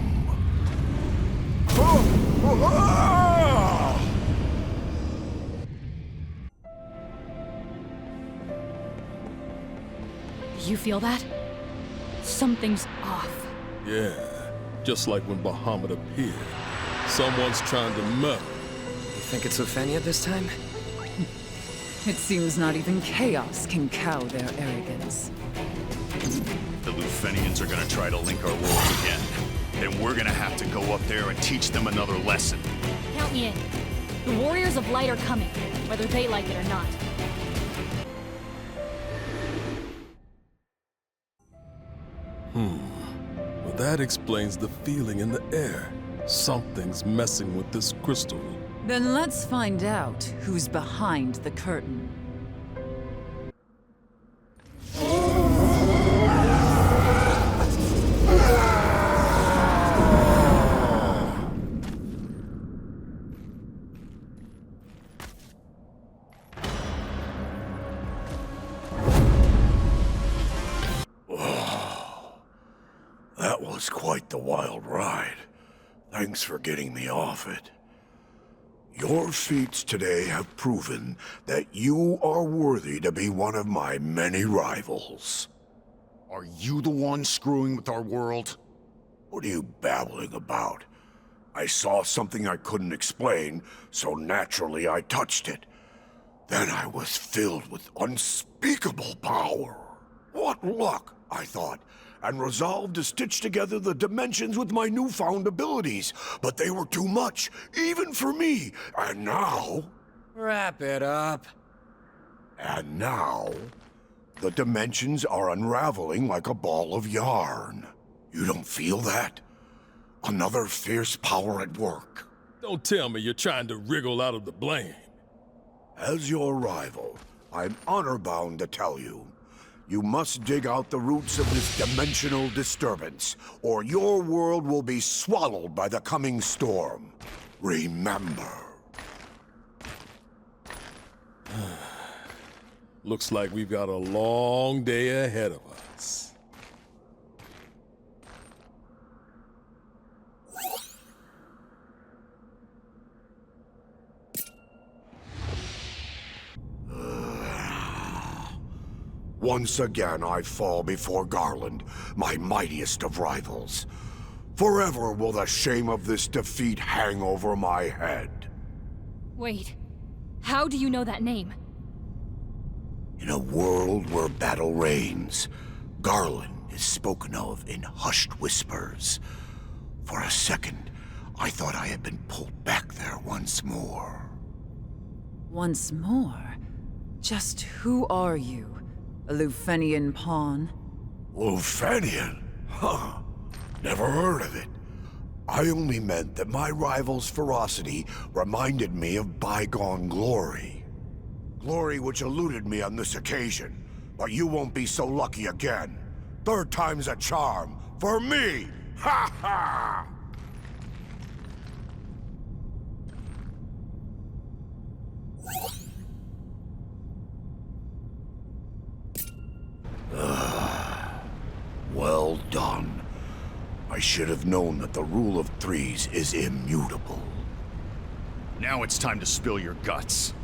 You feel that? Something's off. Yeah, just like when Bahamut appeared. Someone's trying to meddle. You think it's Lufenia this time? It seems not even chaos can cow their arrogance. The Lufenians are gonna try to link our worlds again. Then we're gonna have to go up there and teach them another lesson. Count me in. The Warriors of Light are coming, whether they like it or not. Well, that explains the feeling in the air. Something's messing with this crystal. Then let's find out who's behind the curtain. That was quite the wild ride. Thanks for getting me off it. Your feats today have proven that you are worthy to be one of my many rivals. Are you the one screwing with our world? What are you babbling about? I saw something I couldn't explain, so naturally I touched it. Then I was filled with unspeakable power. What luck, I thought, and resolved to stitch together the dimensions with my newfound abilities. But they were too much, even for me. And now... Wrap it up. And now... the dimensions are unraveling like a ball of yarn. You don't feel that? Another fierce power at work. Don't tell me you're trying to wriggle out of the blame. As your rival, I'm honor-bound to tell you. You must dig out the roots of this dimensional disturbance, or your world will be swallowed by the coming storm. Remember. Looks like we've got a long day ahead of us. Once again I fall before Garland, my mightiest of rivals. Forever will the shame of this defeat hang over my head. Wait, how do you know that name? In a world where battle reigns, Garland is spoken of in hushed whispers. For a second, I thought I had been pulled back there once more. Once more? Just who are you? A Lufenian pawn? Lufenian? Huh. Never heard of it. I only meant that my rival's ferocity reminded me of bygone glory. Glory which eluded me on this occasion. But you won't be so lucky again. Third time's a charm. For me! Ha ha! Well done. I should have known that the rule of threes is immutable. Now it's time to spill your guts.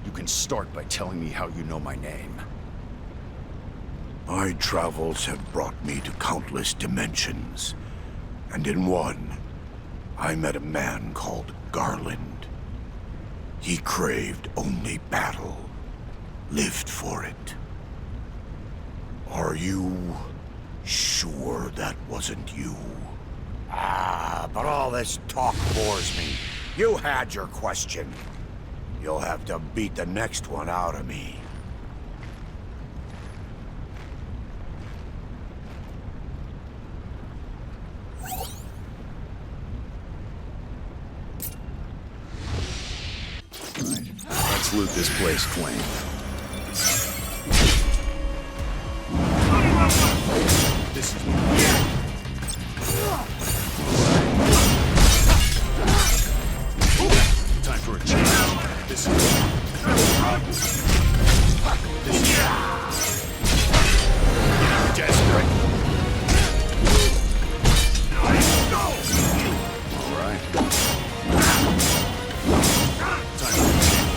You can start by telling me how you know my name. My travels have brought me to countless dimensions. And in one, I met a man called Garland. He craved only battle, lived for it. Are you sure that wasn't you? But all this talk bores me. You had your question. You'll have to beat the next one out of me. Let's loot this place clean. This is time for a change. This is desperate. All right. Time for a change.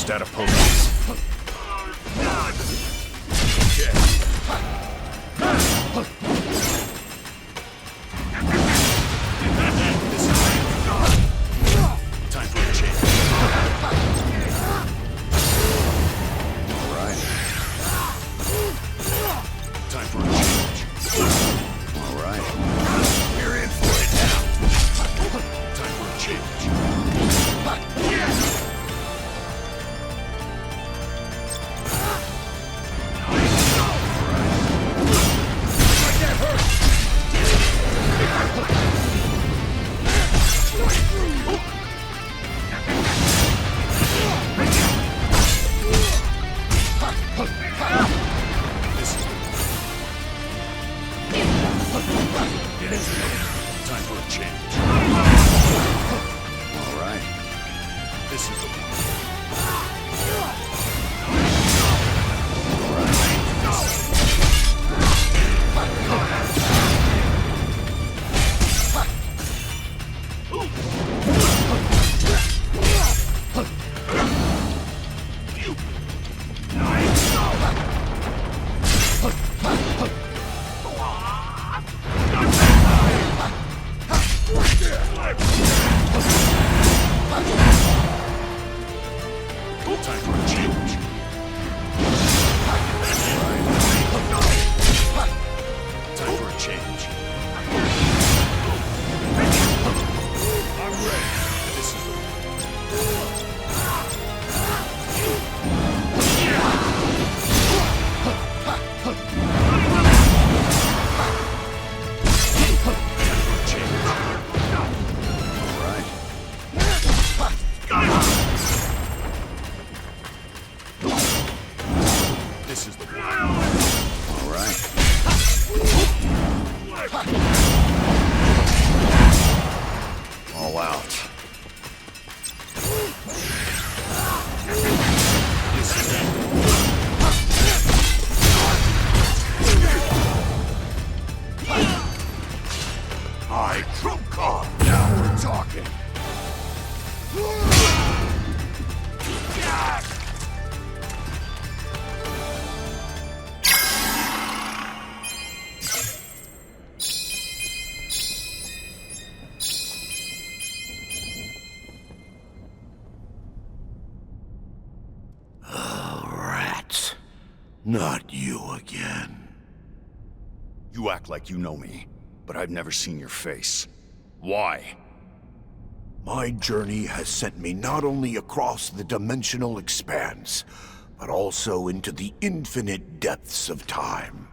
Just out of focus. Time for a change. All right. Time for a change. All right. We're in for it now. Time for a change. Time for a change. All right. This is the one. Time for a change. Time for a change. I'm ready. This is This is the one. All right. All out. This is it. I trump card. Now we're talking. Not you again. You act like you know me, but I've never seen your face. Why? My journey has sent me not only across the dimensional expanse, but also into the infinite depths of time.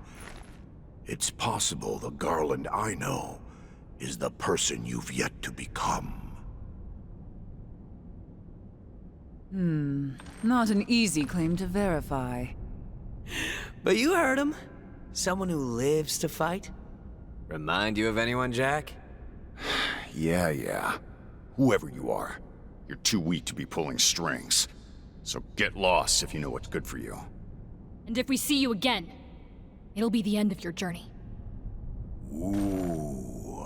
It's possible the Garland I know is the person you've yet to become. Not an easy claim to verify. But you heard him. Someone who lives to fight. Remind you of anyone, Jack? Yeah. Whoever you are, you're too weak to be pulling strings. So get lost if you know what's good for you. And if we see you again, it'll be the end of your journey. Ooh.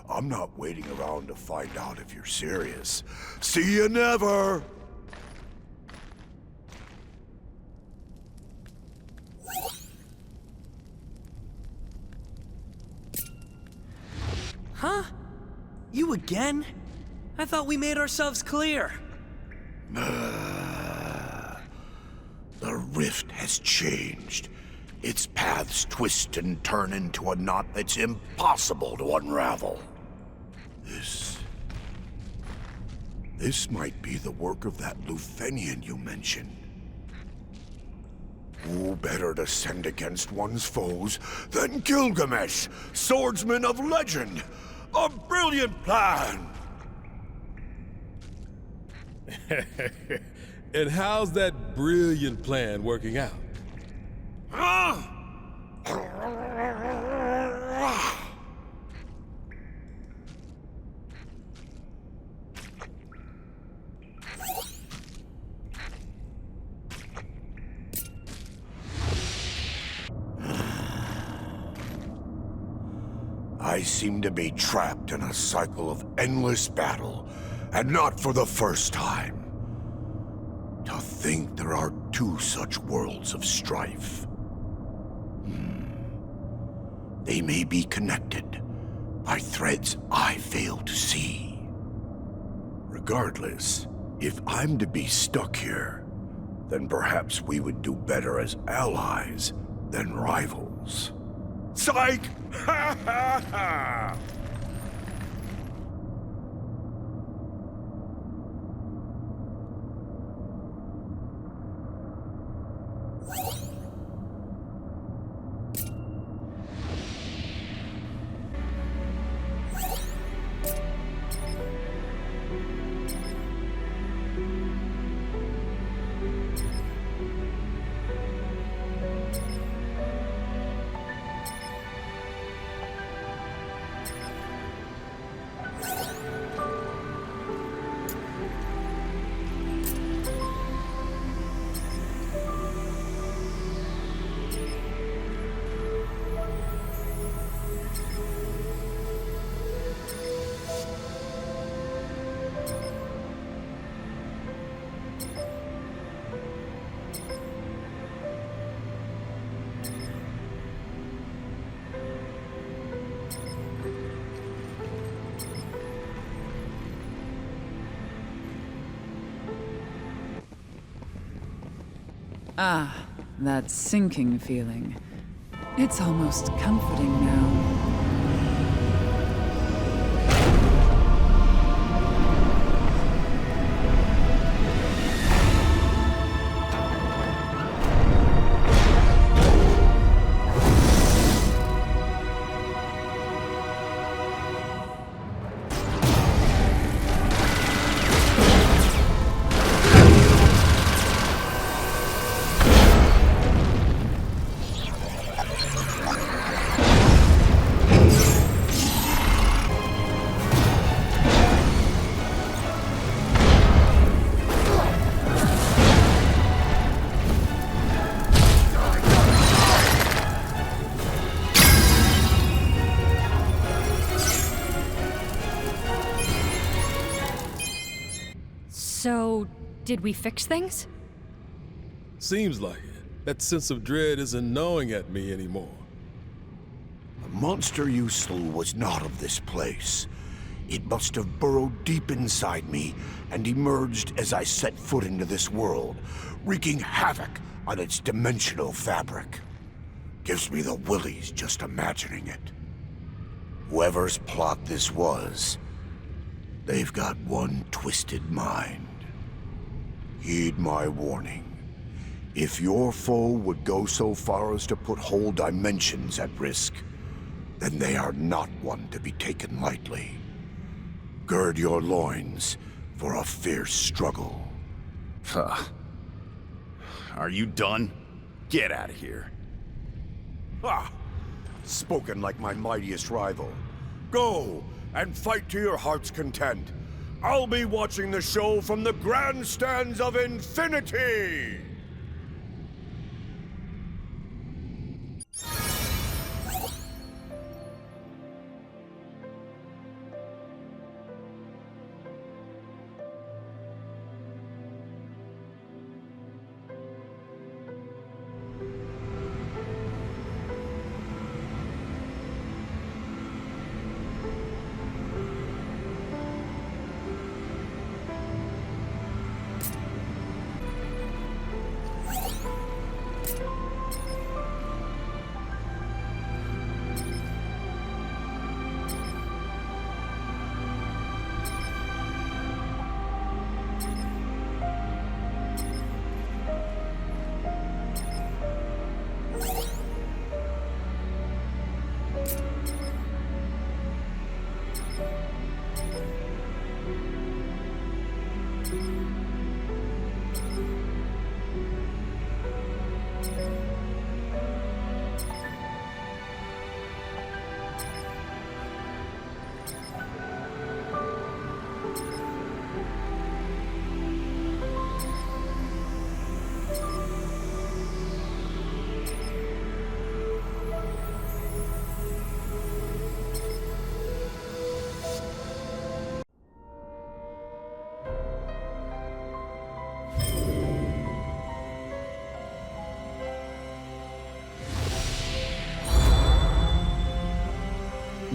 I'm not waiting around to find out if you're serious. See you never! Huh? You again? I thought we made ourselves clear. The rift has changed. Its paths twist and turn into a knot that's impossible to unravel. This might be the work of that Lufenian you mentioned. Who better to send against one's foes than Gilgamesh, swordsman of legend? A brilliant plan! And how's that brilliant plan working out? I seem to be trapped in a cycle of endless battle, and not for the first time. To think there are two such worlds of strife. They may be connected by threads I fail to see. Regardless, if I'm to be stuck here, then perhaps we would do better as allies than rivals. Psych! Ha ha ha! Ah, that sinking feeling. It's almost comforting now. So, did we fix things? Seems like it. That sense of dread isn't gnawing at me anymore. The monster you slew was not of this place. It must have burrowed deep inside me and emerged as I set foot into this world, wreaking havoc on its dimensional fabric. Gives me the willies just imagining it. Whoever's plot this was, they've got one twisted mind. Heed my warning. If your foe would go so far as to put whole dimensions at risk, then they are not one to be taken lightly. Gird your loins for a fierce struggle. Are you done? Get out of here. Ha! Spoken like my mightiest rival. Go and fight to your heart's content. I'll be watching the show from the grandstands of infinity!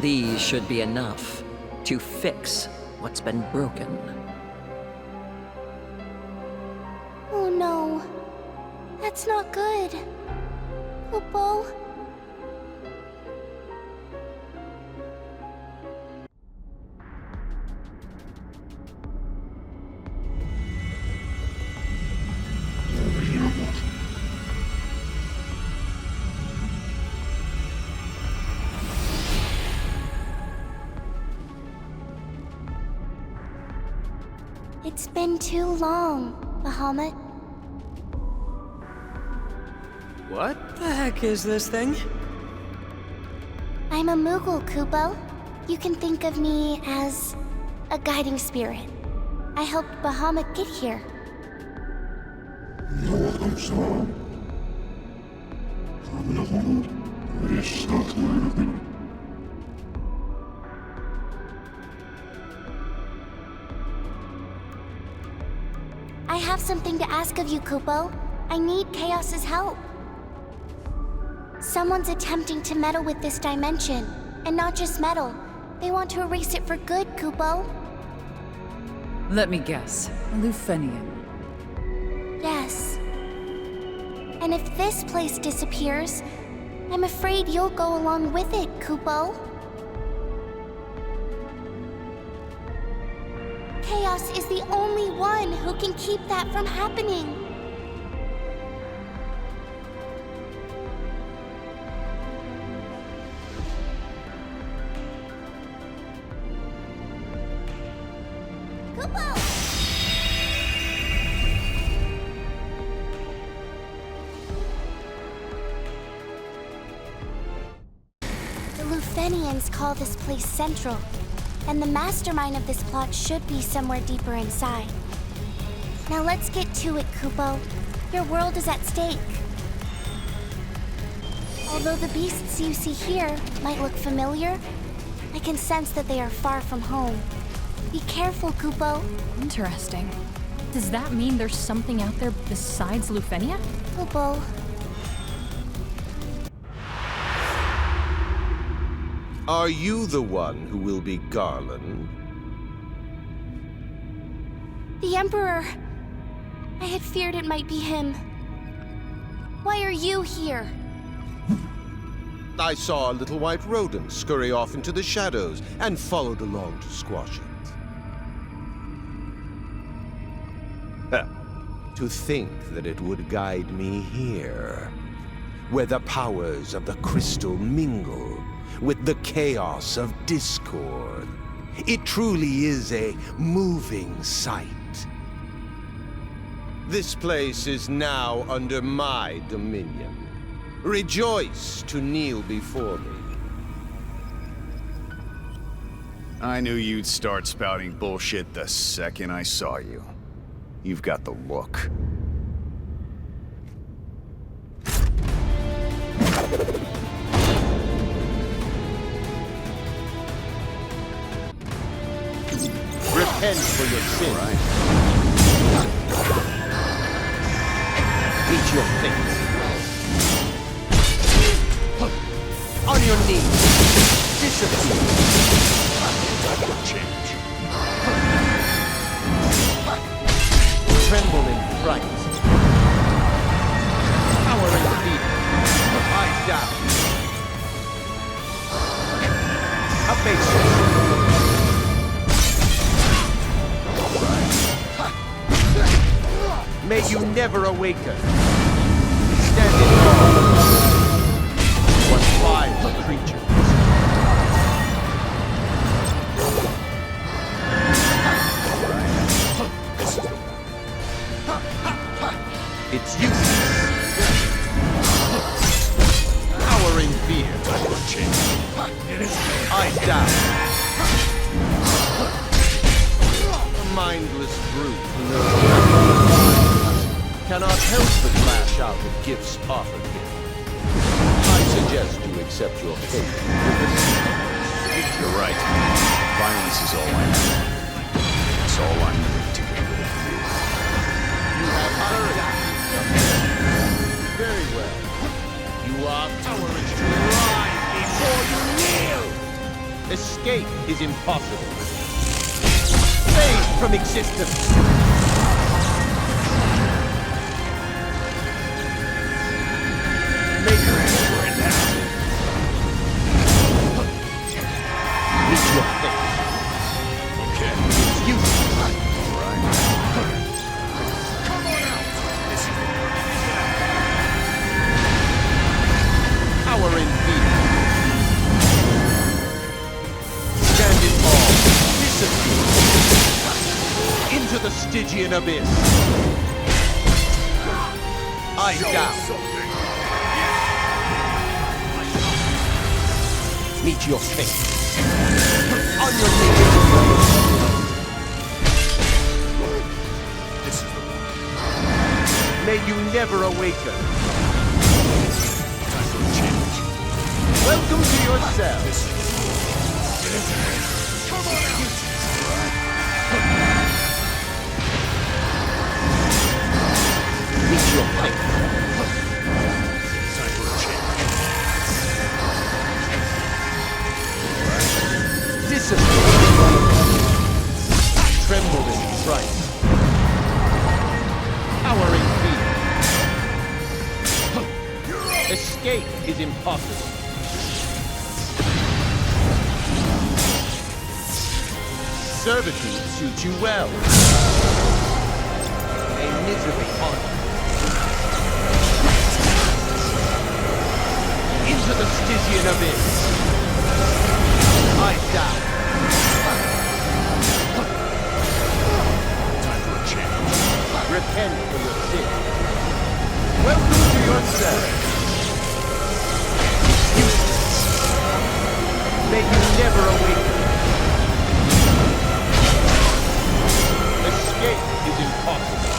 These should be enough to fix what's been broken. Oh no. That's not good. Kupo? It's been too long, Bahamut. What the heck is this thing? I'm a Moogle, Kupo. You can think of me as a guiding spirit. I helped Bahamut get here. I have something to ask of you, Kupo. I need Chaos's help. Someone's attempting to meddle with this dimension. And not just meddle. They want to erase it for good, Kupo. Let me guess. A Lufenian. Yes. And if this place disappears, I'm afraid you'll go along with it, Kupo. Chaos is the only one who can keep that from happening. Kupo! The Lufenians call this place Central. And the mastermind of this plot should be somewhere deeper inside. Now let's get to it, Kupo. Your world is at stake. Although the beasts you see here might look familiar, I can sense that they are far from home. Be careful, Kupo. Interesting. Does that mean there's something out there besides Lufenia? Kupo. Are you the one who will be Garland? The Emperor. I had feared it might be him. Why are you here? I saw a little white rodent scurry off into the shadows and followed along to squash it. To think that it would guide me here, where the powers of the crystal mingle with the chaos of discord. It truly is a moving sight. This place is now under my dominion. Rejoice to kneel before me. I knew you'd start spouting bullshit the second I saw you. You've got the look. Repent for your sin. Right. Eat your face. On your knees. Disappear. That will change. Tremble in fright. Cower in fear. Eyes down. Abase yourself. May you never awaken. Standing tall. What vile creatures. It's useless. Cower in fear. Eyes down. A mindless brute. Cannot help but lash out at gifts offered him. I suggest you accept your fate. You're right. Violence is all I know. It's all I need to get rid of you. You have heard that. Very well. You are cowards to rise before you kneel! Escape is impossible. Fade from existence. Make your answer now. Meet your fate. Okay. It's useless. All right. Come on out. This is Power in fear. Stand in awe. Disappear. Into the Stygian abyss. I down. Meet your fate. On your knees. This is the one. May you never awaken. Time for a change. Welcome to your cell. Come on out. Meet your fate. Time for a change. Disappear. Trembled in fright. Cowering fear. Escape is impossible. Servitude suits you well. A misery honor. Into the Stygian abyss. I down. Time for a change. Repent for your sin. Welcome to your cell. It's useless. May you never awaken. Escape is impossible.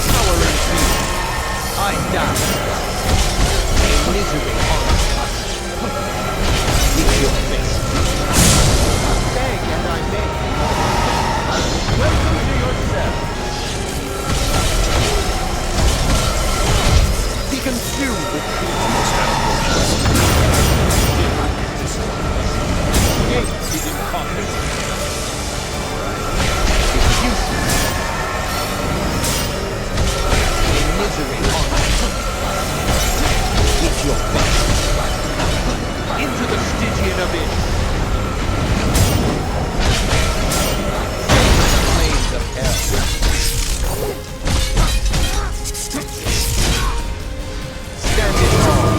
Power and fear. I down. A misery honor. Meet your fate. Beg and I beg. Welcome to your cell. Be consumed with escape is impossible. It's useless. A misery honor. Meet your fate. Into the Stygian abyss. Flames of hell. Stand in awe.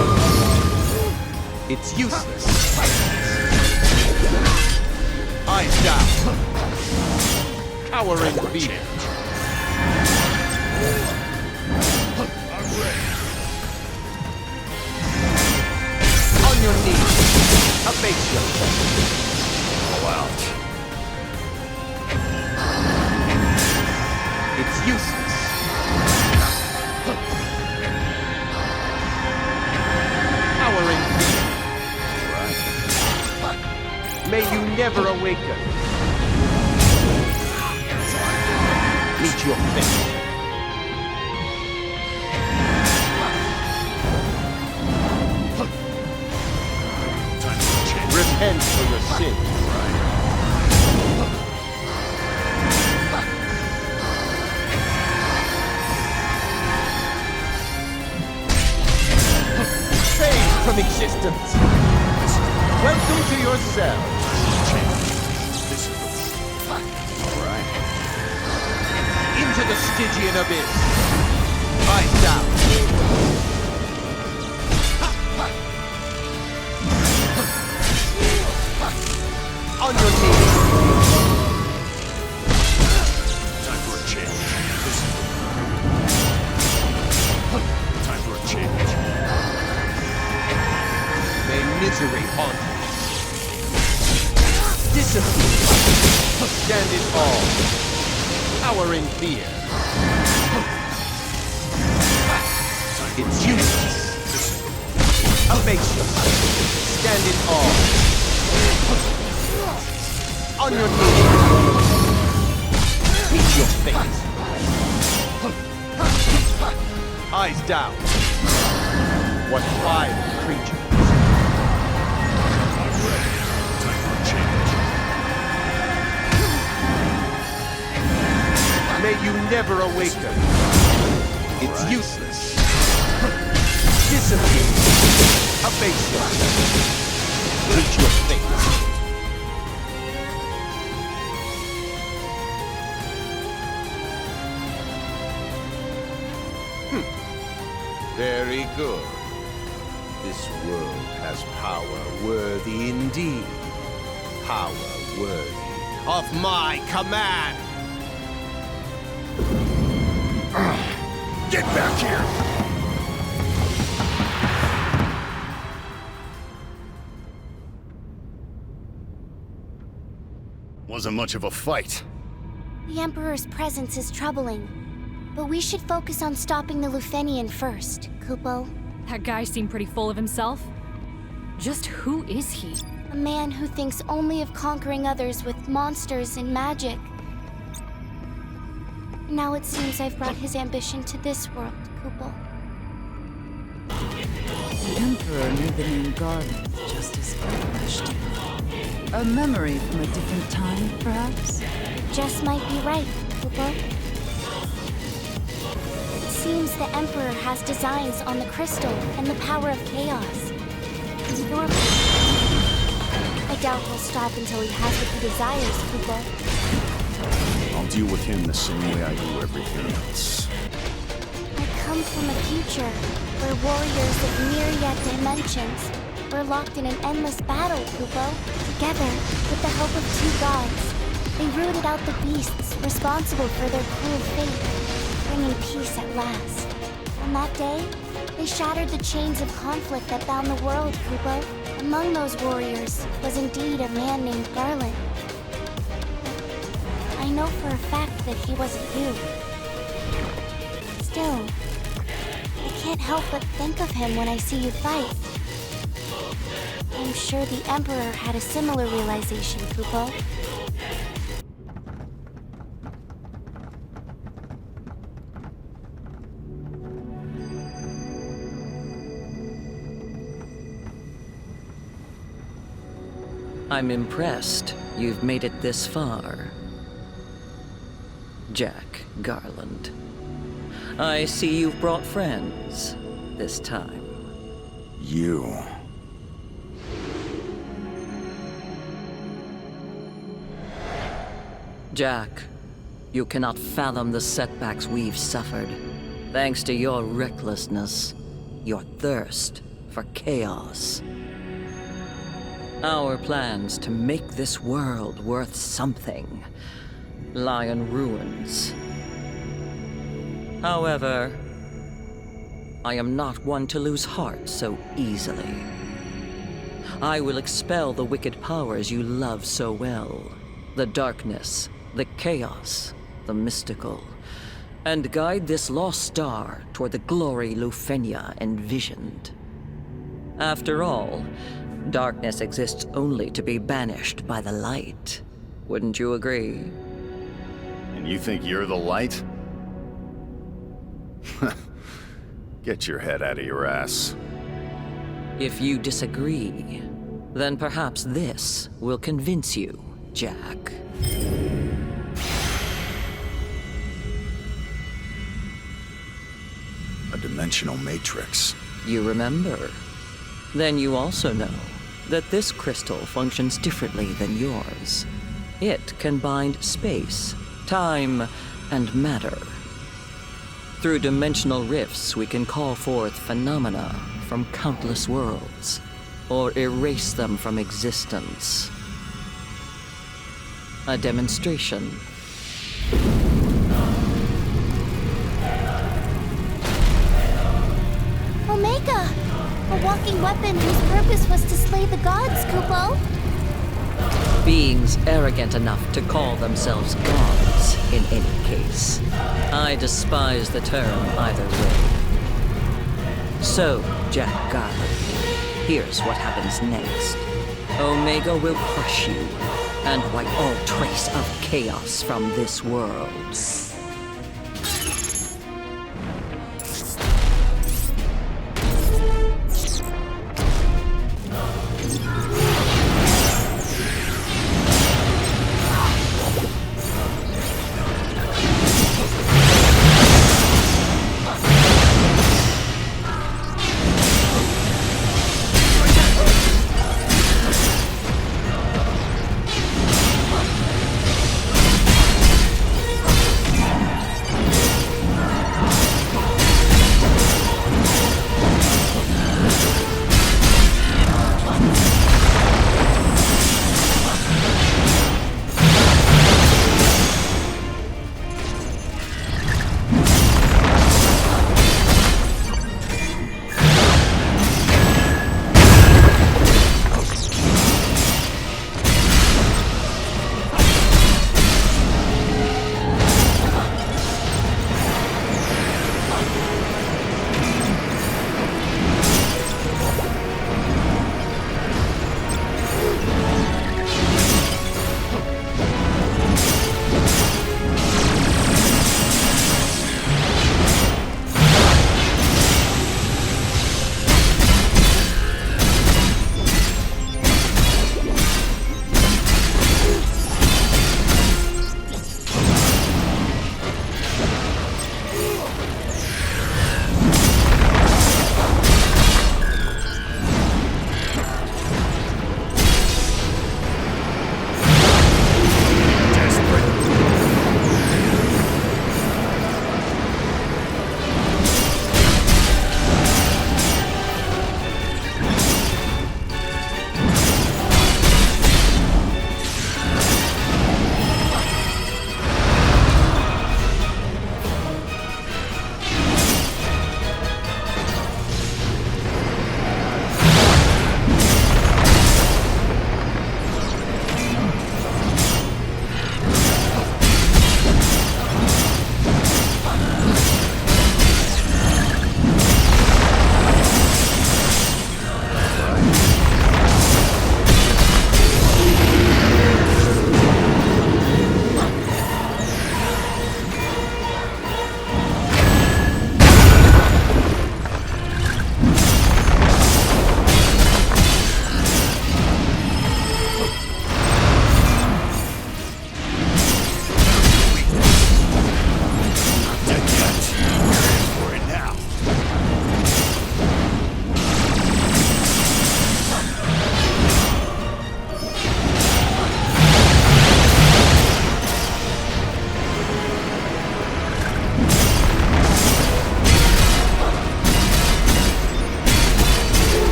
It's useless. Eyes down. Cowering fear. I'm ready. On your knees. Abase yourself. All out. It's useless. Cowering fear. May you never awaken. Meet your fate. Repent for your sins. Fade from existence. Welcome to your cell. Alright. Into the Stygian abyss. Eyes down. On your knees. Time for a change. Time for a change. May misery haunt you. Disappear. Stand in awe. Power in fear. It's useless. Abase yourself. Stand in awe. On your knees. Meet your fate. Eyes down. What vile creatures. I'm ready. may you never awaken. It's useless. Disappear. Abase yourself. Reach your fate. Very good. This world has power worthy indeed. Power worthy of my command! Get back here! Wasn't much of a fight. The Emperor's presence is troubling. But we should focus on stopping the Lufenian first, Kupo. That guy seemed pretty full of himself. Just who is he? A man who thinks only of conquering others with monsters and magic. Now it seems I've brought his ambition to this world, Kupo. The Emperor knew the name Garland just as I wished. A memory from a different time, perhaps? Just might be right, Kupo. It seems the Emperor has designs on the crystal and the power of chaos. I doubt he'll stop until he has what he desires, Kupo. I'll deal with him the same way I do everything else. I come from a future where warriors of myriad dimensions were locked in an endless battle, Kupo. Together, with the help of two gods, they rooted out the beasts responsible for their cruel fate, bringing peace at last. On that day, they shattered the chains of conflict that bound the world, Kupo. Among those warriors was indeed a man named Garland. I know for a fact that he wasn't you. Still, I can't help but think of him when I see you fight. I'm sure the Emperor had a similar realization, Kupo. I'm impressed you've made it this far. Jack Garland. I see you've brought friends this time. You. Jack, you cannot fathom the setbacks we've suffered. Thanks to your recklessness, your thirst for chaos. Our plans to make this world worth something lie in ruins. However, I am not one to lose heart so easily. I will expel the wicked powers you love so well. The darkness, the chaos, the mystical, and guide this lost star toward the glory Lufenia envisioned. After all, darkness exists only to be banished by the light. Wouldn't you agree? And you think you're the light? Get your head out of your ass. If you disagree, then perhaps this will convince you, Jack. A dimensional matrix. You remember? Then you also know that this crystal functions differently than yours. It can bind space, time, and matter. Through dimensional rifts, we can call forth phenomena from countless worlds, or erase them from existence. A demonstration. Omega! A walking weapon whose purpose was to slay the gods, Kupo! Beings arrogant enough to call themselves gods, in any case. I despise the term either way. So, Jack Garland, here's what happens next. Omega will crush you, and wipe all trace of chaos from this world.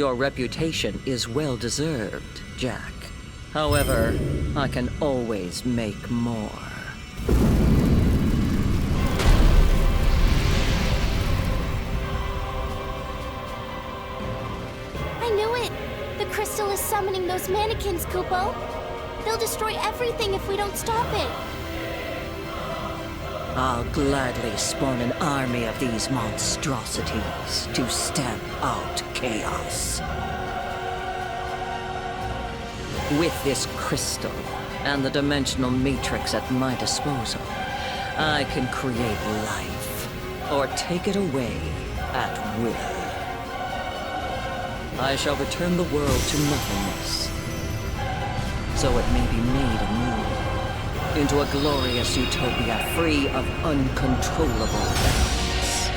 Your reputation is well deserved, Jack. However, I can always make more. I knew it! The crystal is summoning those mannequins, Kupo. They'll destroy everything if we don't stop it. I'll gladly spawn an army of these monstrosities to stamp out chaos. With this crystal and the dimensional matrix at my disposal, I can create life or take it away at will. I shall return the world to nothingness, so it may be made anew into a glorious utopia free of uncontrollable elements.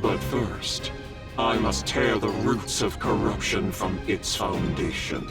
But first, I must tear the roots of corruption from its foundation.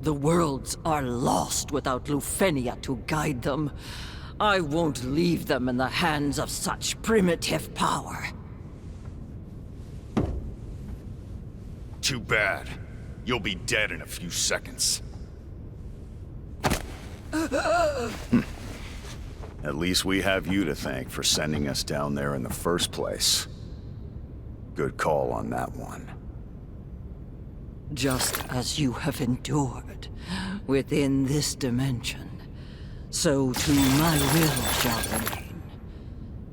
The worlds are lost without Lufenia to guide them. I won't leave them in the hands of such primitive power. Too bad. You'll be dead in a few seconds. At least we have you to thank for sending us down there in the first place. Good call on that one. Just as you have endured within this dimension, so too my will shall remain.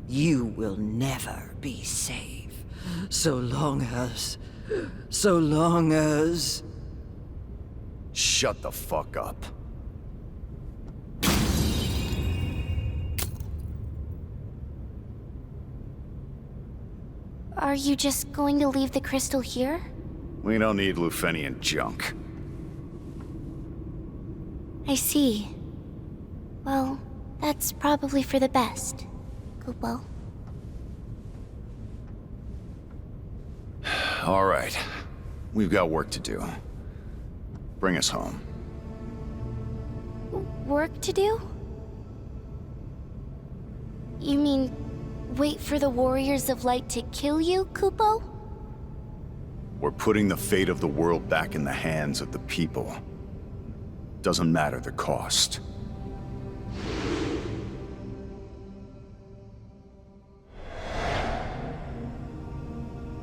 You will never be safe, so long as... Shut the fuck up. Are you just going to leave the crystal here? We don't need Lufenian junk. I see. Well, that's probably for the best, Kupo. All right. We've got work to do. Bring us home. Work to do? You mean wait for the Warriors of Light to kill you, Kupo? We're putting the fate of the world back in the hands of the people. Doesn't matter the cost.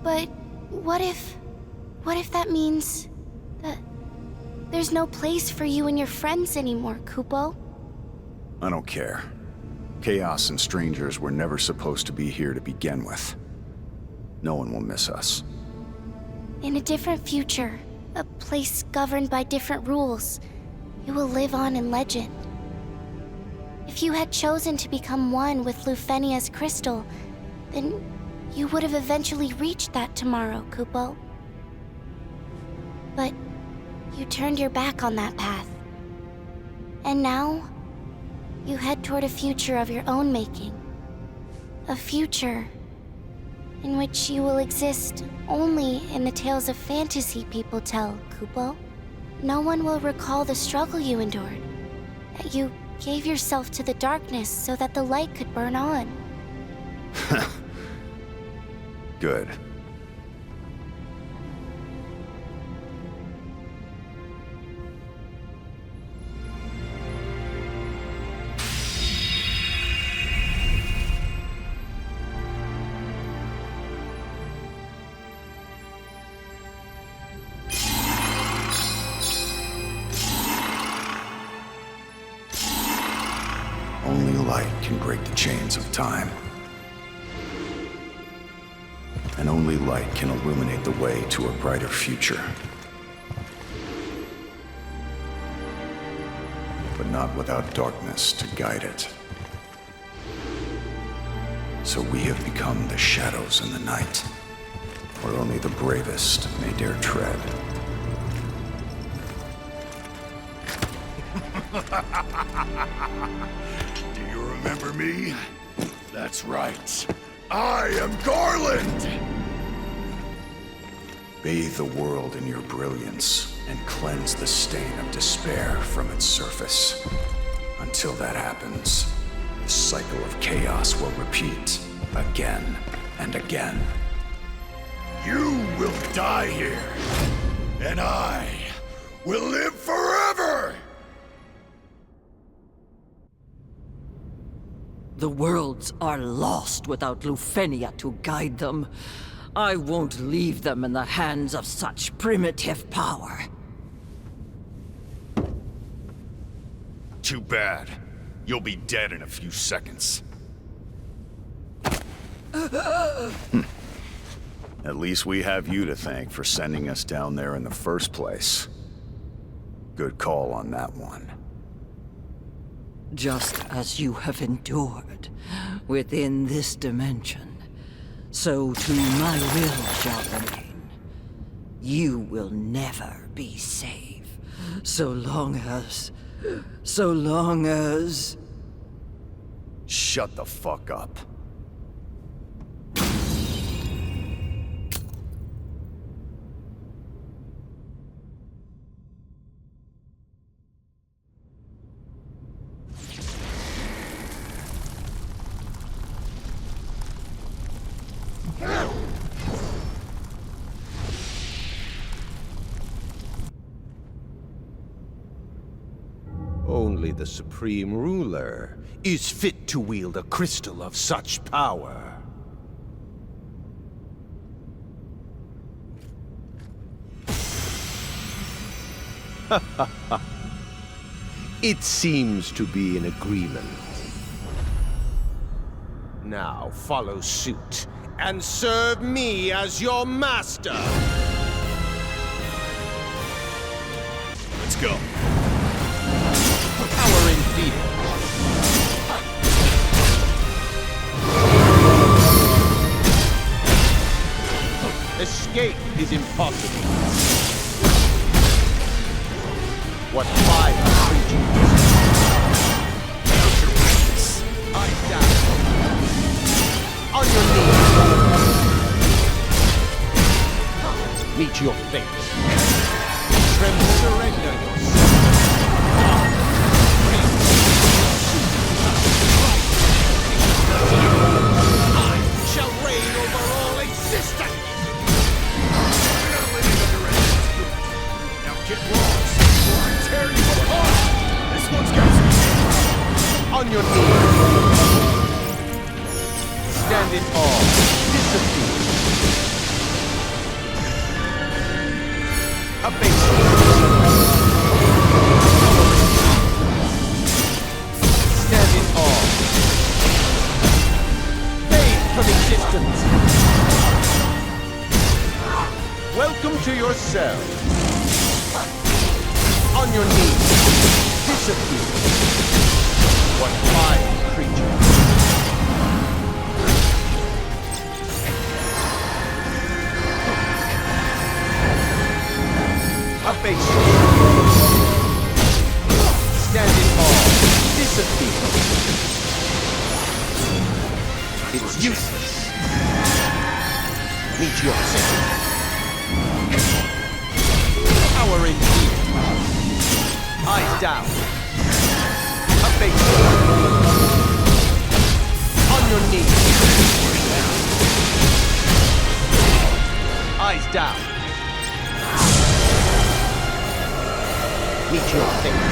But what if that means that there's no place for you and your friends anymore, Kupo? I don't care. Chaos and strangers were never supposed to be here to begin with. No one will miss us. In a different future, a place governed by different rules, you will live on in legend. If you had chosen to become one with Lufenia's crystal, then you would have eventually reached that tomorrow, Kupo. But you turned your back on that path. And now, you head toward a future of your own making. A future in which you will exist only in the tales of fantasy people tell, Kupo. No one will recall the struggle you endured. That you gave yourself to the darkness so that the light could burn on. Good. Only light can break the chains of time. And only light can illuminate the way to a brighter future. But not without darkness to guide it. So we have become the shadows in the night, where only the bravest may dare tread. Do you remember me? That's right. I am Garland! Bathe the world in your brilliance and cleanse the stain of despair from its surface. Until that happens, the cycle of chaos will repeat again and again. You will die here, and I will live forever! The worlds are lost without Lufenia to guide them. I won't leave them in the hands of such primitive power. Too bad. You'll be dead in a few seconds. At least we have you to thank for sending us down there in the first place. Good call on that one. Just as you have endured within this dimension, so too my will shall remain. You will never be safe, so long as... Shut the fuck up. Only the Supreme Ruler is fit to wield a crystal of such power. It seems to be an agreement. Now follow suit and serve me as your master! Let's go. Power in field. Escape is impossible. What fire creatures? Eyes down. On your knees. Meet your fate. Surrender yourself. I shall reign over all existence. Now get lost, or I tear you apart. This one's got On your knees. Stand in awe. Disappear. Abase. Stand in awe. Fade from existence. Welcome to your cell. On your knees. Disappear. What fine creature. Abase. Stand in awe. Disappear. It's useless. Meet your second. Power in fear. Eyes down. Abase. On your knees. Eyes down. Meet your fate.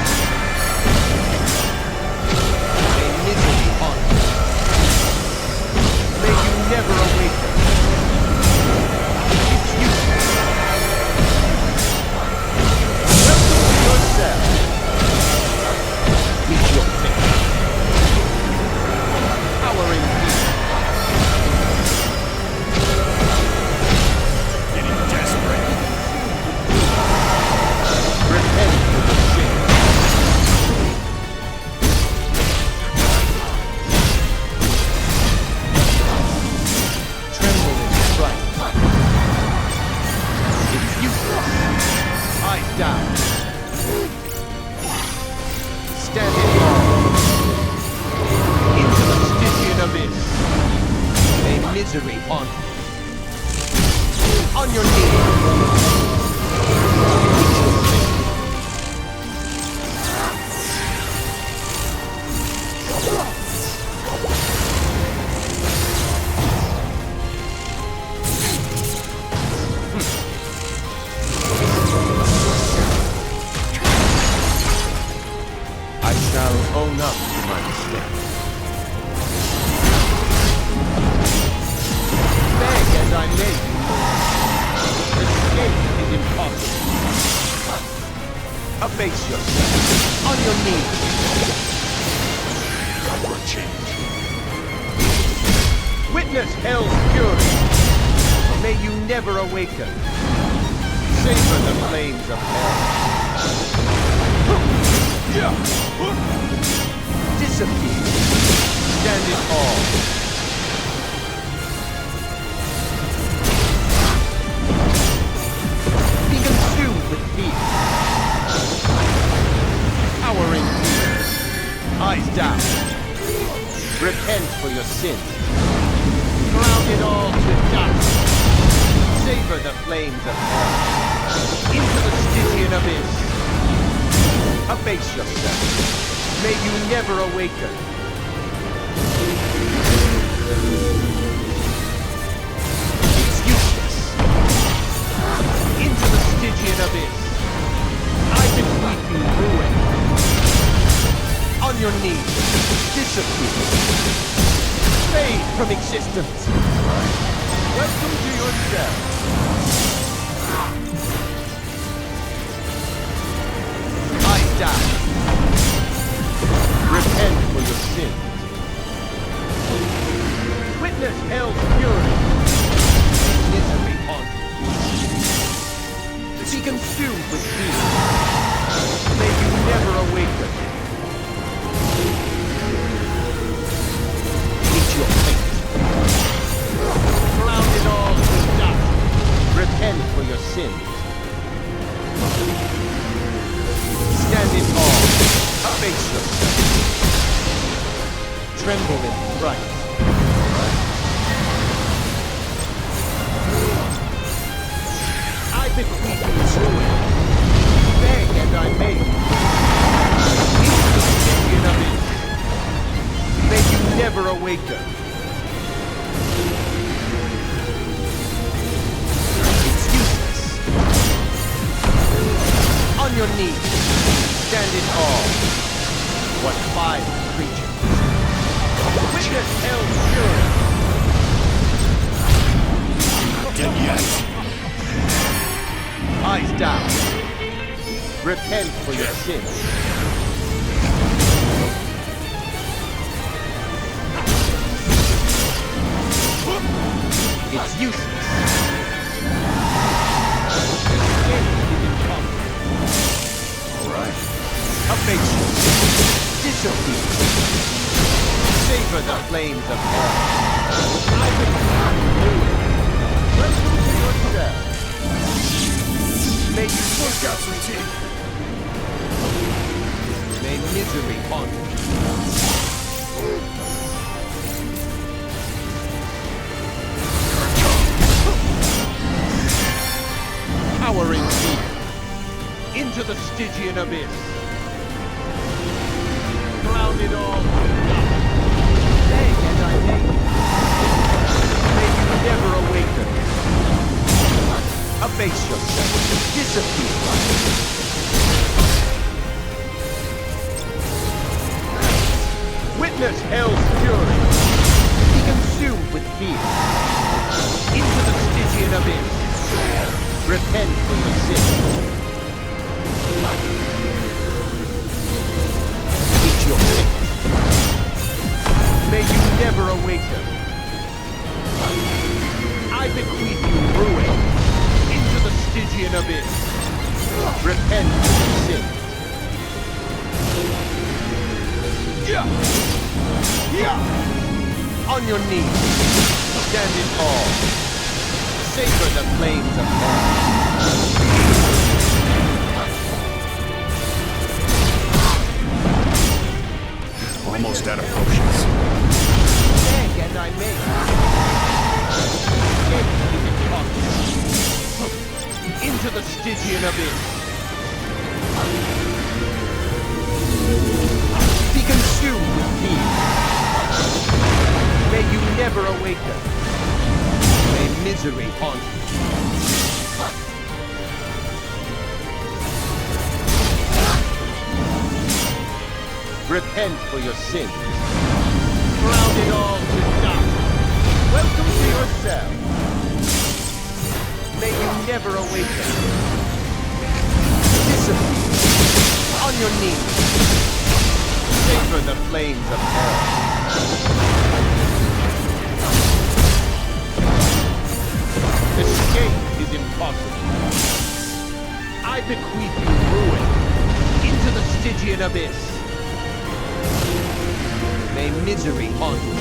A misery on you. May you never awaken. It's useless. Welcome to your cell. Meet your fate. Power in fear. getting desperate. Repent for the sin. Tremble in fright. It's useless. Eyes down. Stand in awe. Into the Stygian abyss. May misery on you. On your knees. I shall own up to my mistake. Beg as I may, escape is impossible. Abase yourself on your knees. Witness hell's fury. May you never awaken. Savor the flames of hell. Disappear. Stand in awe. Be consumed with fear. Power in fear. Eyes down. Repent for your sins. Ground it all to dust. Savor the flames of hell. Into the Stygian abyss. Abase yourself. May you never awaken. It's useless. Into the Stygian abyss. I bequeath you ruin. On your knees. Disappear. Fade from existence. Welcome to your cell. Eyes down. Repent for your sins. Witness hell's fury. Misery on you. Be consumed with fear. May you never awaken. Eat your fate. Drown it all to dust. Repent for your sins. Stand in awe. Face yourself. Tremble in fright. I bequeath you ruin. Beg and I may. Into the Stygian abyss. May you never awaken. It's useless. On your knees. Stand in awe. What vile creature. Witness hell's fury. Not dead yet. Eyes down. Repent for your sins. It's useless. All right. Abase you. Disappear. Savor the flames of hell. I will welcome to your cell. May you work out routine. May misery haunt you. Towering fear. Into the Stygian abyss. Drown it all. Beg and I may. May you never awaken. Abase yourself. Disappear. Witness hell's fury. Be consumed with fear. Into the Stygian abyss. Repent for your sins. Eat your fate. May you never awaken. I bequeath you ruin. Into the Stygian abyss. Repent for your sins. On your knees. Stand in awe. Savor the flames of hell. Almost out of potions. Beg and I may. Into the Stygian abyss. Be consumed with fear. May you never awaken. May misery haunt you. Repent for your sins. Drown it all to dust. Welcome to your cell. May you never awaken. Disappear. On your knees. Savor the flames of hell. Escape is impossible. I bequeath you ruin. Into the Stygian abyss. May misery haunt you.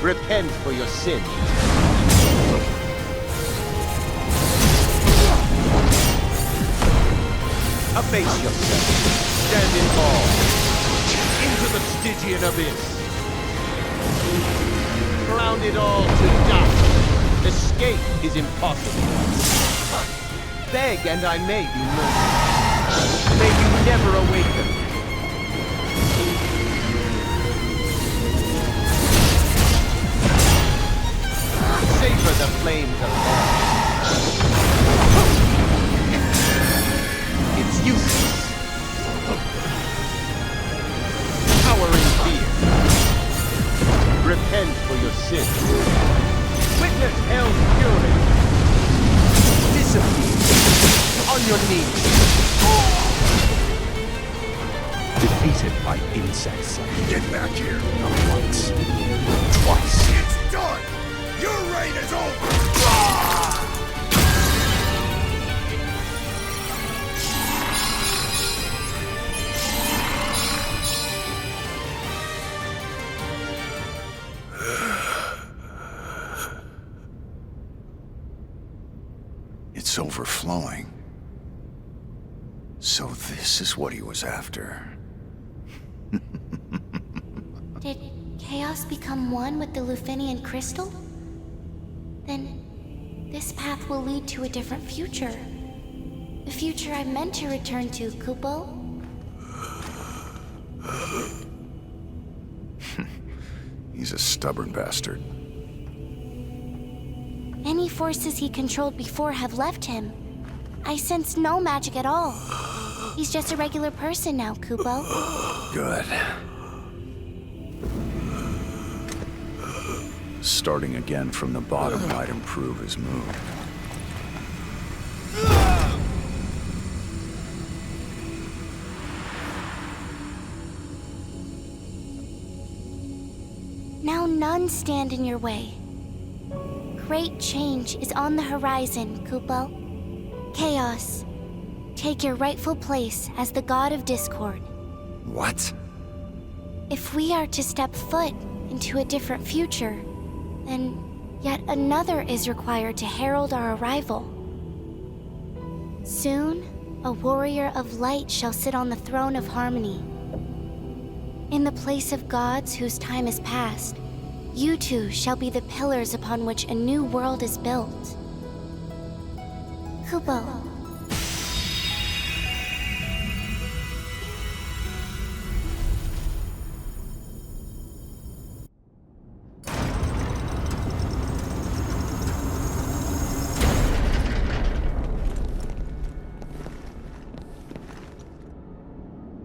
Repent for your sins. Abase yourself. Stand in awe. Into the Stygian abyss. Drown it all to dust. Escape is impossible. Beg and I may be merciful. May you never awaken. Savor the flames of hell. It's useless. sin. Witness hell's fury. Disappear. On your knees. Defeated by insects. Get back here. Not once. Twice. It's done! Your reign is over! It's overflowing. So this is what he was after. Did Chaos become one with the Lufenian crystal? Then this path will lead to a different future. The future I meant to return to, Kupo. He's a stubborn bastard. Any forces he controlled before have left him. I sense no magic at all. He's just a regular person now, Kupo. Good. Starting again from the bottom might improve his mood. Now none stand in your way. Great change is on the horizon, Kupo. Chaos, take your rightful place as the god of discord. What? If we are to step foot into a different future, then yet another is required to herald our arrival. Soon, a warrior of light shall sit on the throne of harmony. In the place of gods whose time is past, you two shall be the pillars upon which a new world is built. Kupo.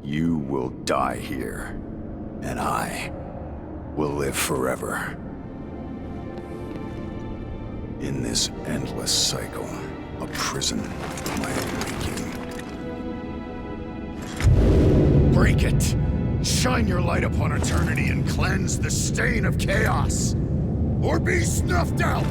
You will die here, and I will live forever. In this endless cycle, a prison of my own making. Break it! Shine your light upon eternity and cleanse the stain of chaos! Or be snuffed out!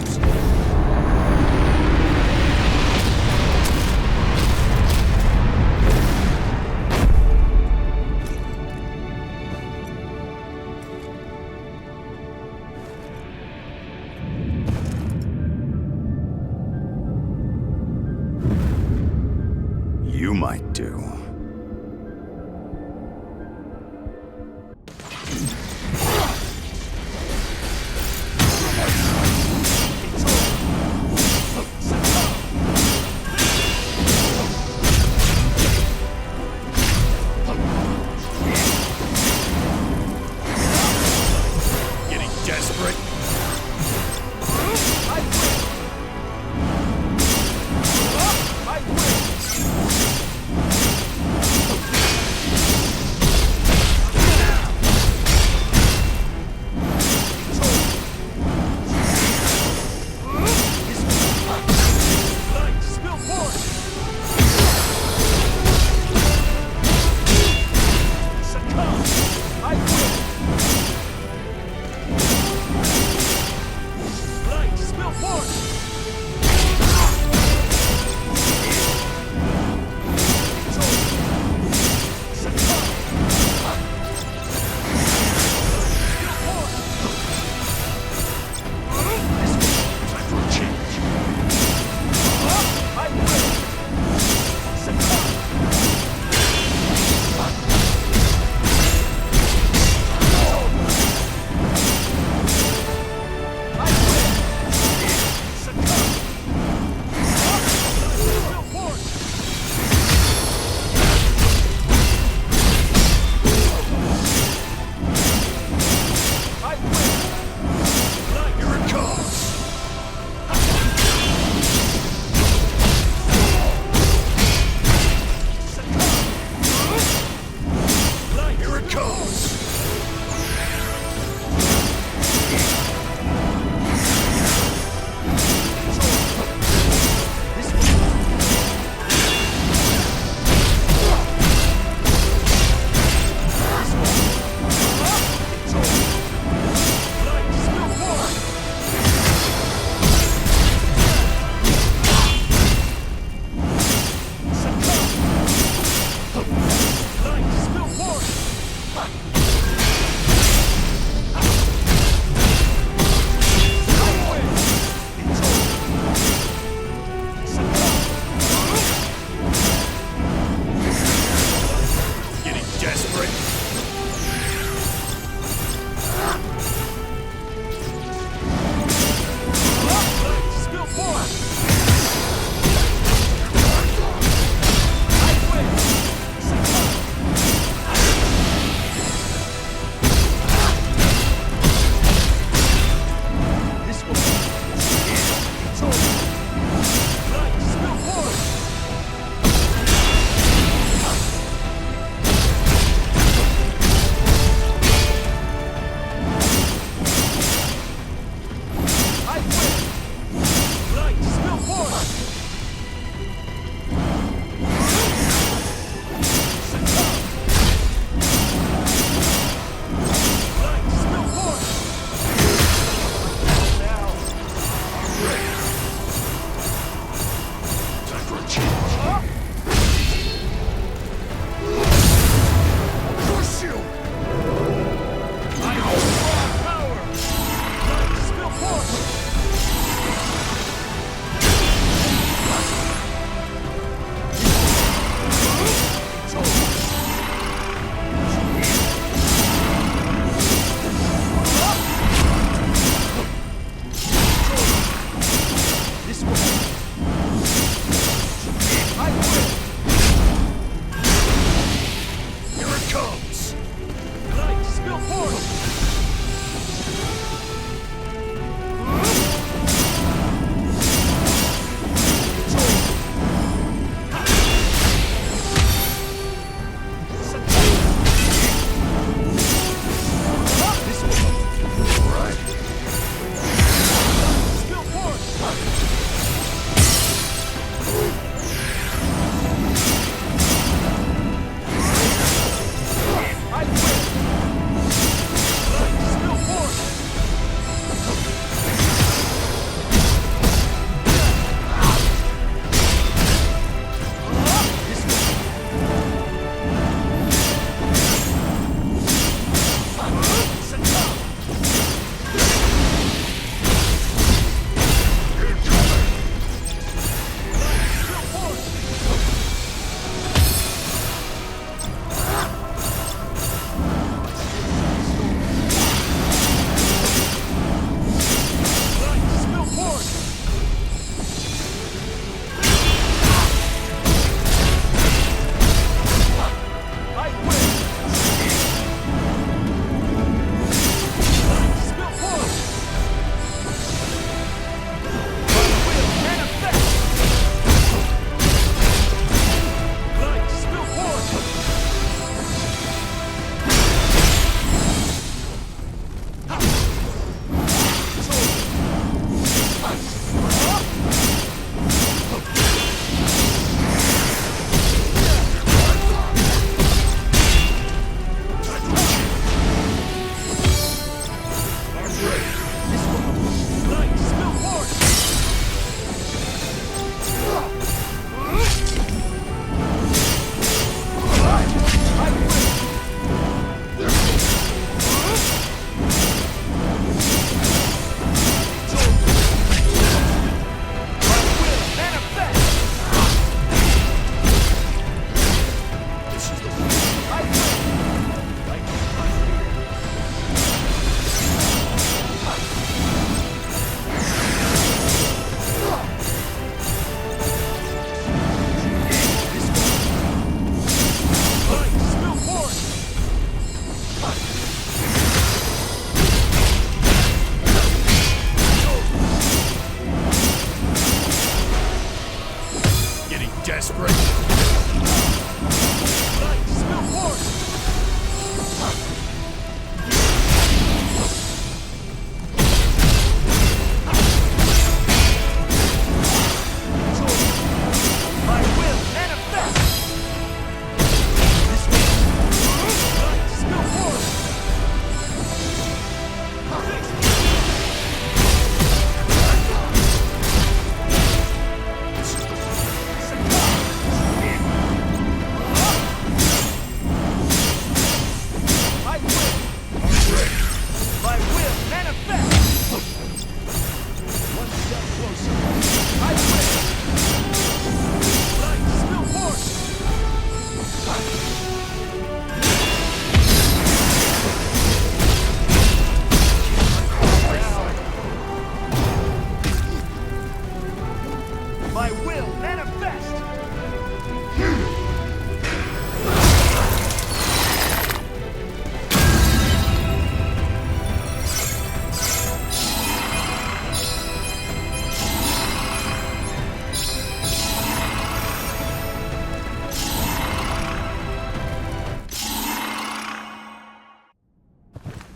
You might do. Getting desperate?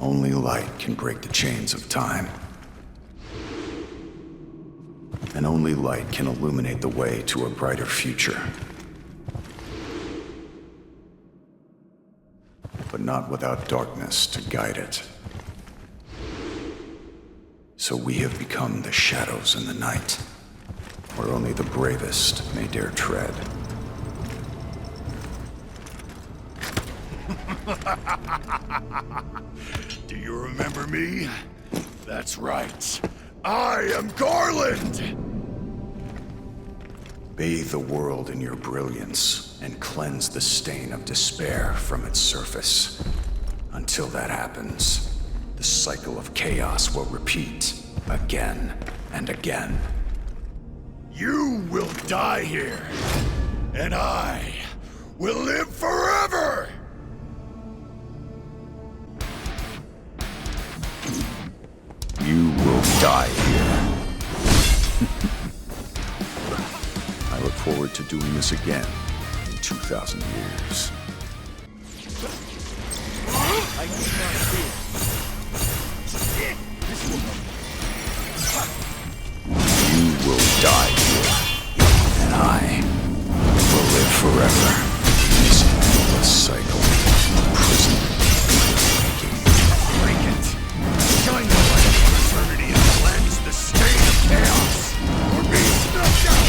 Only light can break the chains of time. And only light can illuminate the way to a brighter future. But not without darkness to guide it. So we have become the shadows in the night, where only the bravest may dare tread. Do you remember me? That's right. I am Garland! Bathe the world in your brilliance and cleanse the stain of despair from its surface. Until that happens, the cycle of chaos will repeat again and again. You will die here, and I will live forever! You will die here. I look forward to doing this again in 2,000 years. I do not fear. You will die here, and I will live forever in this endless cycle of prison. Break it! Shine the light of eternity and cleanse the stain of chaos, or be snuffed out!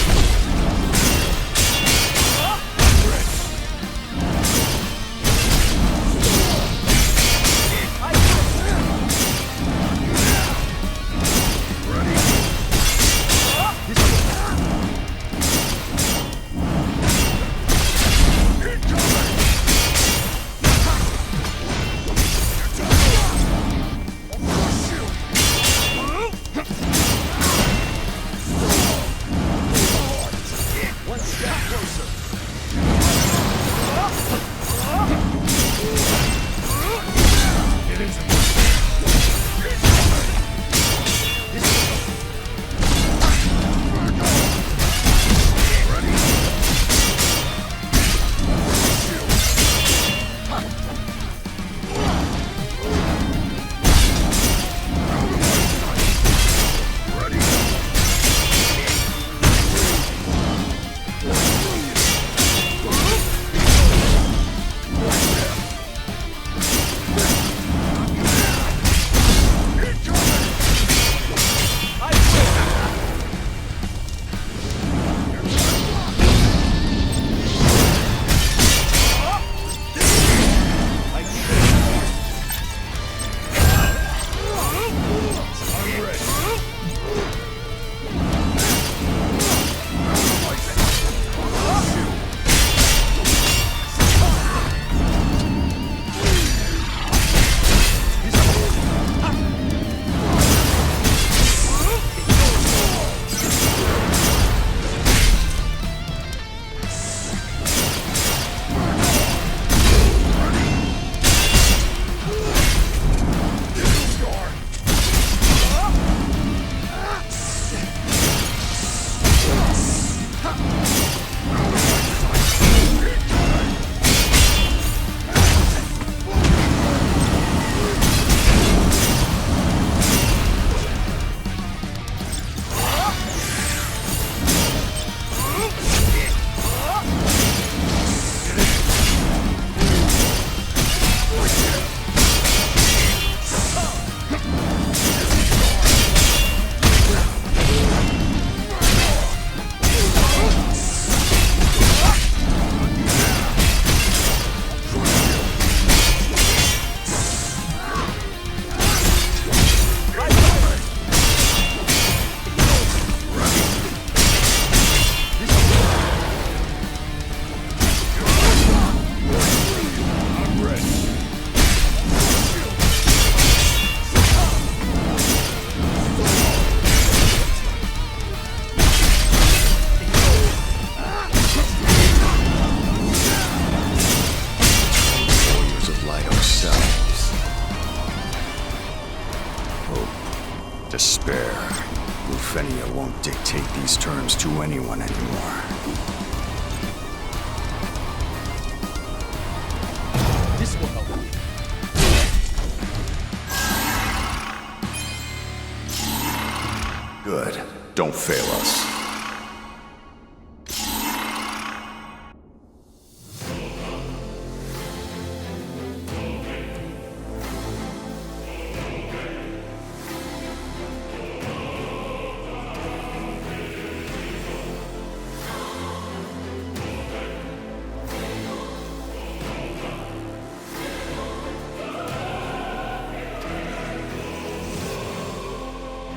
Despair. Lufenia won't dictate these terms to anyone anymore. This will help. Good. Don't fail us.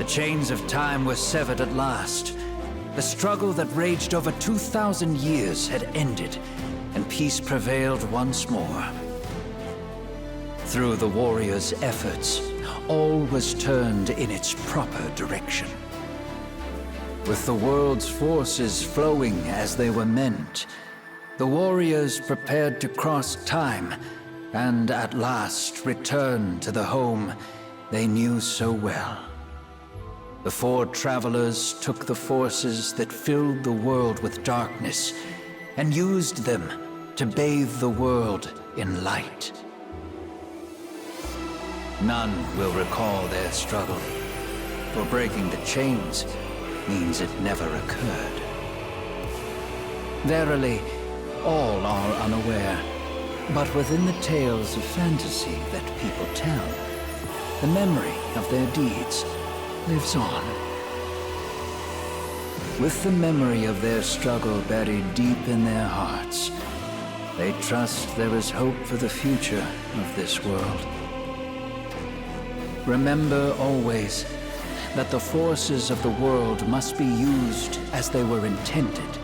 The chains of time were severed at last. The struggle that raged over 2,000 years had ended, and peace prevailed once more. Through the warriors' efforts, all was turned in its proper direction. With the world's forces flowing as they were meant, the warriors prepared to cross time and at last return to the home they knew so well. The four travelers took the forces that filled the world with darkness and used them to bathe the world in light. None will recall their struggle, for breaking the chains means it never occurred. Verily, all are unaware, but within the tales of fantasy that people tell, the memory of their deeds lives on. With the memory of their struggle buried deep in their hearts, they trust there is hope for the future of this world. Remember always that the forces of the world must be used as they were intended,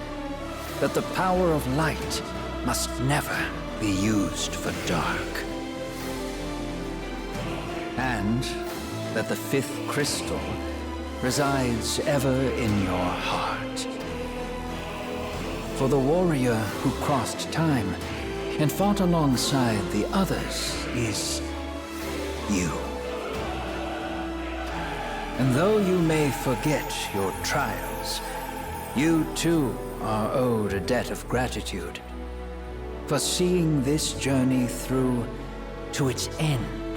that the power of light must never be used for dark, and that the fifth crystal resides ever in your heart. For the warrior who crossed time and fought alongside the others is you. And though you may forget your trials, you too are owed a debt of gratitude for seeing this journey through to its end.